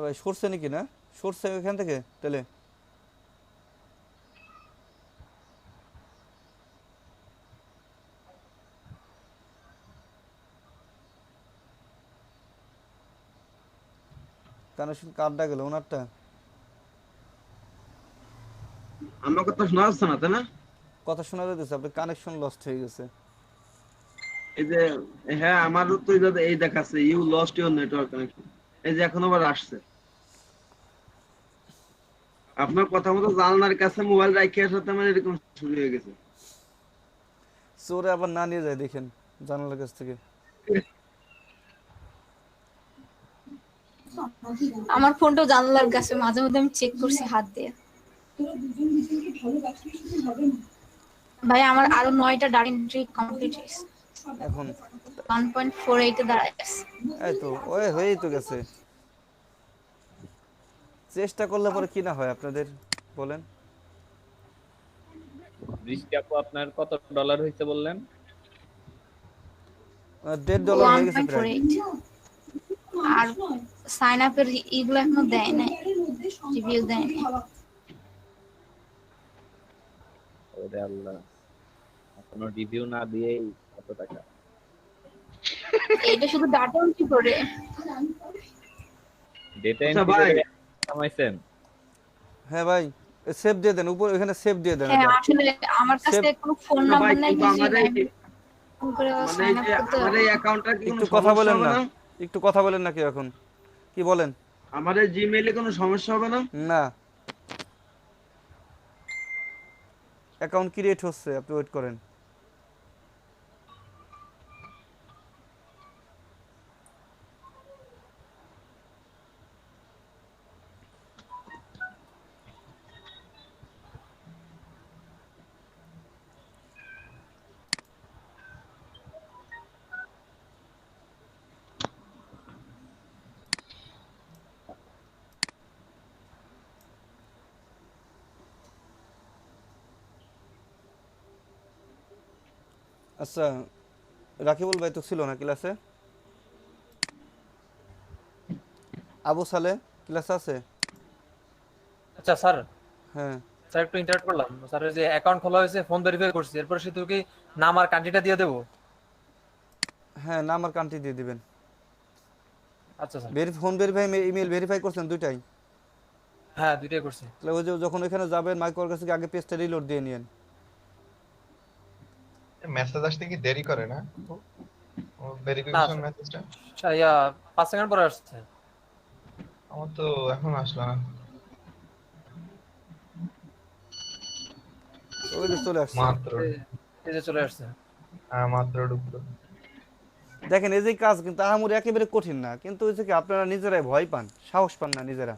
ভাই সরছে নাকি না? সরছে এখান থেকে তাহলে? কানেকশন কার্ডটা গেল ওনারটা। আমার কথা শোনা যাচ্ছে না তাই না? কথা শোনা যাচ্ছে, আপনার কানেকশন লস্ট হয়ে গেছে। এই যে হ্যাঁ আমারও তো এই দেখাচ্ছে you lost your network connection. এই যে এখন আবার আসছে। আপনার কথা মতো জানলার কাছে মোবাইল রাখিয়ে আসাতে আমার এরকম শুরু হয়ে গেছে। চোরে আবার না নিয়ে যায় দেখেন জানালার কাছ থেকে। আমার ফোনটাও জানলার কাছে, মাঝে মধ্যে আমি চেক করছি হাত দিয়ে। ভাই আমার আরো 9টা ডাটা এন্ট্রি কমপ্লিট হয়েছে, এখন 1.48 এ দাঁড়ায়। এই তো ওই হয়েই তো গেছে। চেষ্টা করলে পরে কি না হয় আপনাদের বলেন। বৃষ্টি আপু আপনার কত ডলার হয়েছে বললেন? $1.5 হয়ে গেছে প্রায়। 1.48 আর সাইন আপের এগুলো এখনো দেয় নাই, রিভিউ দেয় নাই। ওরে আল্লাহ, কোনো রিভিউ না দিয়েই কত টাকা? এটা শুধু ডাটা এন্ট্রি করে। ডেটা আচ্ছা এন্ট্রি ভাই। করে কামাইছেন? হ্যাঁ ভাই সেভ দিয়ে দেন, উপর এখানে সেভ দিয়ে দেন। হ্যাঁ এটা আসলে আমার কাছে কোনো ফোন না নাম্বার ভাই নাই, কিন্তু কিছুই আমাদের নাই। ফোন করে মানে সাইন এই আপ যে করতে আমার হবে। এই অ্যাকাউন্টটা কি কোনো একটু কথা সমস্যা বলেন হবে না, না? একটু কথা বলেন না কেউ এখন। কি বলেন? আমাদের জিমেইলে কোনো সমস্যা হবে না? না, অ্যাকাউন্ট ক্রিয়েট হচ্ছে, আপনি ওয়েট করেন। আচ্ছা রাকিবুল ভাই তো ছিল না ক্লাসে? আবু সালে ক্লাসে আছে? আচ্ছা স্যার, হ্যাঁ স্যার একটু ইন্টারাক্ট করলাম। স্যার ওই যে অ্যাকাউন্ট খোলা হয়েছে, ফোন ভেরিফাই করছি, এরপর শুধু কি নাম আর কান্ট্রিটা দিয়ে দেবো? হ্যাঁ নাম আর কান্ট্রি দিয়ে দিবেন। আচ্ছা sir. Phone verify email verify করছেন দুইটাই? হ্যাঁ দুইটাই করছি। তাহলে ওই যে যখন ওইখানে যাবেন মাইক্রোর কাছে আগে পেজটা রিলোড দিয়ে নিয়েন। মেসেজ আসতে কি দেরি করে না ও ভেরিফিকেশন মেসেজটা? আচ্ছা 5 সেকেন্ড পরে আসছে। আমার তো এখন আসলো না। ওই যে চলে আসছে মাত্র এই যে চলে আসছে। হ্যাঁ মাত্র ঢুকলো। দেখেন এই যে কাজ কিন্তু আহামরি একেবারে কঠিন না, কিন্তু ওই যে কি আপনারা নিজেরাই ভয় পান, সাহস পান না নিজেরা।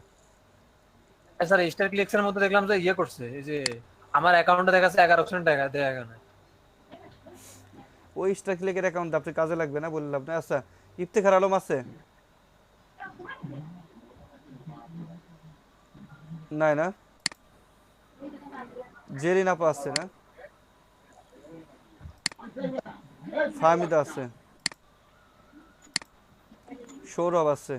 স্যার স্টার ক্লিকসের মধ্যে দেখলাম যে ইয়ে করছে, এই যে আমার অ্যাকাউন্টে দেখাচ্ছে 11% টাকা দেয়া গেল। ওই স্টার ক্লিকের অ্যাকাউন্ট আপনি কাজে লাগবে না বললাম না। আচ্ছা ইফতেখার আলম আছে? নাই না? জেরিন আপা আছে না? ফাহমিদা আছে, সৌরভ আছে,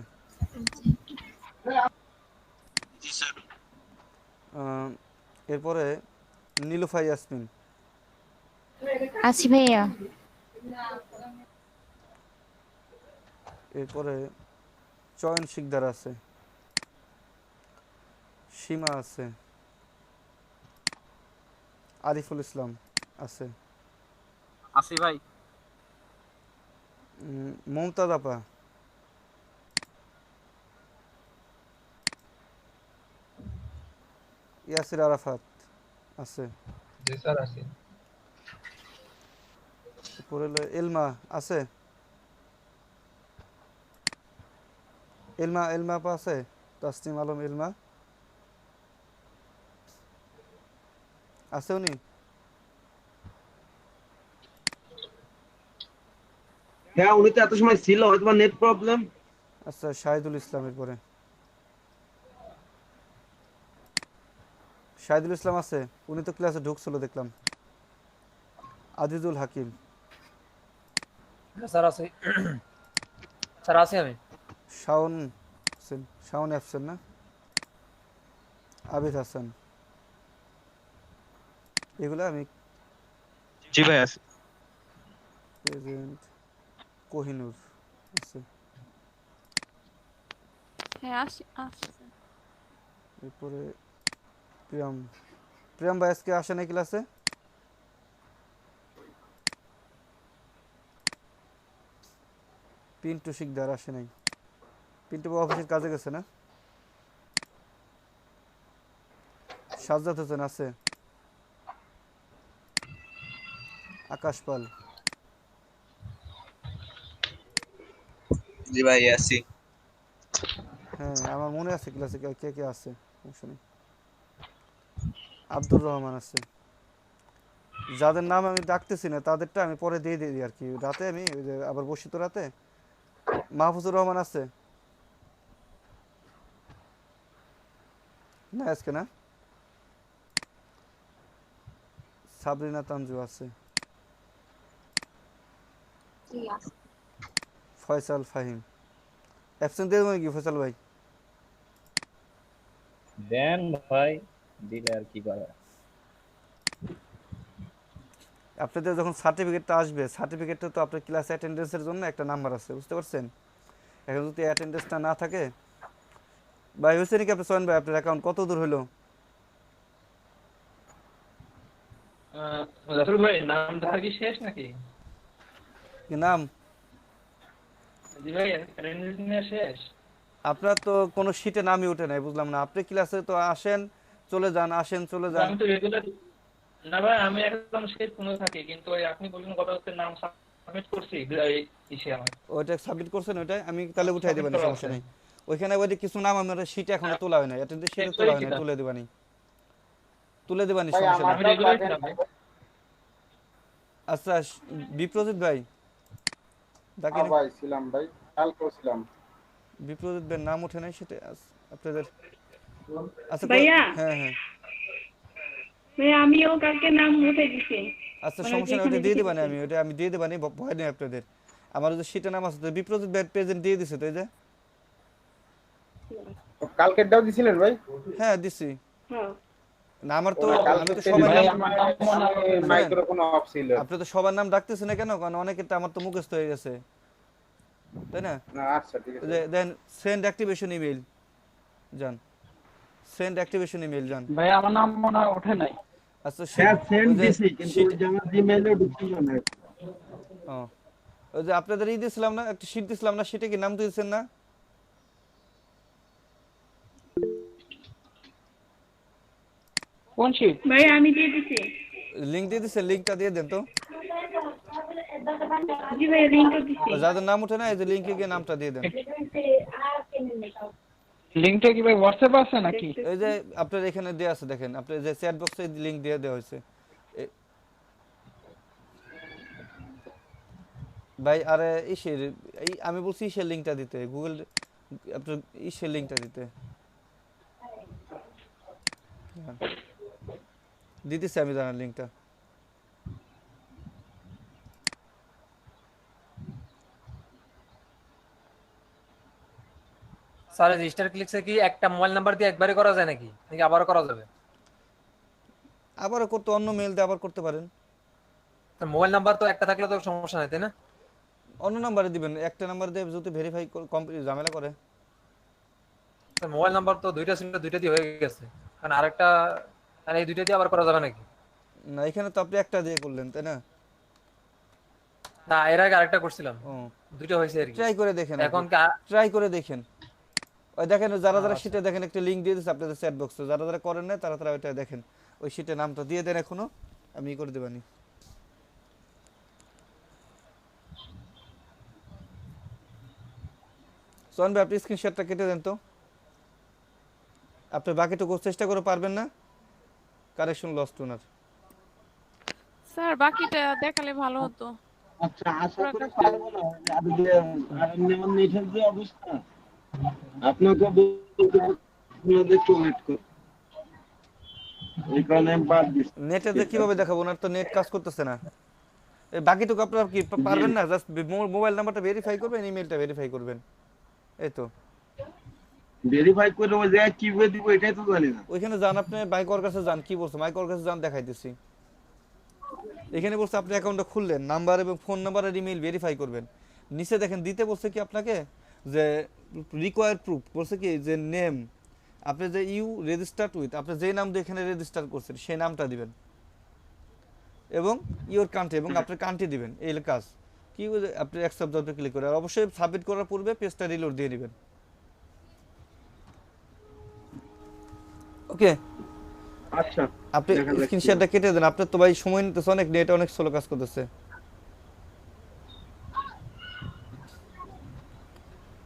এরপরে নীলুফা ইয়াসমিন আছি ভাইয়া। এরপরে চয়ন শিকদার আছে, সীমা আছে, আরিফুল ইসলাম আছে, আসি ভাই। মমতাজ আপা, ইয়াসির আরাফাত আছে। জি স্যার আছে। এরপরে এলমা আছে, এলমা আপা আছে, তাসনিম আলম এলমা আছে উনি? হ্যাঁ উনি তো এত সময় ছিল, হয়তো নেট প্রবলেম। আচ্ছা শাহিদুল ইসলামের পরে শাহিদুল ইসলাম আছে, উনি তো ক্লাসে ঢুকছিল দেখলাম। আজিজুল হাকিম স্যার আছে, স্যার আছি আমি। শাওন অ্যাবসেন্ট, শাওন অ্যাবসেন্ট না, আবিদ হাসান, এগুলো আমি জি ভাই আছে। প্রেজেন্ট, কোহিনুর আছে, হ্যাঁ আসছে। এরপরে প্রিয়াম, প্রিয়াম ভাই আজকে আসে নাই ক্লাসে? পিন্টু শিকদার আসে নাই, পিন্টু বাবু অফিসের কাজে গেছে না? সাজ্জাদ হোসেন আছে, আকাশ পাল, জি ভাই আছি। হ্যাঁ আমার মনে আছে ক্লাসে কে কে আছে, সমস্যা নেই। আব্দুর রহমান আছে। যাদের নাম আমি ডাকতেছি না তাদেরটা আমি পরে দিয়ে দিই আর কি, রাতে আমি ওই যে আবার বসি তো রাতে। মাহফুজুর রহমান আছে না আজকে? না, সাবরিনা তানজু আছে, ফয়সাল ফাহিম অ্যাবসেন্ট দিয়ে দেবেন কি ফয়সাল ভাই? দেন ভাই, দিলে আর কি করা। আপনাদের যখন সার্টিফিকেটটা আসবে, সার্টিফিকেটটা তো আপনার ক্লাস অ্যাটেন্ডেন্সের জন্য একটা নাম্বার আছে, বুঝতে পারছেন? এখন যদি অ্যাটেন্ডেন্সটা না থাকে, ভাই হয়েছে নাকি আপনি সোহেন ভাই আপনার অ্যাকাউন্ট কত দূর হলো? রাসেল ভাই নাম দেখা কি শেষ নাকি? কি নাম? জি ভাই অ্যাটেন্ডেন্স শেষ। আপনার তো কোনো শীটে নামই ওঠে নাই, বুঝলাম না। আপনি ক্লাসে তো আসেন চলে যান, আসেন চলে যান। আমি তো রেগুলার না ভাই, আমি একদম শেষ কোনো থাকি, কিন্তু ওই আপনি বললেন কথা হচ্ছে নাম সাবমিট করছি ইসে আমার ওইটা সাবমিট করছেন, ওইটাই আমি তাহলে উঠাই দেবেন, সমস্যা নেই। ওইখানে ওই কিছু নাম আমার শীটে এখনো তোলা হয় না, অ্যাটেন্ডেন্স শীটে তোলা হয় না, তুলে দেবানি, তুলে দেবানি, সমস্যা নেই। আচ্ছা বিপ্রজিৎ ভাই ডাকেন ভাই ছিলাম ভাই, কাল করছিলাম। বিপ্রজিৎ ভাইয়ের নাম ওঠে নাই সেটা আপনাদের? আচ্ছা ভাইয়া, হ্যাঁ হ্যাঁ ভাই আমিও কালকে নাম উঠাই দিছি। আচ্ছা সমস্যা নেই, ওটা দিয়ে দেবানি, আমি দিয়ে দেবানি, ভয় নেই আপনাদের। আমার যে শীটের নাম আছে তো বিপ্রজিৎ ভাই প্রেজেন্ট দিয়ে দিছে তো, এই যে কালকেরটাও দিছিলেন ভাই? হ্যাঁ দিছি হ্যাঁ না, আমার তো আমি তো সবার নাম, মাইক্রোফোন অফ ছিল। আপনি তো সবার নাম ডাকতেছেন না কেন? কারণ অনেকেরটা আমার তো মুখস্থ হয়ে গেছে, তাই না? আচ্ছা ঠিক আছে, দেন সেন্ড অ্যাক্টিভেশন ইমেল যান, সেন্ড অ্যাক্টিভেশন ইমেল যান। ভাই আমার নাম মনে হয় ওঠে নাই। আচ্ছা সেন্ড দিছি কিন্তু ওই যে আমার জিমেইলে ঢুকছিল না। ওই যে আপনাদের ই দিছিলাম না, একটা শীট দিছিলাম না, সেটা কি নাম দিয়েছেন না? কোন শীট ভাই? আমি দিয়ে দিছি, লিংক দিয়ে দিছেন, লিংকটা দিয়ে দেন তো। জি ভাই লিংকও দিছি। যাদের নাম ওঠে না এই যে লিংকে গিয়ে নামটা দিয়ে দেন। লিংকটা কি ভাই হোয়াটসঅ্যাপ আছে নাকি? এই যে আপনার এখানে দেয়া আছে, দেখেন আপনার যে চ্যাট বক্সে লিংক দিয়ে দেওয়া হয়েছে ভাই। আরে ইসের এই আমি বলছি ইসের লিংকটা দিতে, গুগল আপনার ইসের লিংকটা দিতে দিতেছি আমি, জানার লিংকটা। স্যার রেজিস্টার ক্লিকসে কি একটা মোবাইল নাম্বার দিয়ে একবারে করা যায় নাকি আবারও করা যাবে? আবারও করতে অন্য মেইল দিয়ে আবার করতে পারেন। মোবাইল নাম্বার তো একটা থাকলে তো সমস্যা নাই, তাই না? অন্য নাম্বারে দিবেন, একটা নাম্বার দিয়ে যদি ভেরিফাই কমপ্লিট ঝামেলা করে। মোবাইল নাম্বার তো দুইটা ছিল, দুইটা দিয়ে হয়ে গেছে, কারণ আরেকটা এই দুইটা দিয়ে আবার করা যাবে নাকি? না এখানে তো আপনি একটা দিয়ে করলেন, তাই না? না এর আগে আরেকটা করছিলাম, দুইটা হয়েছে আর কি। ট্রাই করে দেখেন, এখন ট্রাই করে দেখেন। ওই দেখেন যারা যারা আচ্ছা। শীটে দেখেন একটা লিংক দিয়ে দিচ্ছে আপনাদের চ্যাট বক্সে, যারা যারা করেন না তারা তারা ওইটা দেখেন, ওই শীটে নামটা দিয়ে দেন, এখনো আমি করে দেবানি। সোহান ভাই আপনি স্ক্রিনশটটা কেটে দেন তো, আপনি বাকিটুকু চেষ্টা করে পারবেন না, কারেকশন লস্ট ওনার। স্যার বাকিটা দেখালে ভালো হতো। আচ্ছা আশা করি পারবো না, আমি যে আমার নেটের যে অবস্থা আপনাকে বলতে আপনাদের একটু ওয়েট করুন, এই কারণে আমি বাদ দিচ্ছি। নেটে যে কিভাবে দেখাবো, ওনার তো নেট কাজ করতেছে না। এই বাকিটুকু আপনারা কি পারবেন না? জাস্ট মোবাইল নাম্বারটা ভেরিফাই করবেন, ইমেলটা ভেরিফাই করবেন, এই তো। ভেরিফাই করে ওই জায়গায় কিভাবে দিব এটাই তো জানি না। ওইখানে যান, আপনি মাইকর কাছে যান, কি বলছে মাইকর কাছে যান, দেখাইতেছি। এখানে বলছে আপনি অ্যাকাউন্টটা খুললেন, নাম্বার এবং ফোন নাম্বার আর ইমেল ভেরিফাই করবেন। নিচে দেখেন দিতে বলছে কি আপনাকে যে রিকোয়ার্ড প্রুফ, বলছে কি যে নেম, আপনি যে ইউ রেজিস্টার্ড উইথ, আপনি যে নাম দিয়ে এখানে রেজিস্টার করছেন সেই নামটা দিবেন এবং ইওর কান্ট্রি এবং আপনার কান্ট্রি দিবেন। এই কাজ কি আপনি অ্যাকসেপ্ট দাও ক্লিক করে, আর অবশ্যই সাবমিট করার পূর্বে পেজটা রিলোড দিয়ে নেবেন। ওকে, আচ্ছা আপনি স্ক্রিন শেয়ারটা কেটে দেন, আপনার তো ভাই সময় নিতেছে অনেক, নেট অনেক স্লো কাজ করতেছে।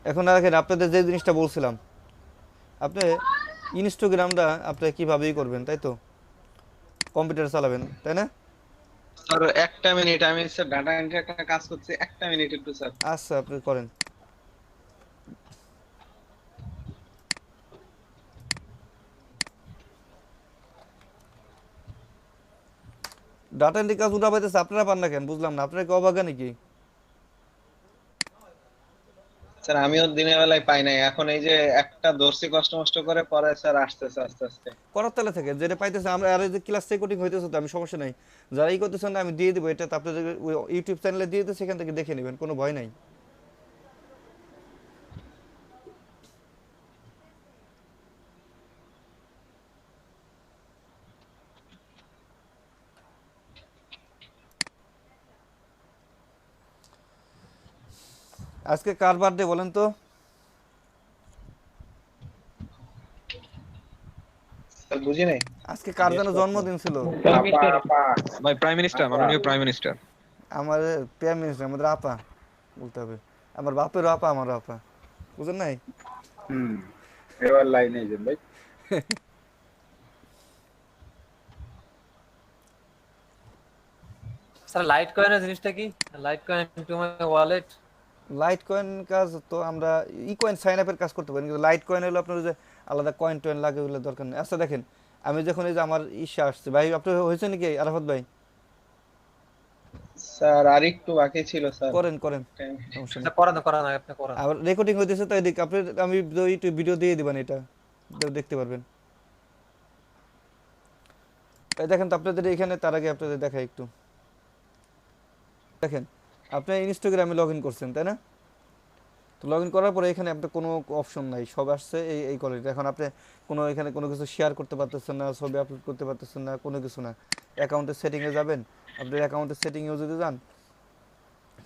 এখন দেখেন আপনাদের যে জিনিসটা বলছিলাম, আপনি ইনস্টাগ্রামটা আপনি কিভাবেই করবেন, তাই তো কম্পিউটার চালাবেন, তাই না? স্যার একটা মিনিট, আমি স্যার ডাটা এন্ট্রি একটা কাজ করছি, একটা মিনিট একটু স্যার। আচ্ছা আপনি করেন। ডাটা এন্ট্রি কাজ উঠা পাইতেছে, আপনারা পান না কেন বুঝলাম না, আপনারা কি অবাগা নাকি? স্যার আমিও দিনের বেলায় পাই নাই, এখন এই যে একটা ধরছি কষ্ট মষ্ট করে, পরে স্যার আসতেছে আস্তে আস্তে। করার তালে থেকে যেটা পাইতেছে আমরা, আর এই যে ক্লাস রেকর্ডিং হইতেছে তো আমি সমস্যা নাই, যারাই করতেছেন না আমি দিয়ে দিব, এটা তো আপনাদের ইউটিউব চ্যানেলে দিয়ে দিতে, সেখান থেকে দেখে নেবেন, কোনো ভয় নাই। আজকে কার বার্থডে বলেন তো? স্যার বুঝি নাই। আজকে কার যেন জন্মদিন ছিল? ভাই প্রাইম মিনিস্টার, মাননীয় প্রাইম মিনিস্টার। আমার প্রাইম মিনিস্টার, আমাদের আপা বলতে হবে, আমার বাপের আপা, আমার আপা, বুঝেন নাই? এবার লাইনে যান ভাই। স্যার লাইট কয়েনের জিনিসটা কি? Light coin to my wallet. Light coin কাজ তো আমরা ই কয়েন সাইন আপের কাজ করতে পারি, কিন্তু লাইট কয়েন হলো আপনার যে আলাদা কয়েন টয়েন লাগে, ওগুলো দরকার নেই। আচ্ছা দেখেন, আমি যখন এই যে আমার ইস্যা আসছে ভাই, আপনার হয়েছে নাকি আরাফাত ভাই? স্যার আরেকটু বাকি ছিল স্যার। করেন করেন, সমস্যা নেই। করেন আপনি করেন। আর রেকর্ডিং হইতেছে তো এদিকে, আপনি আমি ইউটিউব ভিডিও দিয়ে দিবেন, এটা দেখতে পারবেন। এই দেখেন তো আপনাদের এখানে, তার আগে আপনাদের দেখাই একটু দেখেন, আপনি ইনস্টাগ্রামে লগ ইন করছেন তাই না? তো লগ ইন করার পরে এখানে আপনার কোনো অপশন নাই, সব আসছে এই কোয়ালিটি। এখন আপনি কোনো এখানে কোনো কিছু শেয়ার করতে পারতেছেন না, ছবি আপলোড করতে পারতেছেন না, কোনো কিছু না। অ্যাকাউন্টের সেটিংয়ে যাবেন, আপনার অ্যাকাউন্টের সেটিংয়েও যদি যান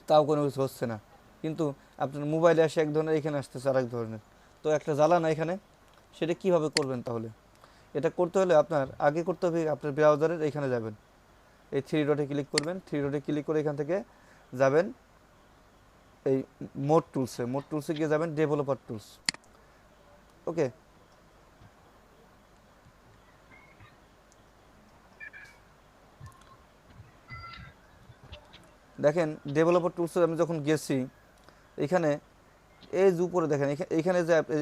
তাও কোনো কিছু হচ্ছে না, কিন্তু আপনার মোবাইলে আসে এক ধরনের, এখানে আসতেছে আরেক ধরনের। তো একটা জ্বালা না এখানে, সেটা কিভাবে করবেন তাহলে? এটা করতে হলে আপনার আগে করতে হবে, আপনার ব্রাউজারের এখানে যাবেন, এই থ্রি ডটে ক্লিক করবেন, থ্রি ডটে ক্লিক করে এখান থেকে যাবেন এই মোড টুলসে গিয়ে যাবেন ডেভেলপার টুলস। ওকে, দেখেন ডেভেলপার টুলসে আমি যখন গেছি, এখানে এই যে উপরে দেখেন,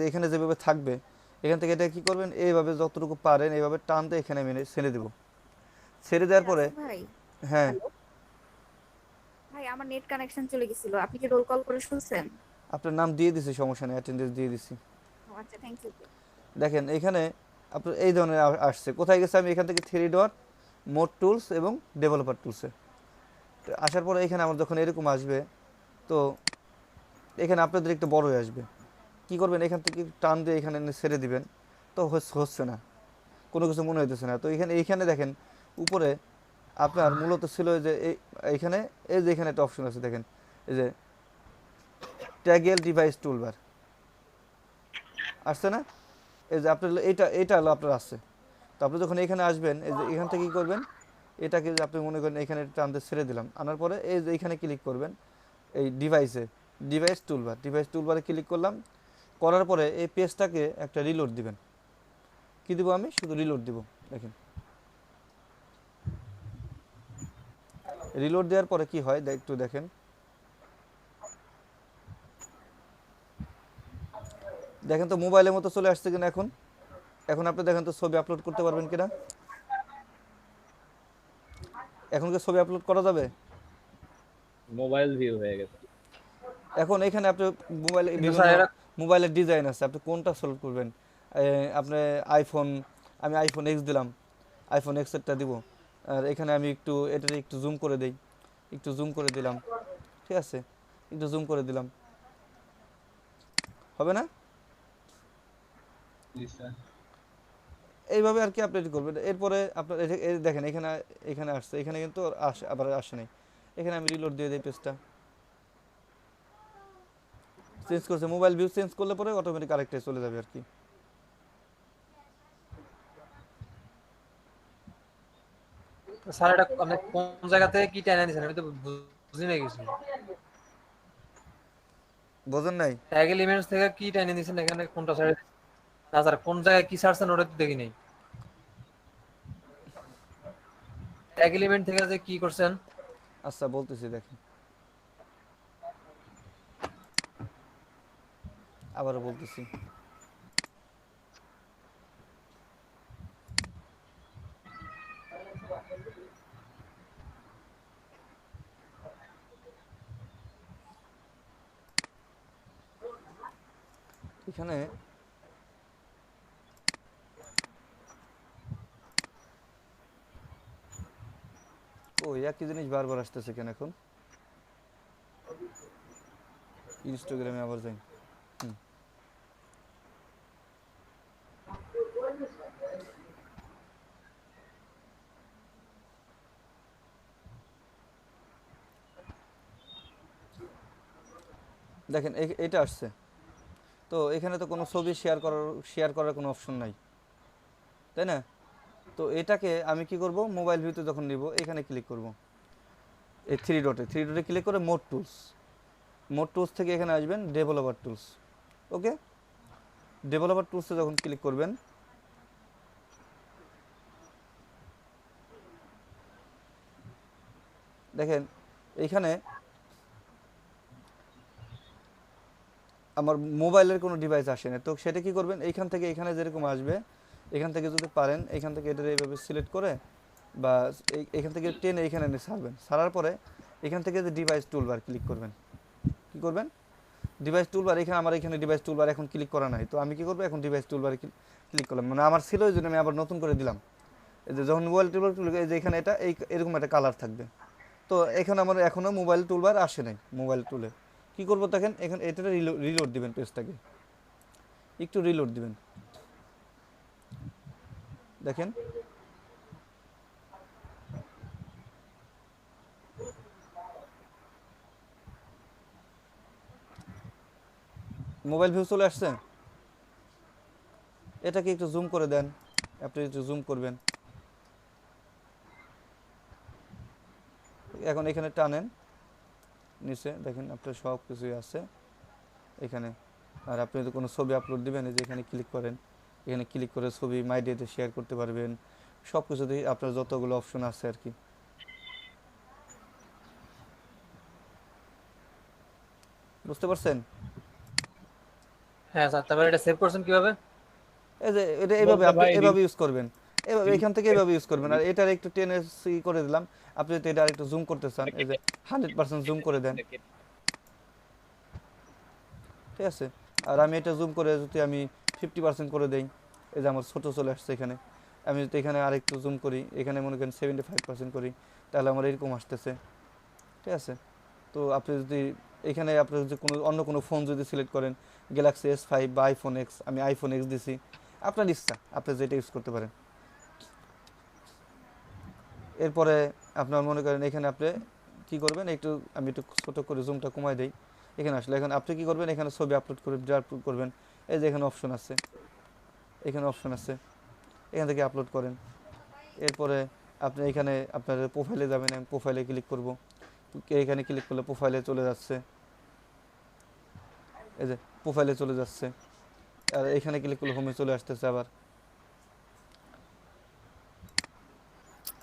এখানে যেভাবে থাকবে, এখান থেকে এটা কি করবেন, এইভাবে যতটুকু পারেন এইভাবে টান দিয়ে এখানে মেনে ছেড়ে দেব। ছেড়ে দেওয়ার পরে ভাই, হ্যাঁ ভাই আমার নেট কানেকশন চলে গেছিল, আপনি কি রোল কল করে শুনছেন? আপনার নাম দিয়ে দিছি, সমস্যা নেই, অ্যাটেন্ডেন্স দিয়ে দিছি। আচ্ছা থ্যাংক ইউ। দেখেন এখানে আপনার এই ধরনের আসছে, কোথায় গেছে, আমি এখান থেকে থ্রি ডট মোড টুলস এবং ডেভেলপার টুলসে আসার পরে এখানে আমার যখন এরকম আসবে, তো এখানে আপনাদের একটু বড় হয়ে আসবে। কি করবেন, এখান থেকে টান দিয়ে এখানে ছেড়ে দিবেন, তো হচ্ছে না, কোনো কিছু মনে হইতেছে না। তো এইখানে দেখেন উপরে আপনার মূলত ছিল যে এইখানে এই যে এখানে একটা অপশন আছে, দেখেন এই যে ট্যাগেল ডিভাইস টুলবার আসছে না, এই যে আপনার এইটা হলো আপনার আসছে। তো আপনি যখন এখানে আসবেন, এই যে এখান থেকে কী করবেন, এটাকে যে আপনি মনে করেন এখানে টানতে ছেড়ে দিলাম, আনার পরে এই যে এইখানে ক্লিক করবেন, এই ডিভাইস টুলবারে ক্লিক করলাম, করার পরে এই পেজটাকে একটা রিলোড দিবেন। কি দিব, আমি শুধু রিলোড দিব। দেখেন রিলোড দেওয়ার পরে কি হয় একটু দেখেন, দেখেন তো মোবাইলের মতো চলে আসছে কিনা। এখন আপনি দেখেন তো ছবি আপলোড করতে পারবেন কিনা, এখন কি ছবি আপলোড করা যাবে? মোবাইল ভিউ হয়ে গেছে। এখন এখানে আপনি মোবাইলে মোবাইলের ডিজাইন আছে, আপনি কোনটা সিলেক্ট করবেন। আপনি আইফোন, আমি আইফোন এক্স দিলাম, আইফোন এক্সেরটা দিব। আর এখানে আমি একটু এটাতে একটু জুম করে দেই, একটু জুম করে দিলাম, ঠিক আছে, একটু জুম করে দিলাম, হবে না? এইভাবে আর কি আপনি করবেন। এরপরে আপনার দেখেন এখানে এখানে আসছে, এখানে কিন্তু আবার আসে নাই। এখানে আমি রিলোড দিয়ে দিই, পেজটা চেঞ্জ করছে, মোবাইল ভিউ চেঞ্জ করলে পরে অটোমেটিক আরেকটাই চলে যাবে আর কি। স্যার এটা আপনি কোন জায়গা থেকে কি টাইনা নিছেন আমি তো বুঝি না কিছু। বোঝেন নাই? ট্যাগ এলিমেন্টস থেকে কি টাইনা নিছেন এখানে কোনটা স্যার? না স্যার কোন জায়গায় কি সারছেন ওটা তো দেখি নাই। ট্যাগ এলিমেন্ট থেকে যে কি করছেন? আচ্ছা বলতেছি, দেখেন আবারও বলতেছি। এখানে একই জিনিস বারবার আসতেছে কেন? এখন ইনস্টাগ্রামে আবার যাই। দেখেন এটা আসছে, তো এখানে তো কোনো ছবি শেয়ার করার কোনো অপশন নাই, তাই না? তো এটাকে আমি কি করব, মোবাইল ভিউতে যখন নিব এখানে ক্লিক করব, এই থ্রি ডটে ক্লিক করে মোড টুলস থেকে এখানে আসবেন ডেভেলপার টুলস। ওকে, ডেভেলপার টুলসে যখন ক্লিক করবেন, দেখেন এইখানে আমার মোবাইলের কোনো ডিভাইস আসে না, তো সেটা কি করবেন, এইখান থেকে এখানে যেরকম আসবে এখান থেকে যদি পারেন এখান থেকে এটা এইভাবে সিলেক্ট করে বা এখান থেকে টেনে এখানে এনে ছাড়ার পরে এখান থেকে যে ডিভাইস টুলবার ক্লিক করবেন। কি করবেন, ডিভাইস টুলবার, এখানে আমার এখানে ডিভাইস টুলবার এখন ক্লিক করা নাই, তো আমি কি করবো, এখন ডিভাইস টুলবারে ক্লিক করলাম, মানে আমার ছিল ওই জন্য আমি আবার নতুন করে দিলাম। এই যে যখন মোবাইল টুলবার এই যে এখানে এটা এরকম একটা কালার থাকবে, তো এখানে আমার এখনও মোবাইল টুলবার আসে নাই। মোবাইল টুলে কি করবো, দেখেন এখানে এটা রিলোড দিবেন, পেজটাকে একটু রিলোড দিবেন। দেখেন মোবাইল ভিউ চলে আসছে। এটাকে একটু জুম করে দেন, আপনি একটু জুম করবেন, এখন এখানে টানেন নিচে, দেখেন আপনার সব কিছুই আছে এখানে। আর আপনি যদি কোনো ছবি আপলোড দিবেন, এই যে এখানে ক্লিক করেন, এখানে ক্লিক করে ছবি মাই ডেতে শেয়ার করতে পারবেন, সব কিছুতেই আপনার যতগুলো অপশন আছে আর কি। বুঝতে পারছেন? হ্যাঁ স্যার, তারপরে এটা সেভ করছেন কিভাবে? এই যে এটা এইভাবে আপনি এভাবে ইউজ করবেন, এভাবে এখান থেকে এভাবে ইউজ করবেন। আর এটার একটু টেনে করে দিলাম, আপনি যদি এটা আরেকটু জুম করতে চান, এই যে 100% জুম করে দেন, ঠিক আছে। আর আমি এটা জুম করে যদি আমি 50% করে দেই, এই যে আমার ছোটো চলে আসছে এখানে। আমি যদি এখানে আরেকটু জুম করি, এখানে মনে করেন 75% করি, তাহলে আমার এরকম আসতেছে, ঠিক আছে। তো আপনি যদি এখানে আপনি যদি অন্য কোনো ফোন যদি সিলেক্ট করেন, গ্যালাক্সি S5 বা আইফোন এক্স, আমি আইফোন এক্স দিছি, আপনার ইচ্ছা, আপনি যেটা ইউজ করতে পারেন। এরপরে আপনার মনে করেন এখানে আপনি কি করবেন, আমি একটু ছোটো করে জুমটা কমাই দিই, এখানে আসলে এখন আপনি কি করবেন, এখানে ছবি আপলোড করে আপলোড করবেন, এই যে এখানে অপশন আছে, এখান থেকে আপলোড করেন। এরপরে আপনি এখানে আপনার প্রোফাইলে যাবেন, আমি প্রোফাইলে ক্লিক করব, এখানে ক্লিক করলে প্রোফাইলে চলে যাচ্ছে, এই যে প্রোফাইলে চলে যাচ্ছে। আর এখানে ক্লিক করলে হোমে চলে আসতেছে আবার।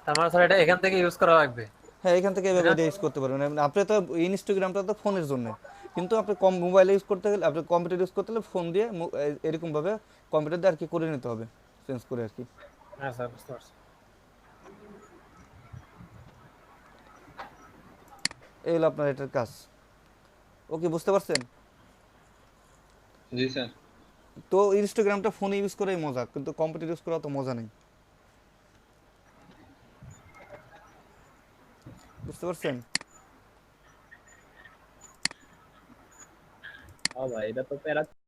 তার মানে স্যার এটা এখান থেকে ইউজ করা লাগবে? হ্যাঁ, এখান থেকে এভাবে ইউজ করতে পারবেন। আপনি তো ইনস্টাগ্রামটা তো ফোনের জন্য, কিন্তু আপনি মোবাইলে ইউজ করতে গেলে, আপনি কম্পিউটার ইউজ করতে গেলে ফোন দিয়ে এরকমভাবে কম্পিউটার দিয়ে আর কি করে নিতে হবে, চেঞ্জ করে আর কি। হ্যাঁ স্যার, বুঝতে পারছি। এই হলো আপনার এটার কাজ। ওকে, বুঝতে পারছেন? জি স্যার। তো ইনস্টাগ্রামটা ফোনে ইউজ করেই মজা, কিন্তু কম্পিউটার ইউজ করা তো মজা নেই, বুঝতে পারছেন? ভাই এটা তো প্যারা